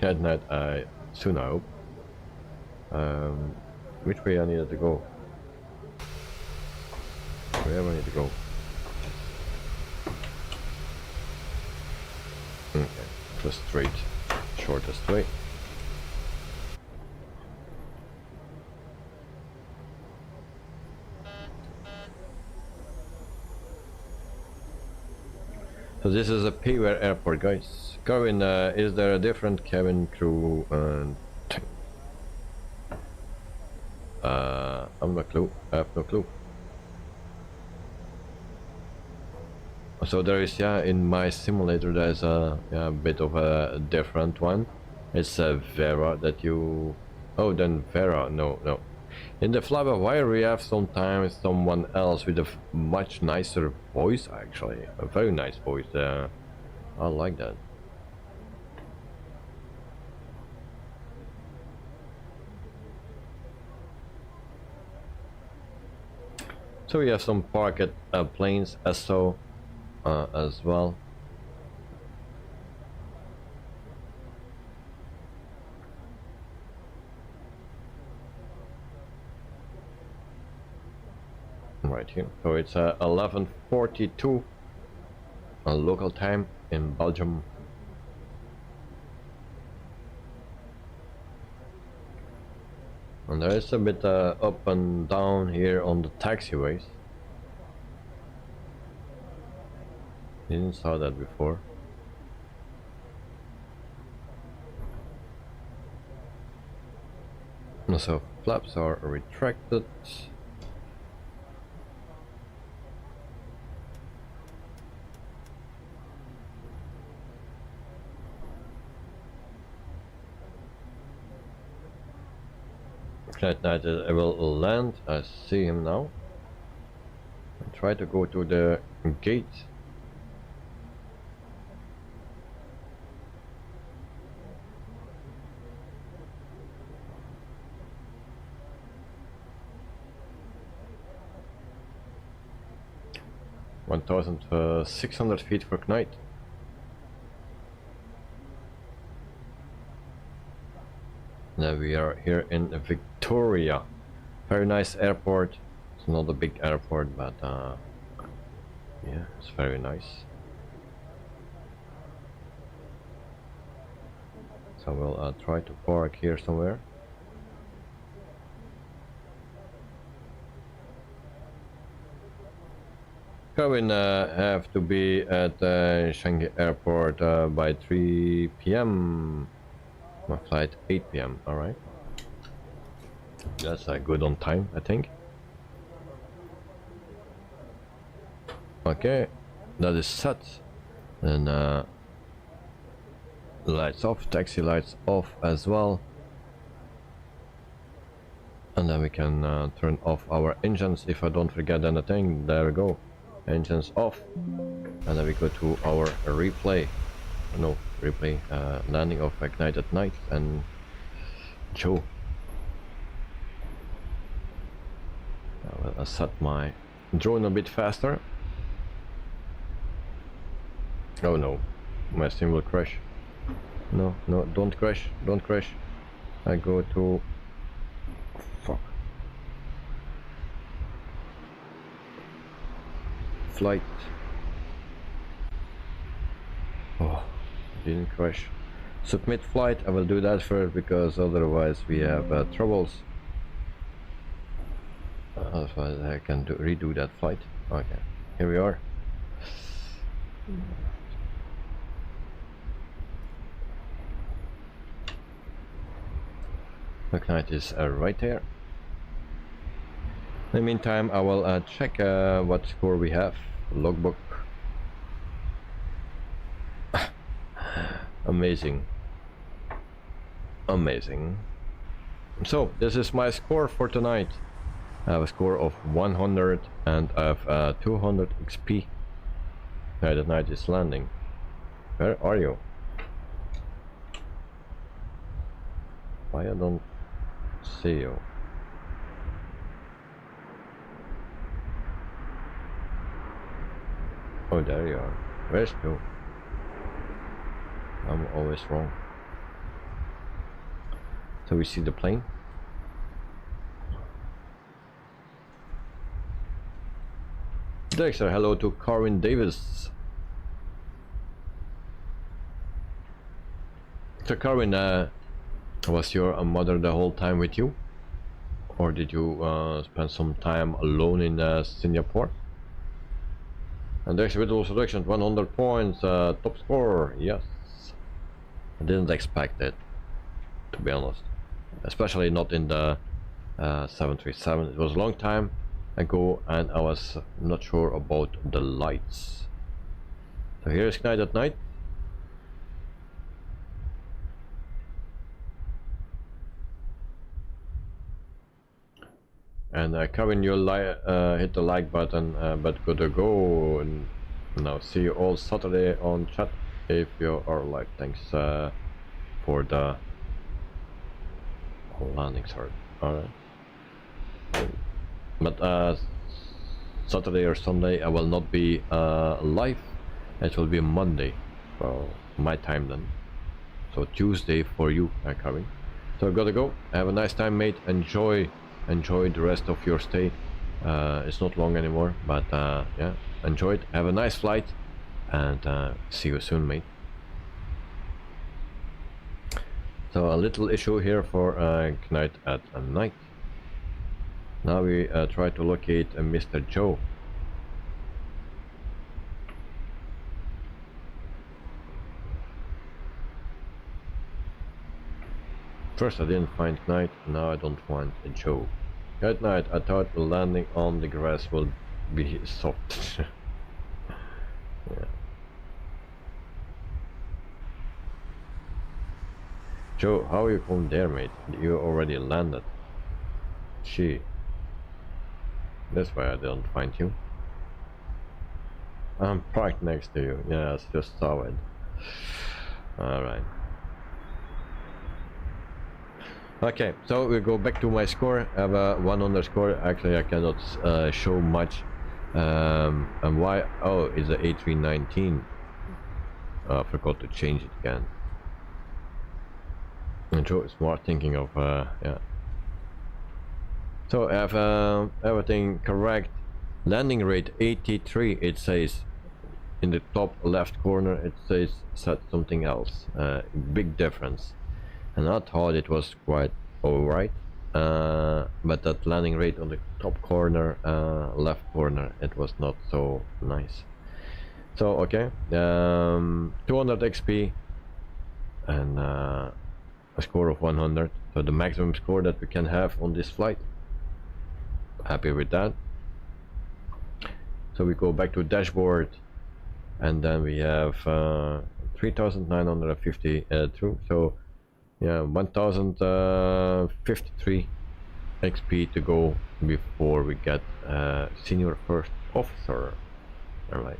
Good night, soon I hope. Which way I needed to go? Where do I need to go? Okay, just straight, shortest way. So this is a Payware airport, guys. Kevin, is there a different cabin crew? I'm no clue. I have no clue. So there is, yeah, in my simulator there's a bit of a different one. It's Vera that you... Oh, then Vera, no. In the Fly-by-Wire we have sometimes someone else with a much nicer voice, actually. A very nice voice. I like that. So we have some parked planes SO as well. right here. So it's 11:42 local time in Belgium. And there is a bit up and down here on the taxiways. Didn't saw that before. So flaps are retracted. Flight 90 will land. I see him now. I try to go to the gate. (1,600 feet for night). Now we are here in Victoria. Very nice airport. It's not a big airport, but yeah, it's very nice. So we'll try to park here somewhere. Kevin have to be at Shanghai airport by 3 p.m. My flight 8 p.m. Alright. That's good on time, I think. Okay, that is set. And lights off, taxi lights off as well. And then we can turn off our engines if I don't forget anything. There we go. Engines off. And then we go to our replay. No, replay. Landing of Ignite at Night and Joe. I'll set my drone a bit faster. Oh no, my sim will crash. No, no, don't crash, don't crash. I go to... Fuck. Flight. Oh, didn't crash. Submit flight, I will do that first because otherwise we have troubles. Otherwise I can redo that flight. Okay, here we are. The knight is right there. In the meantime, I will check what score we have. Logbook. Amazing. Amazing. So, this is my score for tonight. I have a score of 100 and I have 200 XP. Now the knight is landing. Where are you? Why I don't see you? Oh, there you are. Where's you? I'm always wrong. So we see the plane. Dexter, hello to Corwin Davis. So Corwin, was your mother the whole time with you? Or did you spend some time alone in Singapore? And Dexter with all selections, 100 points, top score, yes. I didn't expect it, to be honest. Especially not in the 737. It was a long time ago and I was not sure about the lights. So here's Knight at Night. And Kevin, you hit the like button, but good to go. And now see you all Saturday on chat if you are live. Thanks for the landing start. Alright. But Saturday or Sunday I will not be live. It will be Monday for my time then. So Tuesday for you, Kevin. So I gotta go. Have a nice time, mate. Enjoy the rest of your stay It's not long anymore, but yeah, enjoy it. Have a nice flight, and see you soon, mate. So a little issue here for Knight at night. Now we try to locate Mr. Joe. First I didn't find Knight, now I don't find Joe. Good night, I thought landing on the grass will be soft. Yeah. Joe, how you come there, mate? You already landed. She. That's why I don't find you. I'm parked next to you. Yes, just saw it. Alright. Okay, so we go back to my score. I have a 100 score. Actually, I cannot show much. And why? Oh, it's a A319. I forgot to change it again. And Joe is smart thinking of yeah. So I have everything correct. Landing rate 83. It says in the top left corner. It says set something else. Big difference. And I thought it was quite alright, but that landing rate on the top corner, left corner, it was not so nice. So okay, 200 XP and a score of 100, so the maximum score that we can have on this flight. Happy with that. So we go back to dashboard, and then we have 3,950 through. So yeah, 1053 XP to go before we get senior first officer. Alright,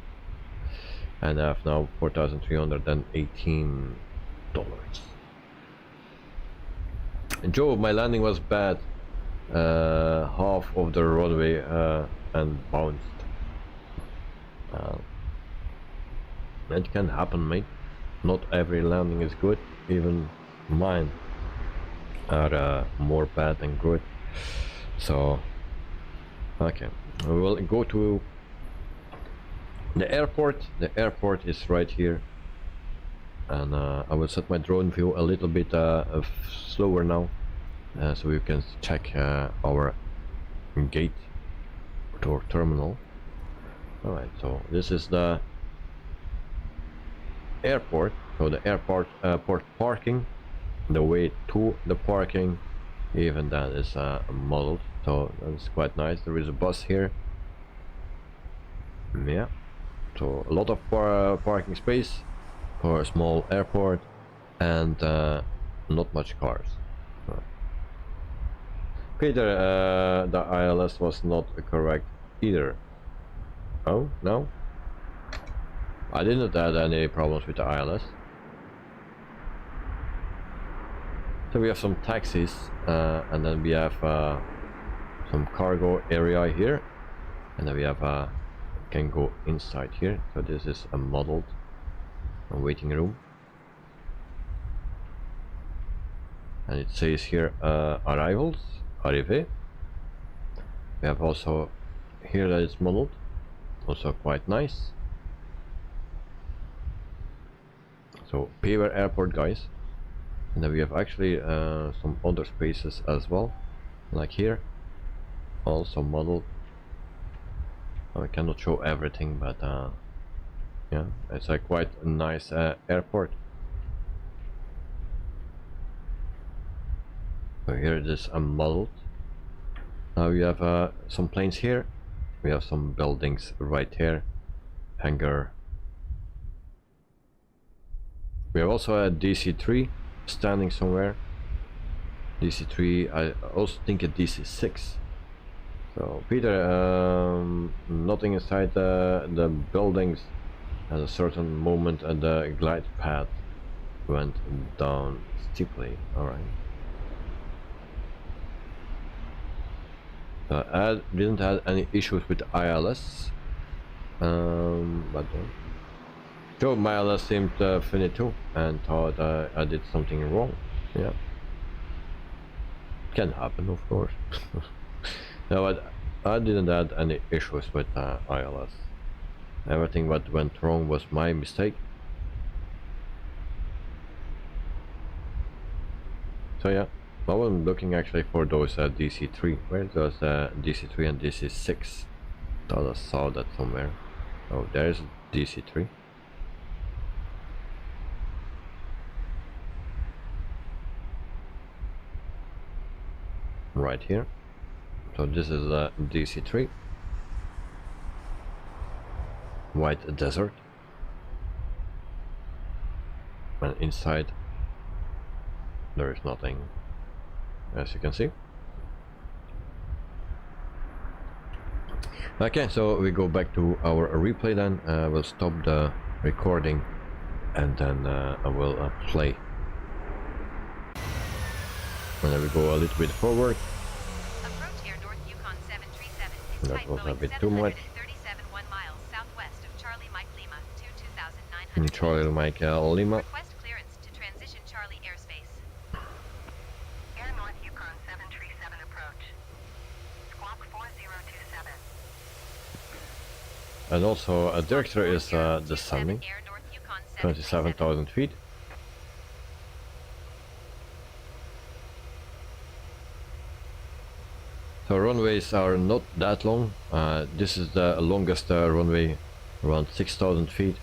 and I have now $4,318. Joe, my landing was bad. Half of the runway and bounced. That can happen, mate. Not every landing is good. Even mine are more bad than good. So okay, we will go to the airport. The airport is right here, and I will set my drone view a little bit slower now, so you can check our gate or terminal. Alright, so this is the airport. So the airport parking, the way to the parking, even that is modeled, so that's quite nice. There is a bus here. Yeah, so a lot of parking space for a small airport, and not much cars. Peter, the ILS was not correct either. Oh no, I didn't have any problems with the ILS. So we have some taxis, and then we have some cargo area here, and then we have can go inside here. So this is a modeled waiting room, and it says here arrivals, arrivé. We have also here that is modeled, also quite nice. So Paver Airport, guys. And then we have actually some other spaces as well, like here, also modeled. I cannot show everything, but yeah, it's a quite a nice airport. So here it is modeled. Now we have some planes here. We have some buildings right here, hangar. We have also a DC-3 standing somewhere. DC-3, I also think a DC-6. So Peter, nothing inside the buildings. At a certain moment the glide path went down steeply. Alright. I didn't have any issues with the ILS, but Joe, my ILS seemed finito and thought I did something wrong. Yeah, can happen, of course. No, but I didn't have any issues with ILS. Everything what went wrong was my mistake. So yeah, I was looking actually for those DC3. Where's those DC3 and DC6? Thought I saw that somewhere. Oh, there's DC3. Right here. So this is DC3. White desert. And inside there is nothing, as you can see. Okay, so we go back to our replay then. We'll stop the recording and then I will play. And then we go a little bit forward. Approach Air North Yukon 737 is That type was a Boeing bit too much. 737 1 miles southwest of Charlie Mike Lima 2,900 Charlie Mike Lima. Request clearance to transition Charlie airspace. Air North Yukon 737 approach. Squawk 4027. And also a director is descending, Air North Yukon 27,000 feet. So runways are not that long. This is the longest runway, around 6,000 feet,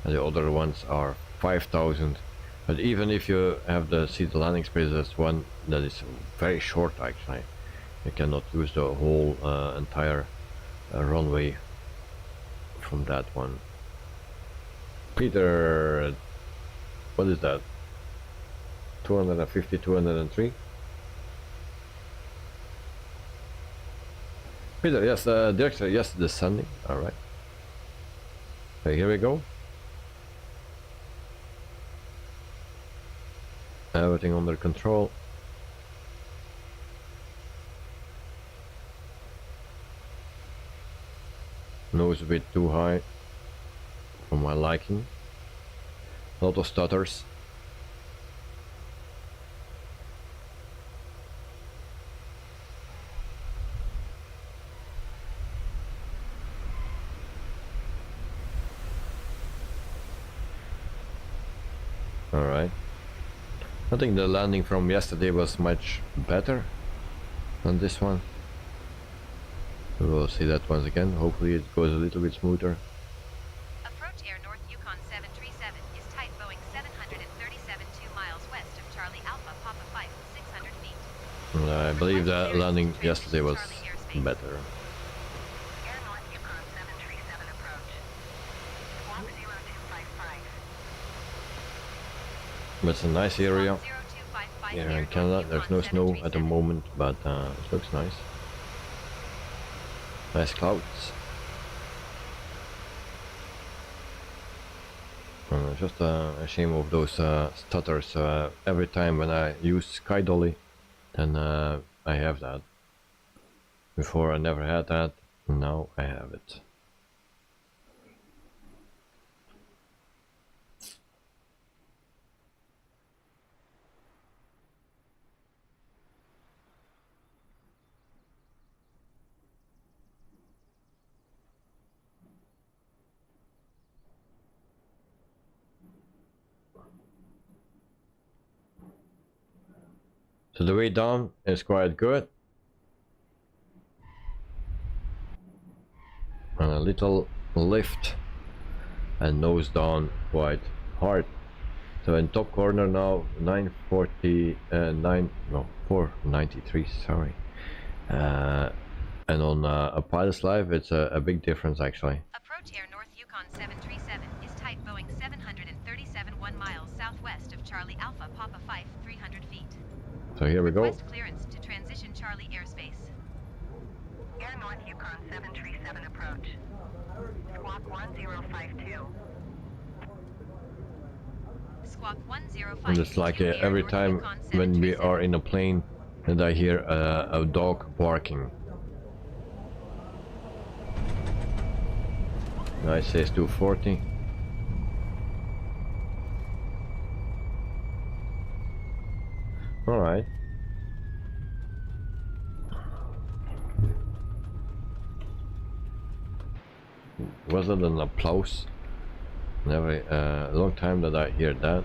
and the other ones are 5,000. But even if you have the seat landing space, that's one that is very short actually. You cannot use the whole entire runway from that one. Peter, what is that? 250, 203? Peter, yes, director, yes, descending. Alright. Okay, here we go. Everything under control. Nose a bit too high for my liking. A lot of stutters. Alright. I think the landing from yesterday was much better than this one. We will see that once again. Hopefully it goes a little bit smoother. Approach Air North Yukon 737 is type Boeing 737 2 miles west of Charlie Alpha Papa 5 600 feet. And I believe the landing yesterday was better. Air North Yukon 737 approach. Squawk 0255. But it's a nice area 0255 here Air in Canada. North There's no Yukon snow at the 737. moment, but it looks nice. Nice clouds. Just a shame of those stutters. Every time when I use Sky Dolly, then I have that. Before I never had that, now I have it. So the way down is quite good. And a little lift and nose down quite hard. So in top corner now 493, sorry. And on a pilot's life it's a big difference actually. Approach Air North Yukon 737 is type Boeing 737 1 miles southwest of Charlie Alpha Papa 5 300 feet. So here we go. Request clearance to transition Charlie airspace. Air North Yukon 737 approach. Squawk 1052. Squawk 1052. And it's like Air every North time Yukon when we 737. are in a plane and I hear a dog barking. Nice says 240. Alright. Was it an applause? Never, long time that I hear that.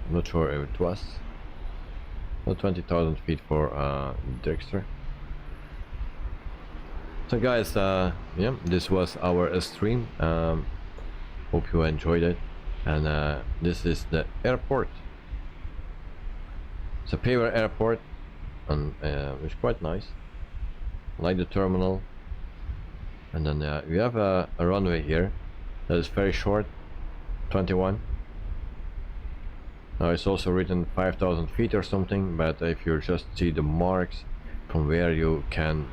I'm not sure if it was. Well, 20,000 feet for Dexter. So guys, yeah, this was our stream. Hope you enjoyed it. And this is the airport. It's a paver airport, and it's quite nice. Like the terminal. And then we have a runway here that is very short, 21. Now it's also written 5,000 feet or something, but if you just see the marks from where you can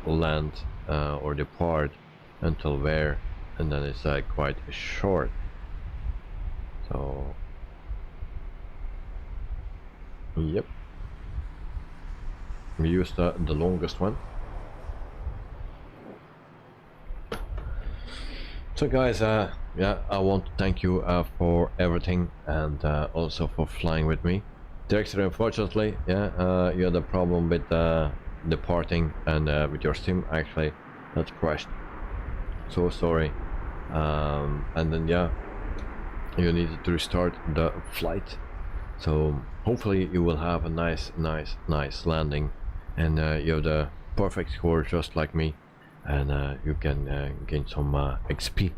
land or depart until where, and then it's quite short. So yep, we used the longest one. So guys, yeah, I want to thank you for everything, and also for flying with me. Dexter, unfortunately, yeah, you had a problem with departing, and with your sim actually that crashed. So sorry. And then yeah, you needed to restart the flight. So hopefully you will have a nice landing, and you have the perfect score just like me, and you can gain some XP.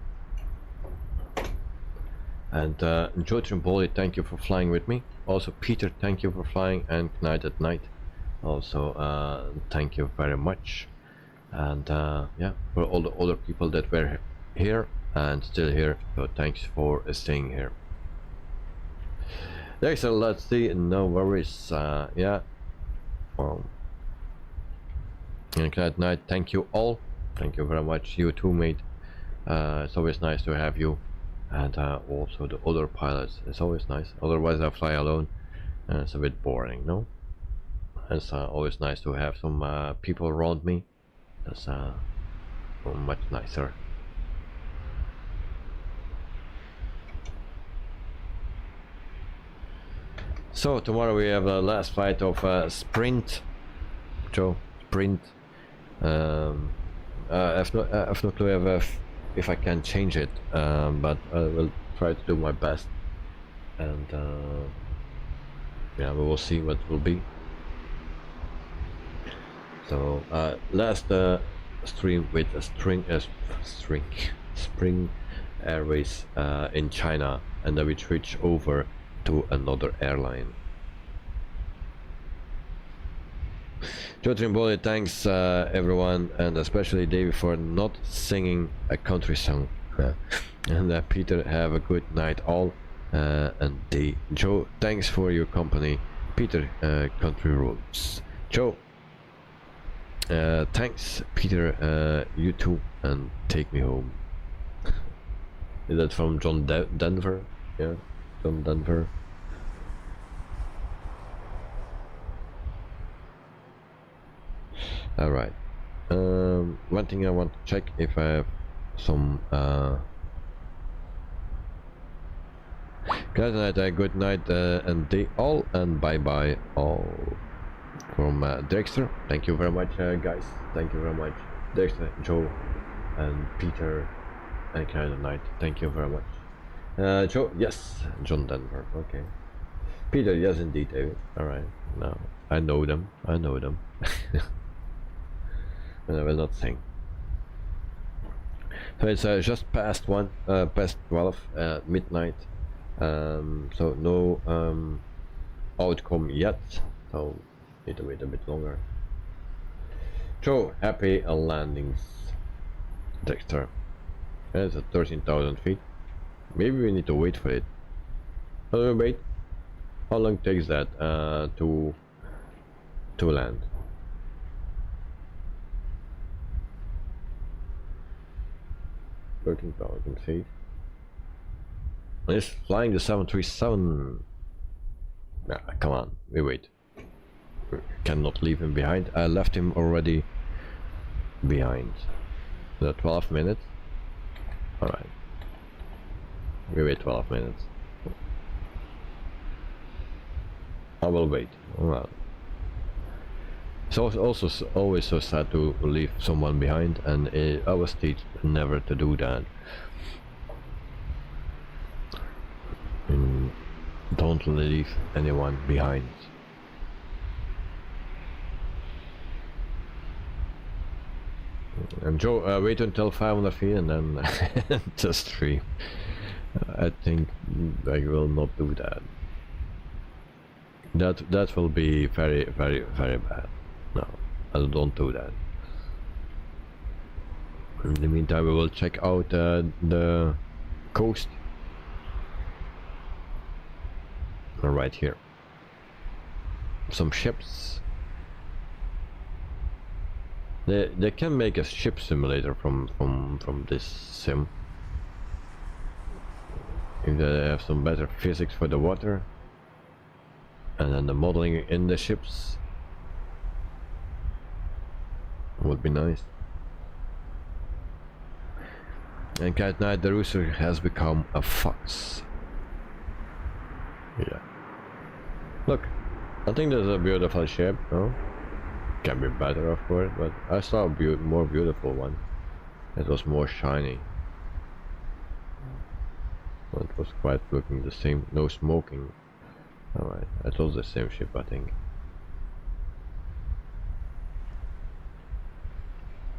And Joe Trimboli, thank you for flying with me. Also Peter, thank you for flying, and Night at Night also, thank you very much. And yeah, for all the other people that were here and still here, so thanks for staying here. Next, let's see, no worries. Yeah, and Night at Night, thank you all. Thank you very much. You too, mate. It's always nice to have you, and also the other pilots. It's always nice. Otherwise, I fly alone, and it's a bit boring, no? It's always nice to have some people around me. That's much nicer. So tomorrow we have the last flight of Sprint. Joe, Sprint. I have no clue if I can change it, but I will try to do my best, and yeah, we will see what will be. So last stream with a Spring Airways in China, and then we switch over to another airline. Joe Trimboli, thanks everyone, and especially David for not singing a country song. And Peter, have a good night all, and Joe, thanks for your company. Peter, country roads. Joe, thanks Peter, you too, and take me home. Is that from John Denver? Yeah, John Denver. All right. One thing I want to check if I have some. Good night, and day all, and bye bye all. From Dexter, thank you very much, guys. Thank you very much, Dexter, Joe, and Peter, and kind of night. Thank you very much. Joe, yes, John Denver. Okay. Peter, yes, indeed, David. All right. No, I know them. I know them. And I will not sing. So it's just past 12, midnight. So no outcome yet. So need to wait a bit longer. Joe, happy landings. Dexter. It's at 13,000 feet. Maybe we need to wait for it. How do we wait? How long takes that to land? 13,000 feet. It's flying the 737. Nah, come on, we wait. We cannot leave him behind. I left him already behind. The 12 minutes. Alright. We wait 12 minutes. I will wait. Well, It's also always so sad to leave someone behind, and I was taught never to do that. Don't leave anyone behind. And Joe, wait until 500 feet and then just stream. I think I will not do that. That will be very bad. No, I don't do that. In the meantime, we will check out the coast. Right here. Some ships. They can make a ship simulator from this sim. If they have some better physics for the water, and then the modeling in the ships would be nice. And at night the rooster has become a fox. Yeah. Look, I think there's a beautiful ship, no? Can be better, of course, but I saw a more beautiful one. It was more shiny. Well, it was quite looking the same. No smoking. Alright, it was the same ship, I think.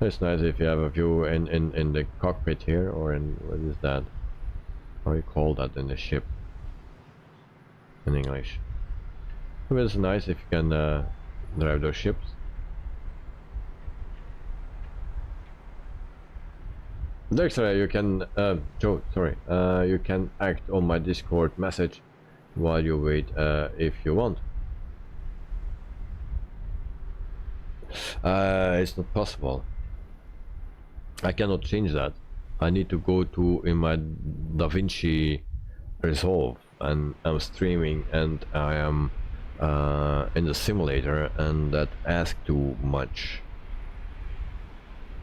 It's nice if you have a view in the cockpit here, or in, what is that? How you call that in the ship? In English. It's nice if you can drive those ships. Dexter, you can, Joe, sorry, you can act on my Discord message while you wait, if you want. It's not possible. I cannot change that. I need to go to in my DaVinci Resolve, and I'm streaming, and I am in the simulator, and that asks too much,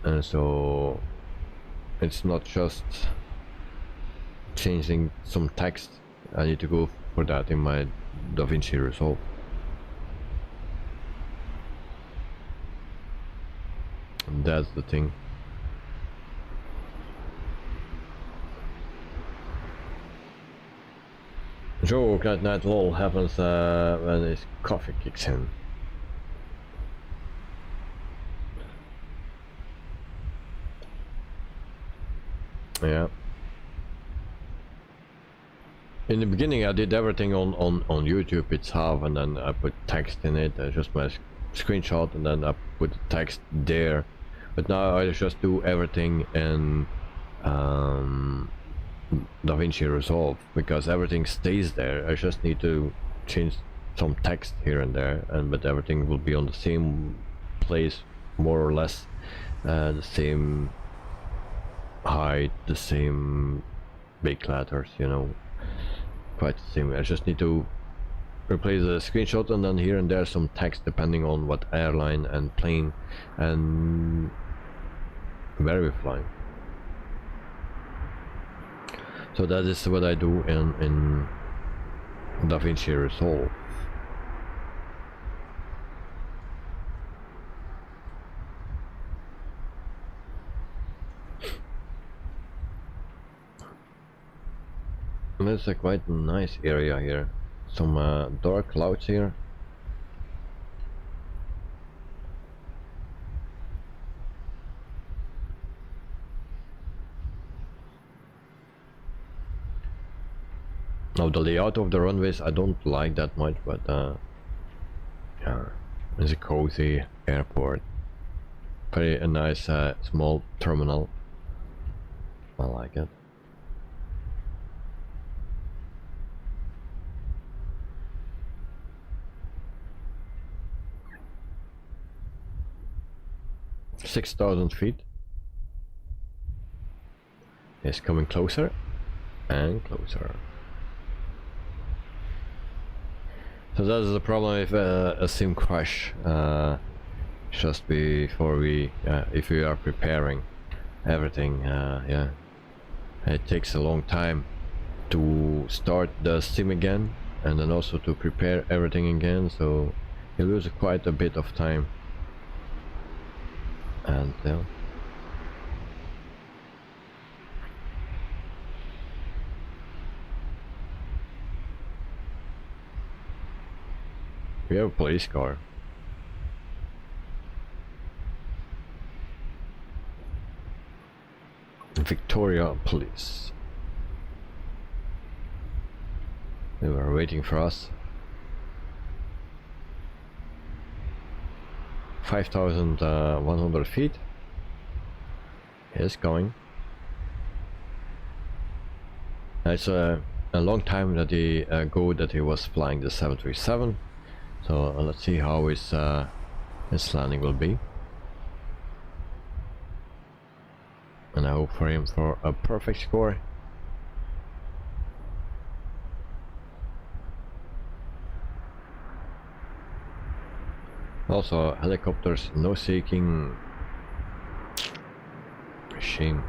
and so it's not just changing some text. I need to go for that in my DaVinci Resolve. And that's the thing. Joe, that night lol happens when his coffee kicks in. Yeah. In the beginning I did everything on YouTube itself, and then I put text in it, just my screenshot, and then I put the text there. But now I just do everything in DaVinci Resolve, because everything stays there. I just need to change some text here and there, but everything will be on the same place, more or less, the same height, the same big letters, you know, quite the same. I just need to replace the screenshot, and then here and there some text depending on what airline and plane and where we're flying. So that is what I do in DaVinci Resolve. And it's a quite nice area here. Some dark clouds here. Now the layout of the runways I don't like that much, but yeah, it's a cozy airport. Very nice small terminal. I like it. $6,000 feet. It's coming closer and closer. So that is the problem if a sim crash just before we, if we are preparing everything, yeah, it takes a long time to start the sim again, and then also to prepare everything again, so you lose quite a bit of time And we have a police car. Victoria Police. They were waiting for us. 5,100 feet. It's going. It's a long time that ago that he was flying the 737. So let's see how his landing will be. And I hope for him for a perfect score. Also, helicopters, no seeking. Shame.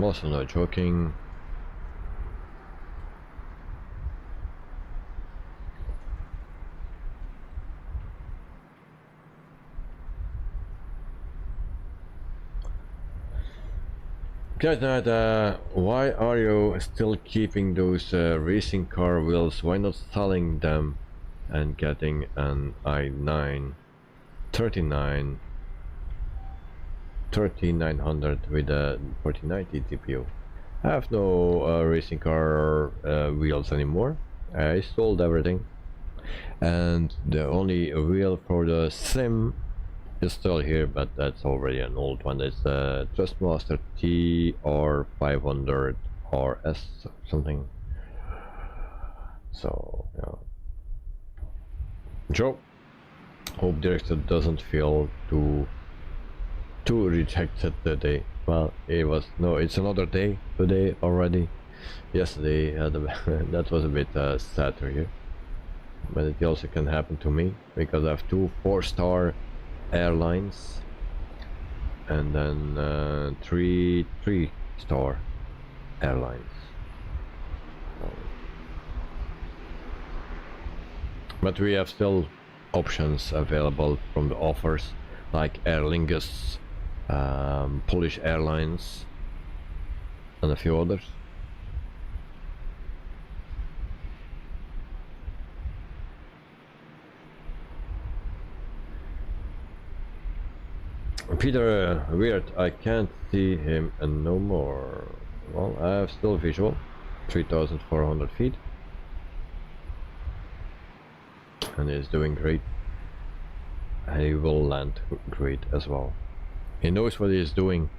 Also, no joking. Guys, why are you still keeping those racing car wheels? Why not selling them and getting an i9 3900 with a 4090 GPU? I have no racing car wheels anymore. I sold everything, and the only wheel for the sim is still here, but that's already an old one. It's a Trustmaster TR500 RS something. So yeah. Joe, hope director doesn't feel too rejected today. Well, it's another day today already. Yesterday that was a bit sad to hear, but it also can happen to me because I have two 4-star airlines and then three 3-star airlines. But we have still options available from the offers like Aer Lingus, Polish Airlines, and a few others. Peter, weird, I can't see him no more. Well, I have still visual, 3,400 feet. And he's doing great. He will land great as well. He knows what he is doing.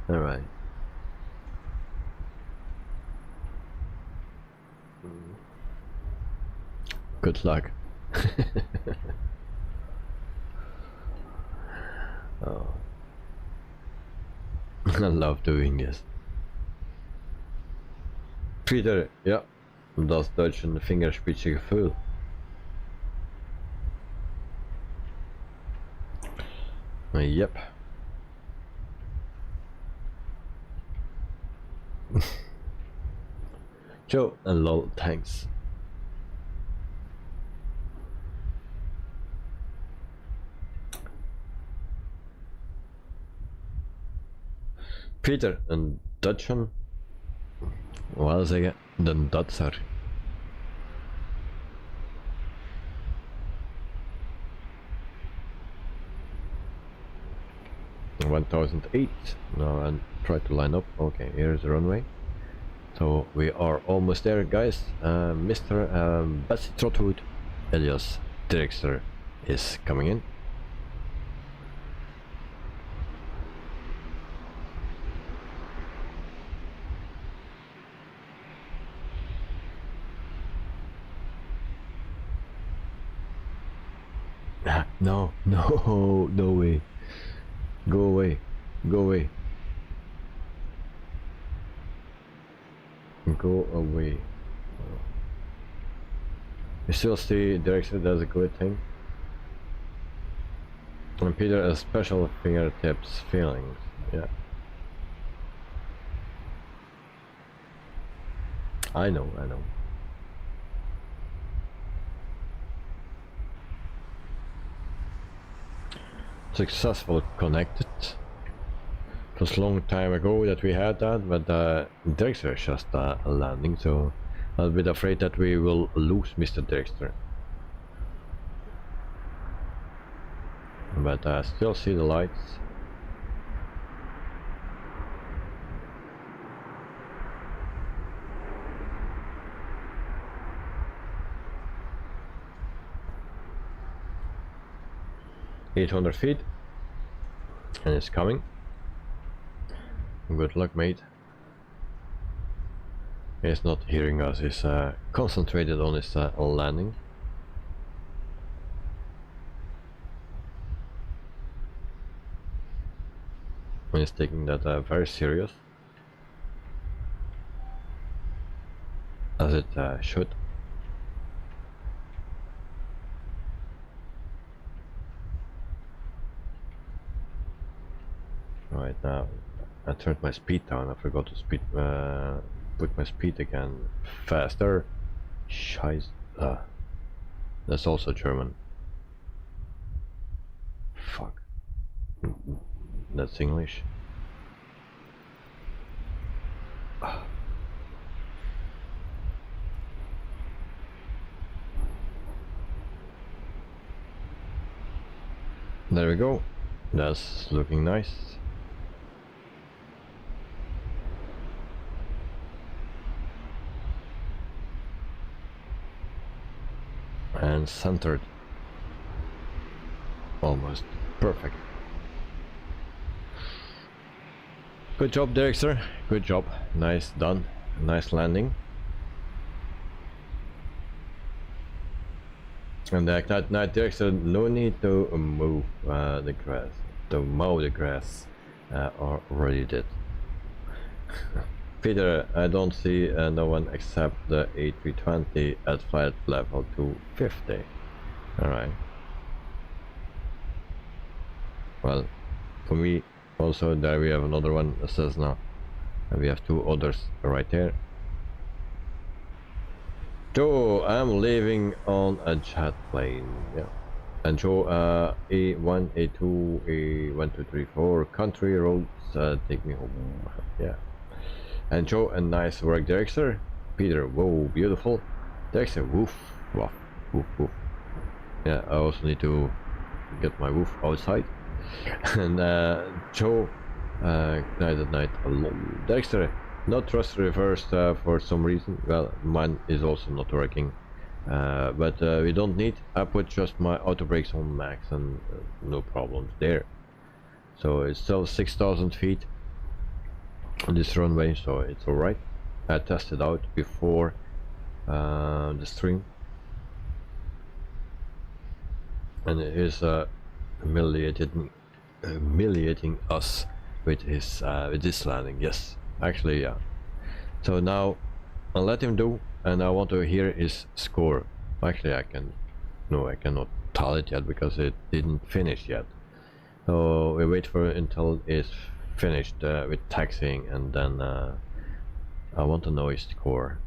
All right. Good luck. Oh. I love doing this. Peter, ja, das deutsche Fingerspitzengefühl. Yep. Joe and lol, thanks. Peter, een Dutchman? Wel zeggen, de Dutser. $1,008. Now and try to line up. Okay, here's the runway. So we are almost there, guys. Mr. Bessie Trotwood, alias Drexler, is coming in. No, no, no way. Go away. Go away. Go away. You still see Drexler does a good thing. And Peter has special fingertips feelings. Yeah. I know. Successful connected. It was a long time ago that we had that, but Drexler is just a landing, so I'm a bit afraid that we will lose Mr. Drexler. But I still see the lights. $800 feet, and it's coming. Good luck, mate. He's not hearing us. He's concentrated on his landing. And he's taking that very serious, as it should. Right now, I turned my speed down. I forgot to put my speed again faster. Scheiße. That's also German. Fuck. That's English. There we go. That's looking nice. And centered. Almost perfect. Good job, Drexler. Good job. Nice done. Nice landing. And night Drexler, no need to move the grass. To mow the grass. Already did. Peter, I don't see no one except the A320 at flight level 250. Alright. Well, for me, also there we have another one, a Cessna. And we have two others right there. Joe, I'm leaving on a jet plane. Yeah. And Joe, A1, A2, A1, 2, 3, 4, country roads, take me home. Yeah. And Joe, a nice work, Drexler. Peter, whoa, beautiful. Drexler, woof, woof, woof, woof. Yeah, I also need to get my woof outside. And Joe, night at night alone. Drexler, not thrust reversed for some reason. Well, mine is also not working. But we don't need. I put just my auto brakes on max and no problems there. So it's still 6,000 feet on this runway, so it's alright. I tested out before the stream, and it is humiliating us with his with this landing. Yes, actually, yeah. So now I'll let him do, and I want to hear his score. Actually, I cannot tell it yet because it didn't finish yet. So we wait for until it's finished with taxiing, and then I want to know his score.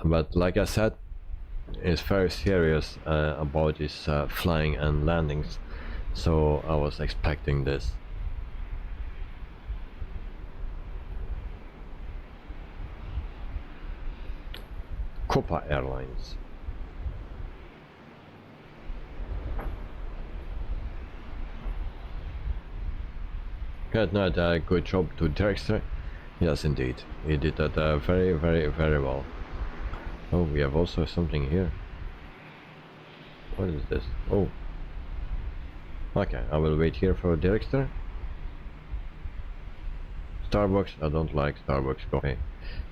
But like I said, he's very serious about his flying and landings, so I was expecting this. Copa Airlines. Good night, good job to Drexler. Yes, indeed, he did that very, very, very well. Oh, we have also something here. What is this? Oh. Okay, I will wait here for Drexler. Starbucks, I don't like Starbucks coffee.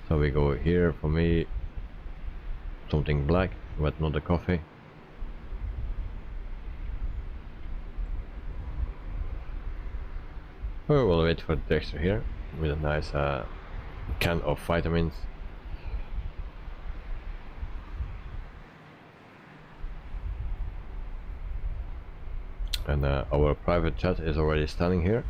So we go here for me. something black, but not a coffee. We will wait for Dexter here with a nice can of vitamins. And our private chat is already standing here.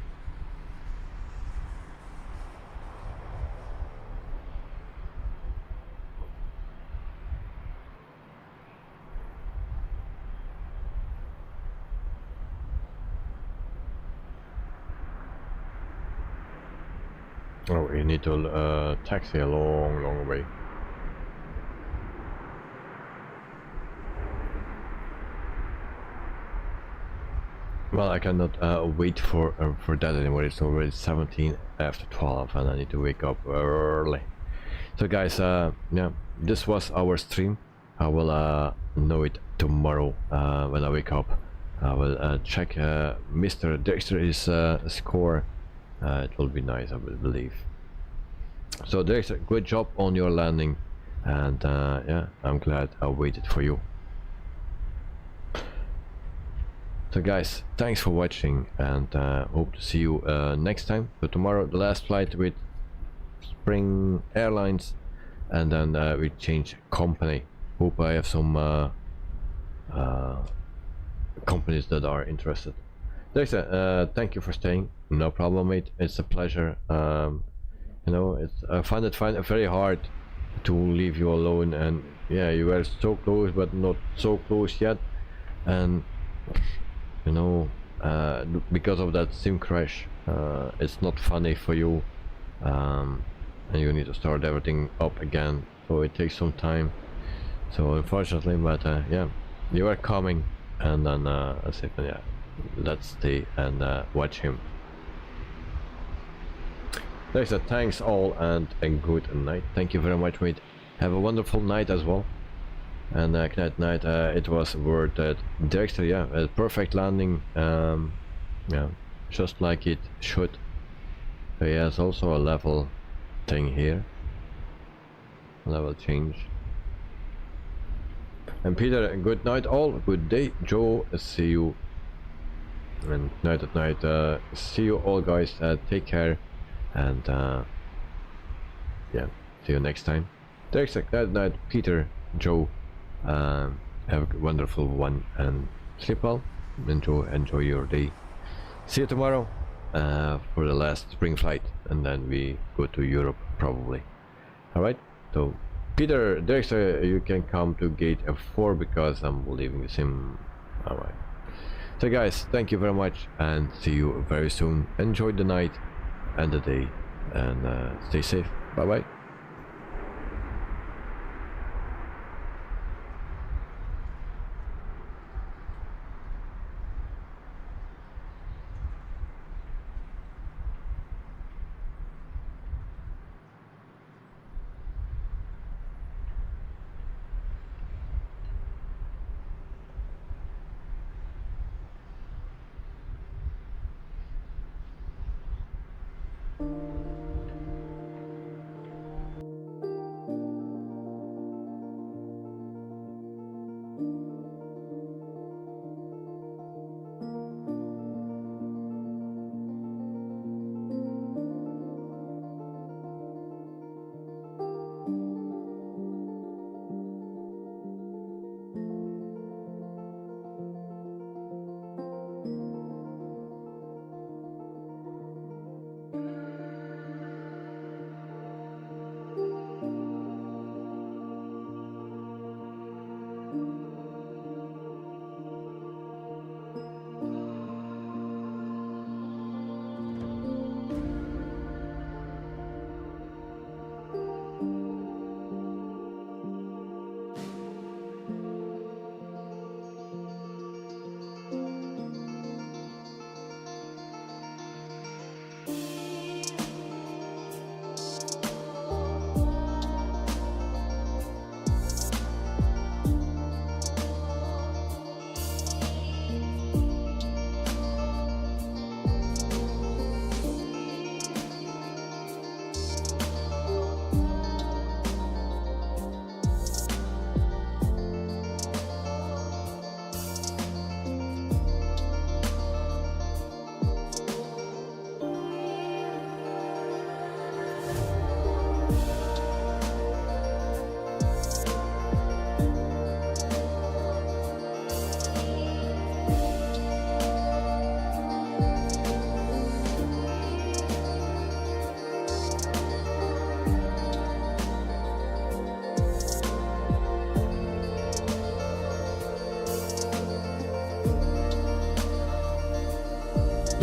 Oh, we need to taxi a long way. Well, I cannot wait for that anymore. It's already 17 after 12 and I need to wake up early. So guys, yeah, this was our stream. I will know it tomorrow when I wake up. I will check Mr. Dexter's score. It will be nice, I will believe. So Dexter, good job on your landing, and yeah, I'm glad I waited for you. So guys, thanks for watching, and hope to see you next time. So tomorrow the last flight with Spring Airlines, and then we change company. Hope I have some companies that are interested. Dexter, thank you for staying. No problem, mate. It's a pleasure. You know, I find it very hard to leave you alone, and yeah, you were so close but not so close yet, and you know, because of that sim crash, it's not funny for you, and you need to start everything up again, so it takes some time. So unfortunately, but yeah, you are coming, and then I said, yeah, let's stay and watch him. There's a thanks all, and a good night. Thank you very much, mate. Have a wonderful night as well. And night, it was worth it. Dexter, yeah, a perfect landing. Yeah, just like it should. So he has also a level thing here. Level change. And Peter, good night all. Good day, Joe. See you. And night at night. See you all, guys. Take care. And yeah, see you next time. Dexter, good night, Peter, Joe. Have a wonderful one and sleep well. Enjoy your day. See you tomorrow for the last spring flight, and then we go to Europe probably. All right. So Peter, Dexter, you can come to gate F4 because I'm leaving the sim. All right. So guys, thank you very much, and see you very soon. Enjoy the night and the day, and stay safe. Bye bye.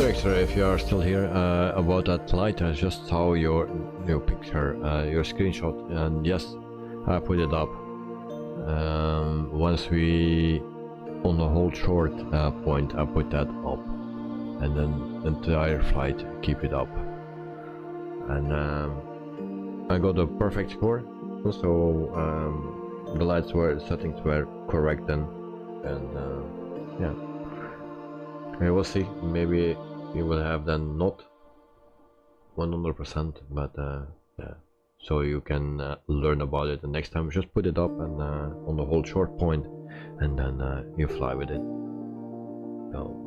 Extra, if you are still here, about that light, I just saw your picture, your screenshot, and yes, I put it up. Once we on the whole short point, I put that up, and then the entire flight keep it up, and I got a perfect score. So the lights settings were correct then, and yeah. Okay, we'll see. Maybe you will have then not 100%, but yeah. So you can learn about it, and next time just put it up and on the whole short point, and then you fly with it. So.